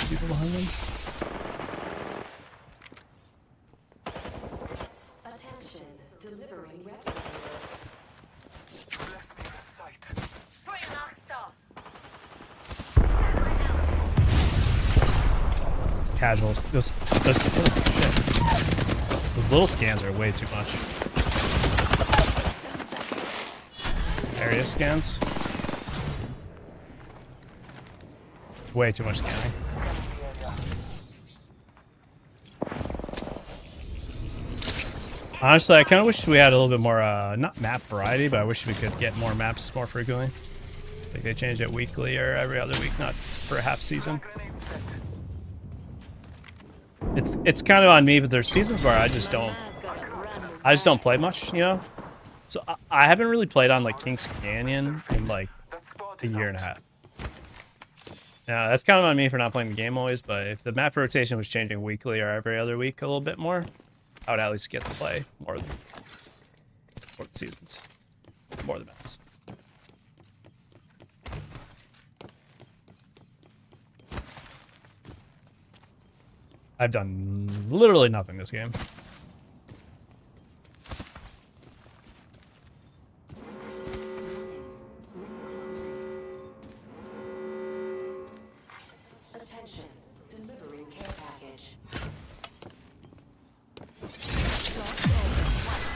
People behind them. Attention, delivering replicator. Spray an arc star. It's casual. This oh, shit. Those little scans are way too much. Area scans. It's way too much scanning. Honestly, I kind of wish we had a little bit more, not map variety, but I wish we could get more maps more frequently. Like they change it weekly or every other week, not for a half season. It's kind of on me, but there's seasons where I just don't play much, you know? So I haven't really played on like King's Canyon in like a year and a half. Now, that's kind of on me for not playing the game always, but if the map rotation was changing weekly or every other week a little bit more, I would at least get to play more than seasons. More than maps. I've done literally nothing this game. Attention, delivering care package.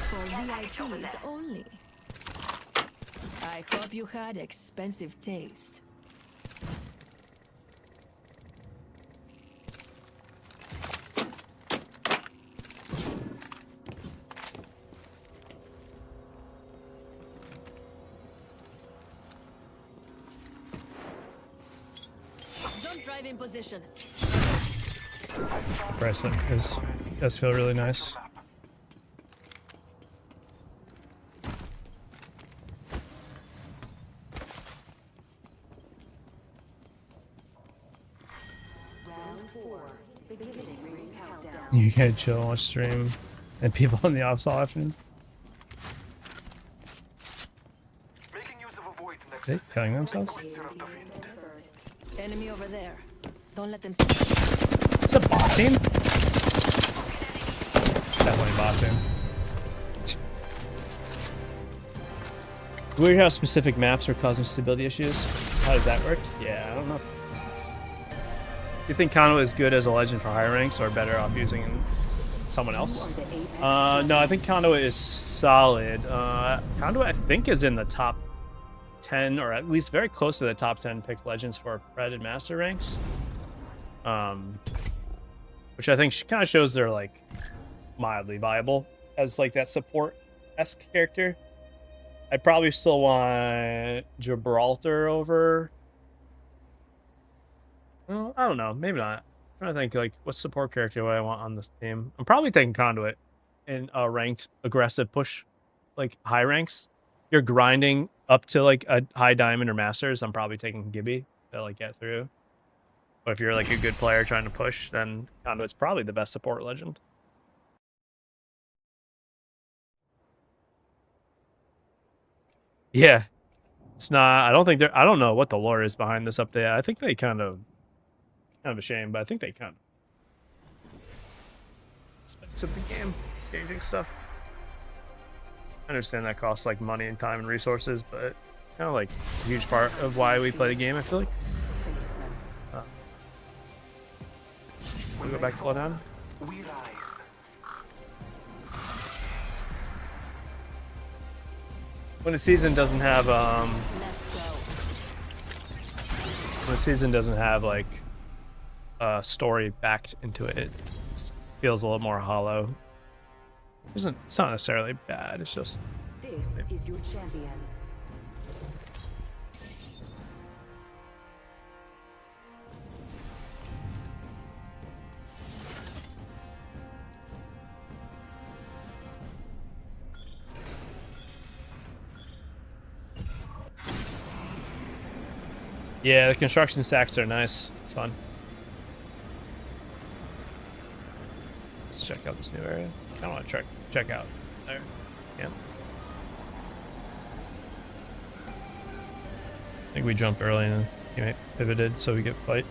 For VIPs only. I hope you had expensive taste. Jump drive in position. Bracelet does feel really nice. You can chill, watch stream, and people in the ops all afternoon. Making use of a void Are they nexus. killing themselves? Wizard of the Fiend. Enemy over there. Don't let them see. It's a bot team? Definitely a bot team. Weird how specific maps are causing stability issues. How does that work? Yeah, I don't know. Do you think Conduit is good as a legend for higher ranks or better off using someone else? No, I think Conduit is solid. Conduit, I think, is in the top 10, or at least very close to the top 10 picked legends for Pred and Master ranks. Which I think kind of shows they're like mildly viable as like that support-esque character. I'd probably still want Gibraltar over. Well, I don't know. Maybe not. I'm trying to think like what support character would I want on this team. I'm probably taking Conduit in a ranked aggressive push, like high ranks. You're grinding up to like a high diamond or masters. I'm probably taking Gibby to like get through. But if you're like a good player trying to push, then Conduit's probably the best support legend. Yeah, it's not. I don't think they're. I don't know what the lore is behind this update. I think they kind of a shame, but I think they kind of spent some the game changing stuff. I understand that costs like money and time and resources, but kind of like a huge part of why we play the game. I feel like. Want to go back to Bloodhound? We rise. When a season doesn't have when a season doesn't have like a story backed into it, it feels a little more hollow. It's not necessarily bad. It's just This is your champion. yeah. The construction stacks are nice. It's fun. Let's check out this new area. I want to check out there. Yeah. I think we jumped early and teammate pivoted so we get fight.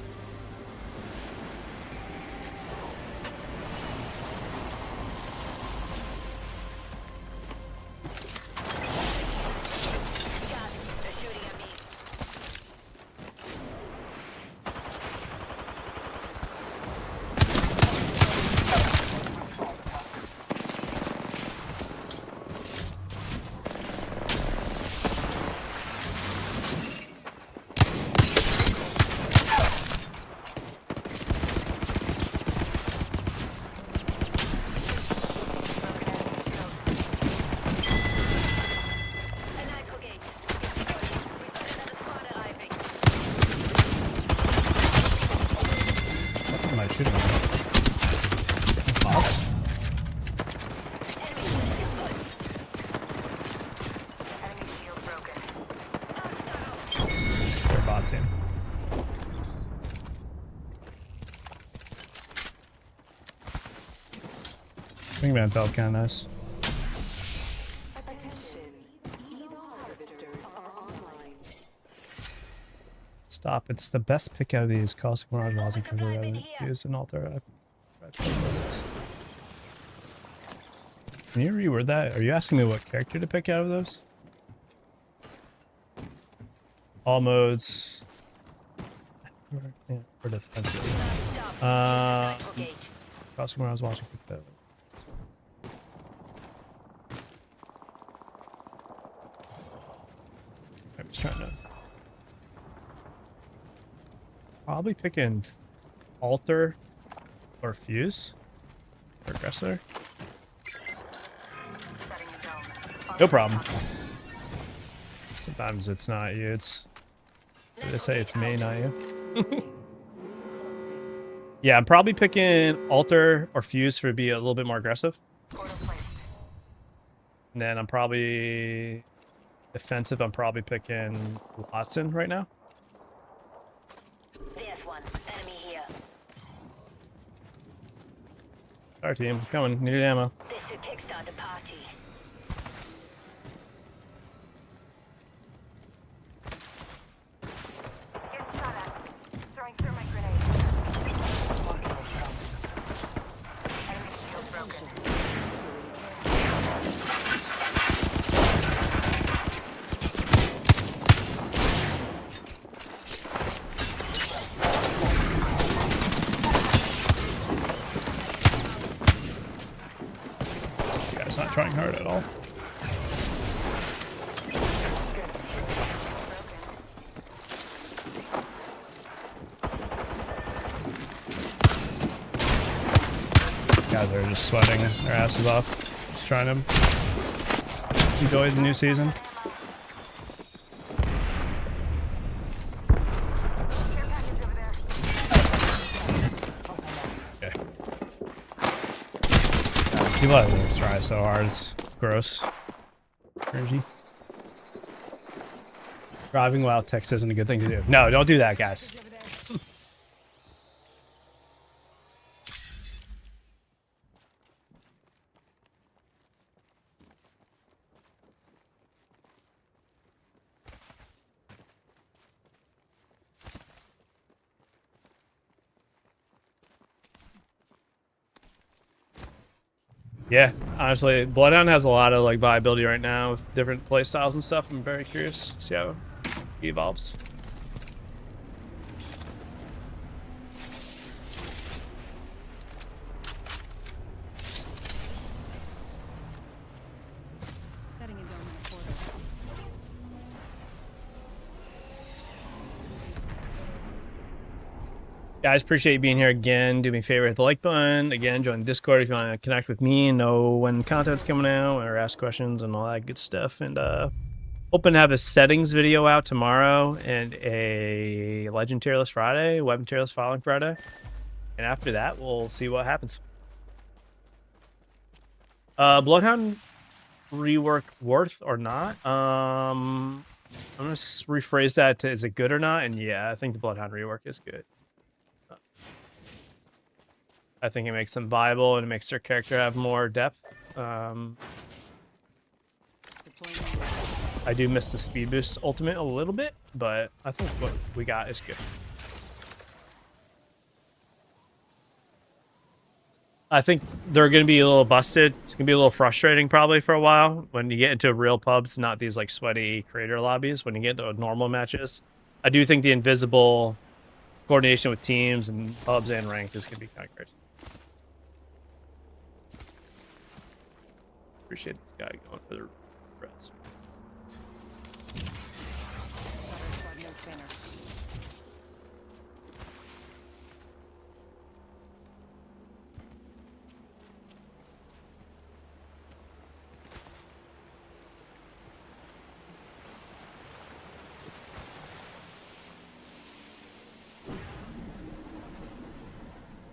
What am I shooting at? Bots? They're bot team. Wingman felt kind of nice. Stop. It's the best pick out of these. Caustic Mirage wasn't converted. Use an altar. Can you reword that? Are you asking me what character to pick out of those? All modes. Yeah, for defensive. Caustic Mirage watching pick that. Probably picking altar or fuse or aggressor. No problem. Sometimes it's not you. It's they say it's me, not you. Yeah, I'm probably picking altar or fuse for to be a little bit more aggressive. And then I'm probably defensive. I'm probably picking Watson right now. There's one. Enemy here. Our team coming. Needed ammo. This should kickstart the party. Getting shot at. Throwing thermite grenade. Enemy shield broken. This guy's not trying hard at all. Guys are just sweating their asses off. Just trying to enjoy the new season. Care package over there. Okay. People have to try so hard. It's gross. Cringy. Driving while text isn't a good thing to do. No, don't do that, guys. Yeah, honestly, Bloodhound has a lot of like viability right now with different play styles and stuff. I'm very curious to see how he evolves. Setting a dome in the portal. Guys, appreciate you being here again. Do me a favor, hit the like button. Again, join the Discord if you want to connect with me and know when content's coming out or ask questions and all that good stuff. And hoping to have a settings video out tomorrow and a Legend tier list Friday, Weapon tier list following Friday. And after that, we'll see what happens. Bloodhound rework worth or not? I'm going to rephrase that to is it good or not? And yeah, I think the Bloodhound rework is good. I think it makes them viable and it makes their character have more depth. I do miss the speed boost ultimate a little bit, but I think what we got is good. I think they're going to be a little busted. It's going to be a little frustrating probably for a while when you get into real pubs, not these like sweaty creator lobbies. When you get into normal matches, I do think the invisible coordination with teams and pubs and ranked is going to be kind of crazy. Appreciate this guy going for the reds.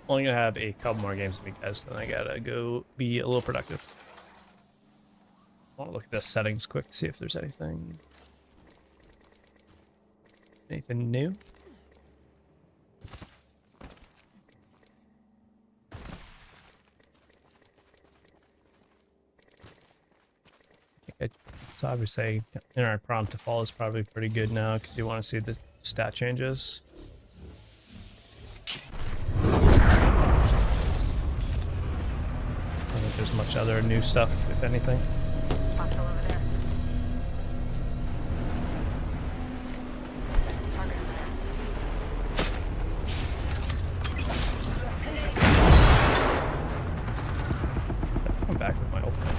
Only gonna have a couple more games to me, guys. Then I gotta go be a little productive. I want to look at the settings quick to see if there's anything new. So obviously, internet prompt default is probably pretty good now because you want to see the stat changes. I don't think there's much other new stuff, if anything. Hostile over there. Target over there. I'm back with my ultimate.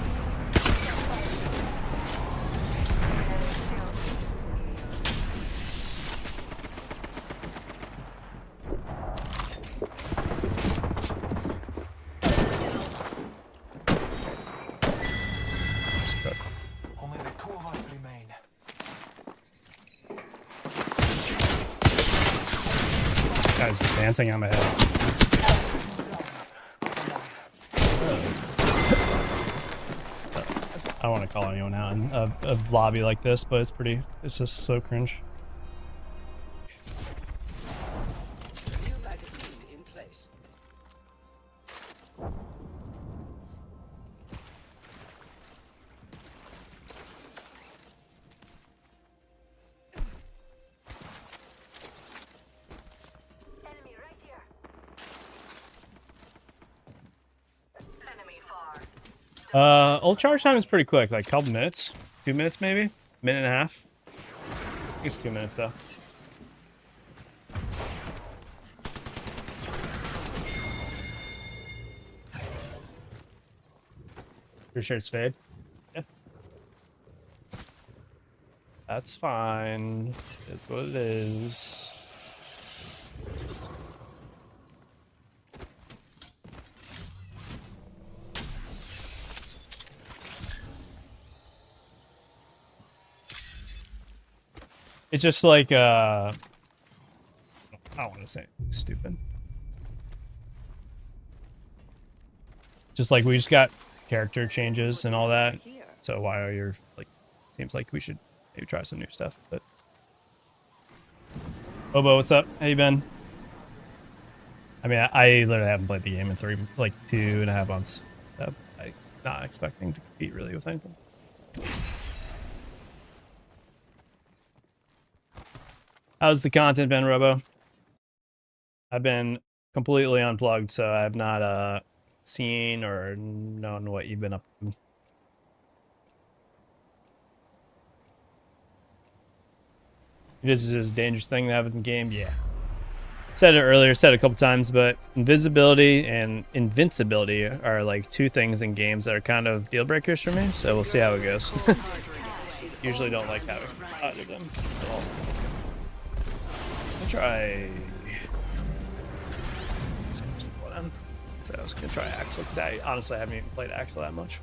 guy's dancing on my head. I don't want to call anyone out in a lobby like this, but it's just so cringe. New magazine in place. Enemy right here. Enemy far. Ult charge time is pretty quick, like a couple minutes. 2 minutes maybe? Minute and a half. I think it's 2 minutes though. Your shirt's fade? Yeah. That's fine. It's what it is. It's just like, I don't want to say stupid. Just like we just got character changes and all that. So why are your, like, seems like we should maybe try some new stuff, but. Loba, what's up? How you been? I mean, I literally haven't played the game in 2.5 months. So I'm not expecting to compete really with anything. How's the content been, Robo? I've been completely unplugged, so I have not seen or known what you've been up to. This is a dangerous thing to have in the game, yeah. Said it earlier, said it a couple times, but invisibility and invincibility are like two things in games that are kind of deal breakers for me, so we'll see how it goes. Usually don't like having either of them at all. Try. So I was gonna try Axel because I honestly haven't even played Axel that much.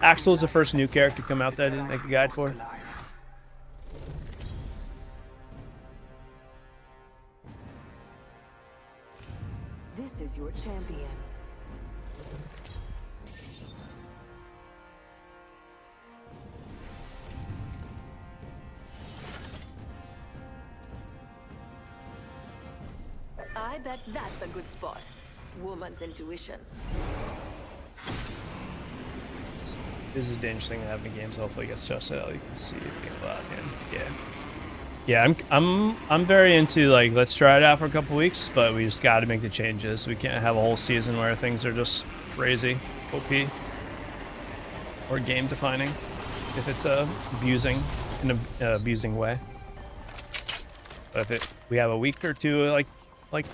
Axel is the first new character to come out that I didn't make a guide for. This is your champion. I bet that's a good spot. Woman's intuition. This is a dangerous thing to have in games. Hopefully it gets adjusted out. You can see it being loud again. Yeah, I'm very into like let's try it out for a couple weeks, but we just got to make the changes. We can't have a whole season where things are just crazy, OP, or game defining. If it's abusing in an abusing way. But if we have a week or two like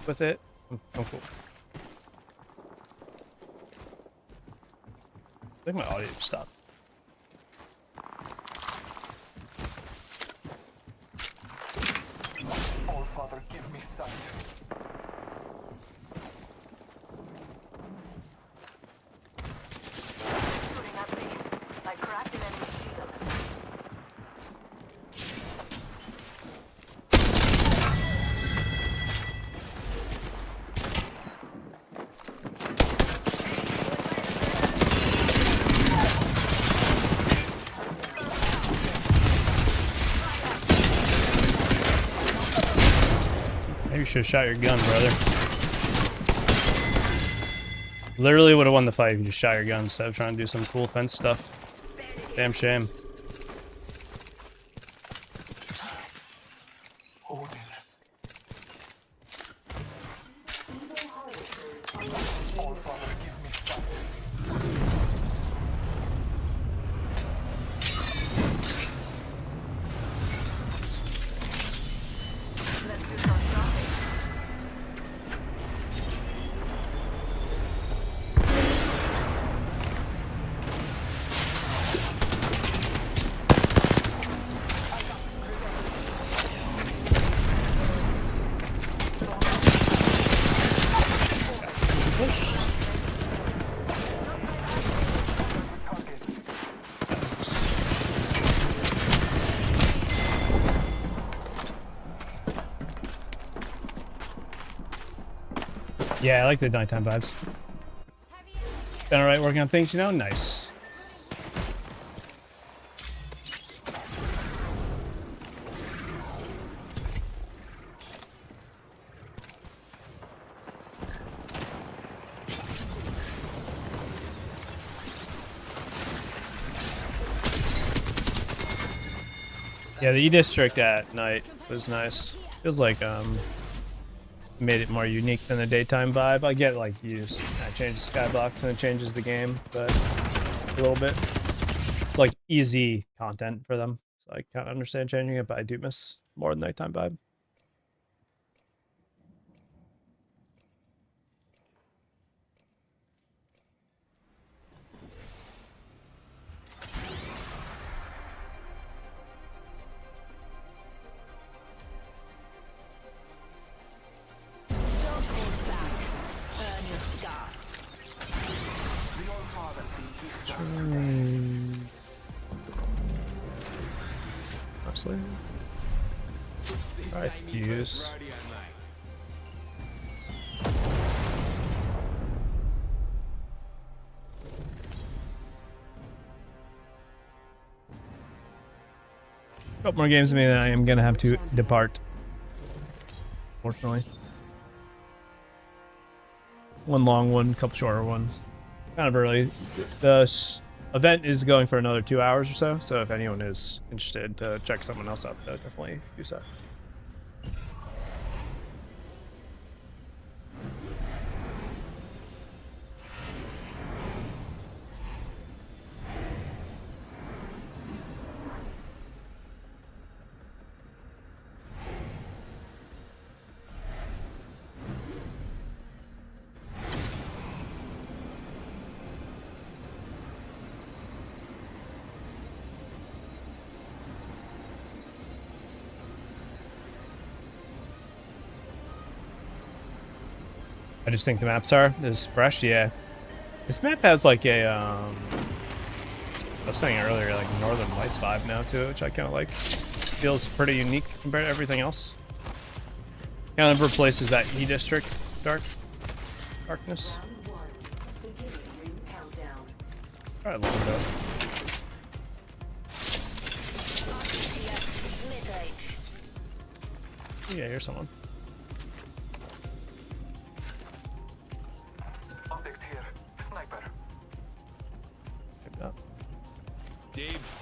with it, I'm cool. I think my audio just stopped. All Father, give me sight. Shooting at me. I cracked an enemy shield. Maybe you should have shot your gun, brother. Literally would have won the fight if you just shot your gun instead of trying to do some cool fence stuff. Damn shame. Odin. All Father, give me sight. Let's do some shopping. Yeah, I like the nighttime vibes. Been alright working on things, you know? Nice. Yeah, the E district at night was nice. Feels like made it more unique than the daytime vibe. I get like you just change the skybox and it changes the game, but a little bit. It's like easy content for them. So I kind of understand changing it, but I do miss more the nighttime vibe. Don't hold back. Earn your scars. Honestly. Alright, fuse. Couple more games of me, then I am gonna have to depart. Fortunately. One long one, couple shorter ones. Kind of early. The event is going for another 2 hours or so, so if anyone is interested to check someone else out, definitely do so. I just think the maps are fresh, yeah. This map has like a I was saying earlier, like Northern Lights vibe now to it, which I kind of like. Feels pretty unique compared to everything else. Kind of replaces that E district darkness. All right, Loba. Yeah, here's someone. Optics here. Sniper. Pick it up. Dibs.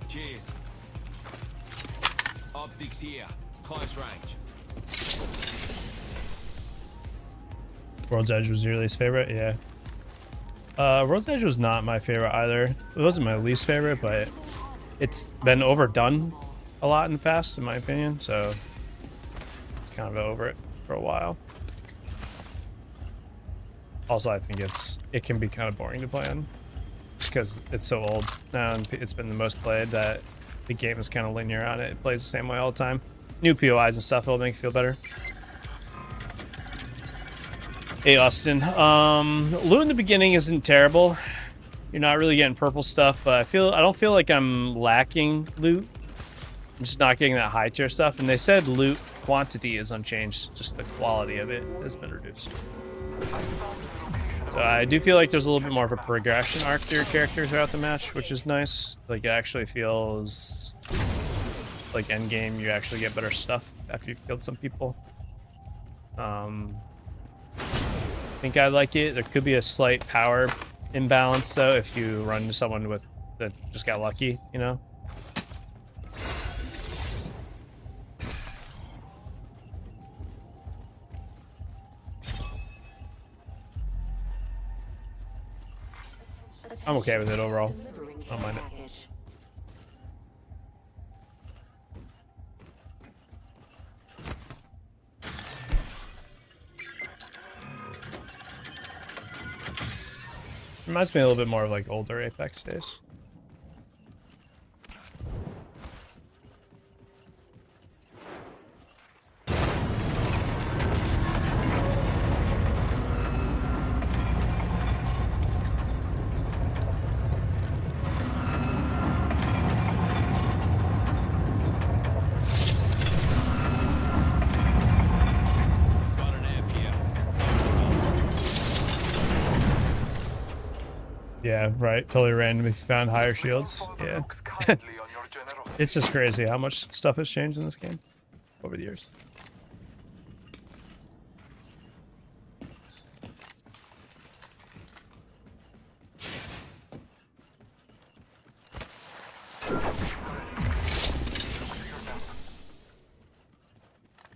Cheers. Optics here. Close range. World's Edge was your least favorite? Yeah. World's Edge was not my favorite either. It wasn't my least favorite, but it's been overdone a lot in the past, in my opinion, so it's kind of over it for a while. Also, I think it can be kind of boring to play on, just because it's so old now and it's been the most played that the game is kind of linear on it. It plays the same way all the time. New POIs and stuff will make you feel better. Hey Austin, loot in the beginning isn't terrible. You're not really getting purple stuff, but I don't feel like I'm lacking loot. I'm just not getting that high tier stuff. And they said loot quantity is unchanged, just the quality of it has been reduced. So I do feel like there's a little bit more of a progression arc to your character throughout the match, which is nice. Like it actually feels like end game, you actually get better stuff after you've killed some people. I think I like it. There could be a slight power imbalance though if you run into someone that just got lucky, you know. I'm okay with it overall. I don't mind it. Reminds me a little bit more of like older Apex days. Yeah, right. Totally random if you found higher shields. Yeah. Looks kindly on your generosity. It's just crazy how much stuff has changed in this game over the years.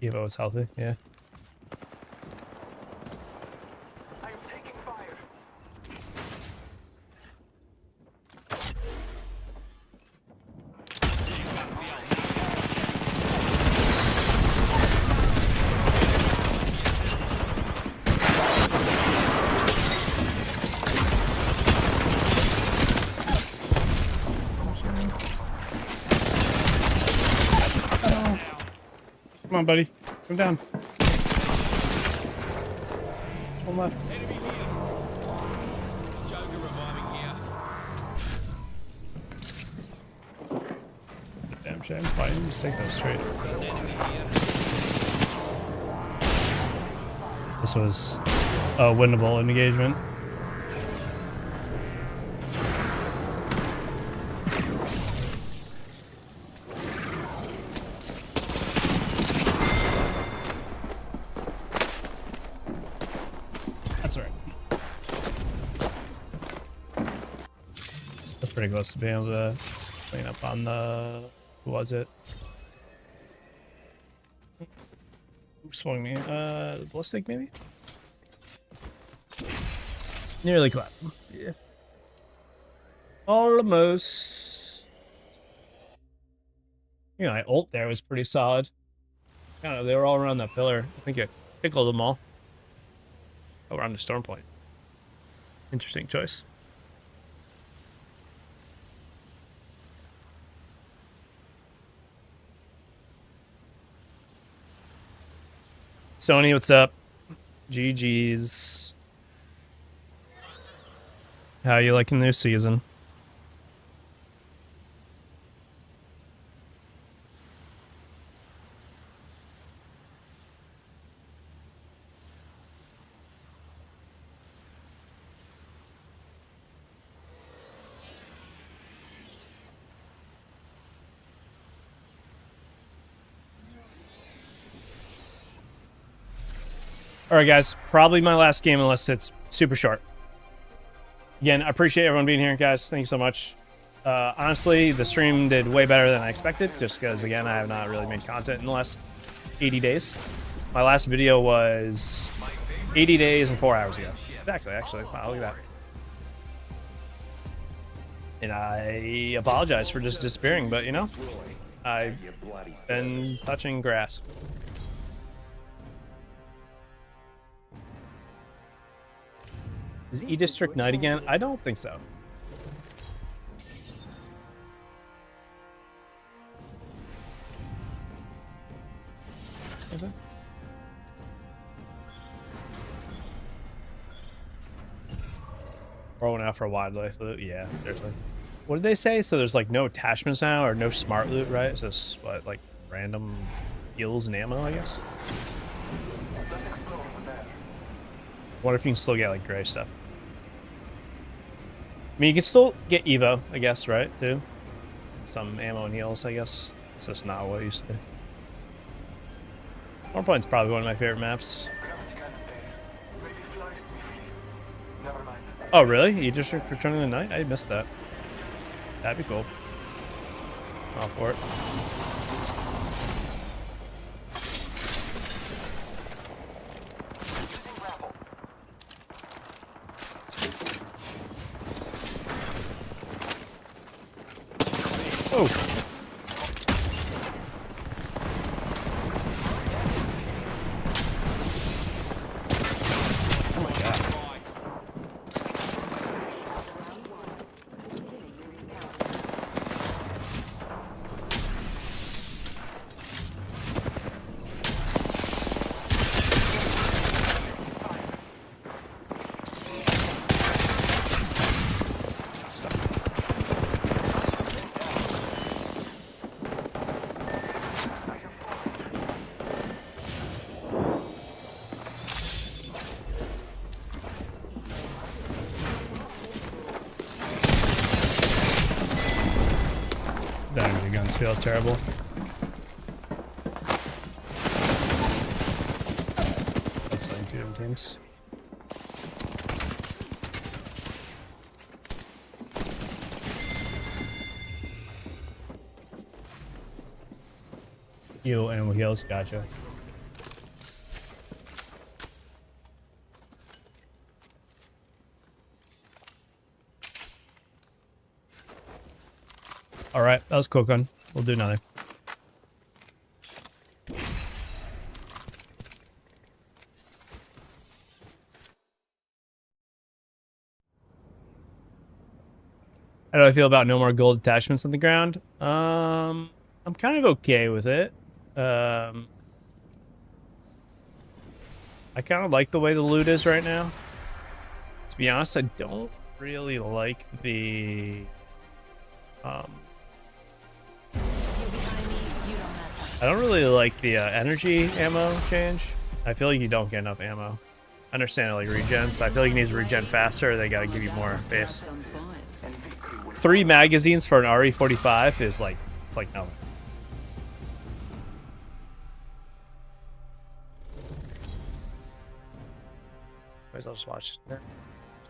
Evo is healthy, yeah. I am taking fire. Come on, buddy. Come down. One left. Enemy here. Joker reviving here. Damn shame. Why didn't you just take that straight? Enemy here. This was a winnable engagement. That's all right. That's pretty close to being able to clean up on the... Who was it? Who swung me? Ballistic, maybe? Nearly caught. Yeah. Almost. You know, my ult there was pretty solid. Kind of, they were all around that pillar. I think it pickled them all. Oh, we're on the storm point. Interesting choice. Sony, what's up? GG's. How you liking the new season? All right, guys. Probably my last game unless it's super short. Again, I appreciate everyone being here, guys. Thank you so much. Honestly, the stream did way better than I expected, just because, again, I have not really made content in the last 80 days. My last video was 80 days and 4 hours ago. Exactly, actually. Wow, look at that. And I apologize for just disappearing, but, you know, I've been touching grass. Is E-District night again? I don't think so. Is it? Rolling out for a wildlife loot? Yeah, seriously. What did they say? So there's like no attachments now or no smart loot, right? It's just what, like random heals and ammo, I guess? Let's explore over there. Wonder if you can still get like gray stuff. I mean, you can still get Evo, I guess, right? Too. Some ammo and heals, I guess. It's just not what it used to be. Warpoint's probably one of my favorite maps. Gravity cannon there. Maybe fly swiftly. Never mind. Oh, really? You just returning the night? I missed that. That'd be cool. All for it. Using grapple. Oh. Oh my god. the guns feel terrible. That's like 2 different teams. Heal animal heals, gotcha. Alright, that was a quick one. We'll do another. How do I feel about no more gold attachments on the ground? I'm kind of okay with it. I kind of like the way the loot is right now. To be honest, I don't really like the I don't really like the energy ammo change. I feel like you don't get enough ammo. I understand it like regens, but I feel like it needs to regen faster. They gotta give you more base. 3 magazines for an RE45 is like, it's like nothing. Anyways, I'll just watch it.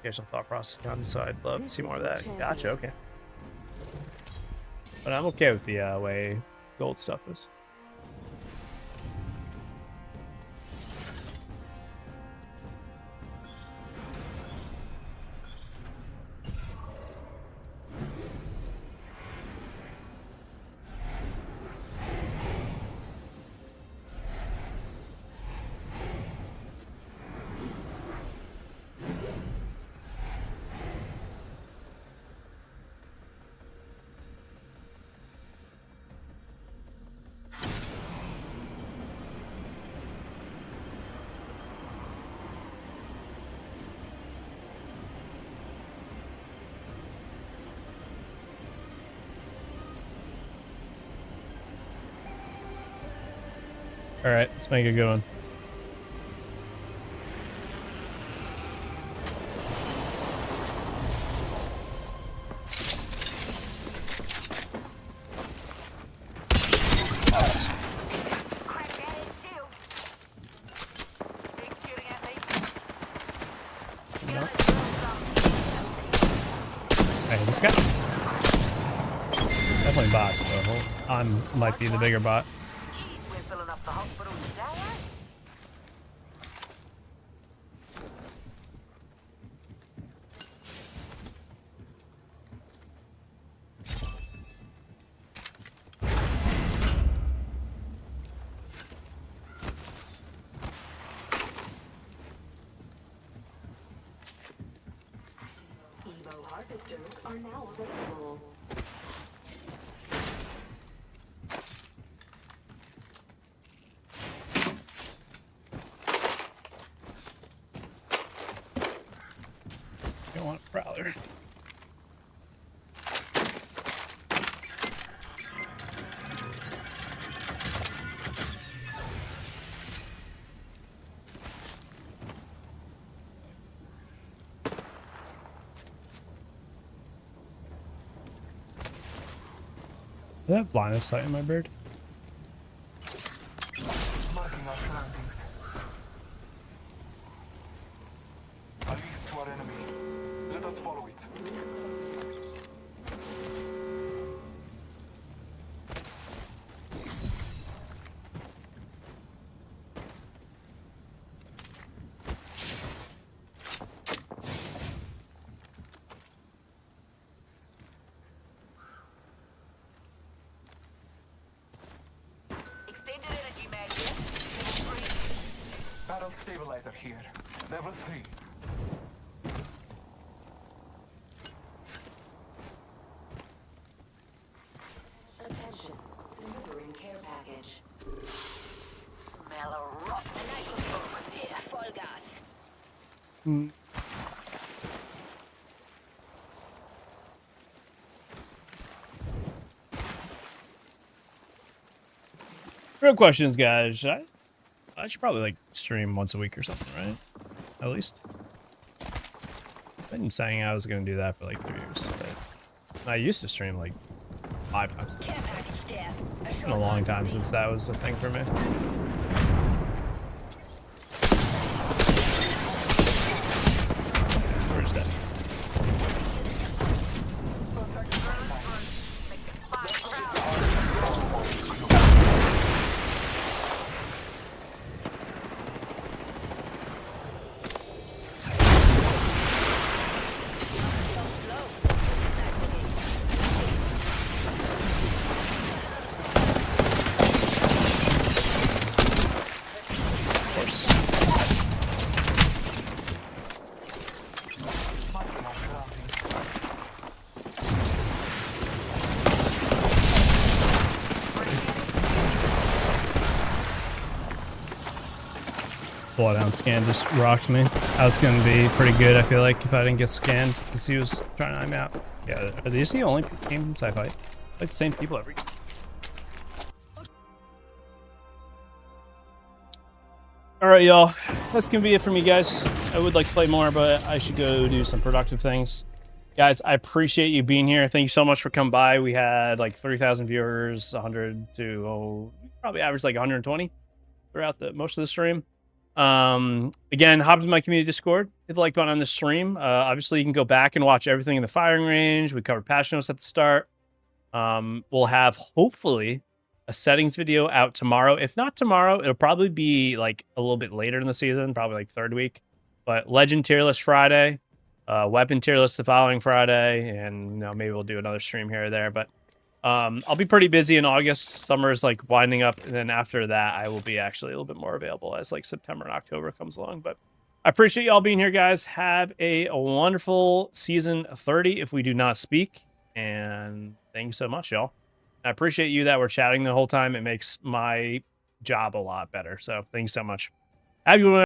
Get some thought process down, so I'd love to see more of that. Gotcha, okay. But I'm okay with the way gold stuff is. All right, let's make a good one. Hey, this guy. Definitely bots, but I might be the bigger bot. We're filling up the hospital today, eh? Evo harvesters are now available. Don't want a prowler. Do I have line of sight in my bird? Marking our surroundings. A leaf to our enemy. Let us follow it. Extended energy mag here. Level 3. Barrel stabilizer here. Level 3. Attention. Delivering care package. Smell a rotten nitrogen here. Full gas. Real questions, guys. I should probably like stream once a week or something, right? At least. I've been saying I was gonna do that for like 3 years, but I used to stream like 5 times. It's been a long time since that was a thing for me. We're just dead. Of course. Bloodhound scan just rocked me. I was gonna be pretty good, I feel like, if I didn't get scanned, because he was trying to eye me out. Yeah, are these the only games I fight? I fight the same people every game. Alright, y'all. That's gonna be it for me, guys. I would like to play more, but I should go do some productive things. Guys, I appreciate you being here. Thank you so much for coming by. We had like 3,000 viewers, 100 to, probably average like 120 throughout most of the stream. Again, hop into my community Discord, hit the like button on the stream. Obviously you can go back and watch everything in the firing range. We covered patch notes at the start. We'll have hopefully a settings video out tomorrow. If not tomorrow, it'll probably be like a little bit later in the season, probably like 3rd week. But legend tier list Friday, weapon tier list the following Friday, and maybe we'll do another stream here or there. But I'll be pretty busy in August. Summer is like winding up, and then after that, I will be actually a little bit more available as like September and October comes along. But I appreciate y'all being here, guys. Have a wonderful season 30 if we do not speak, and thank you so much, y'all. I appreciate you that we're chatting the whole time. It makes my job a lot better. So thank you so much. Have a good one.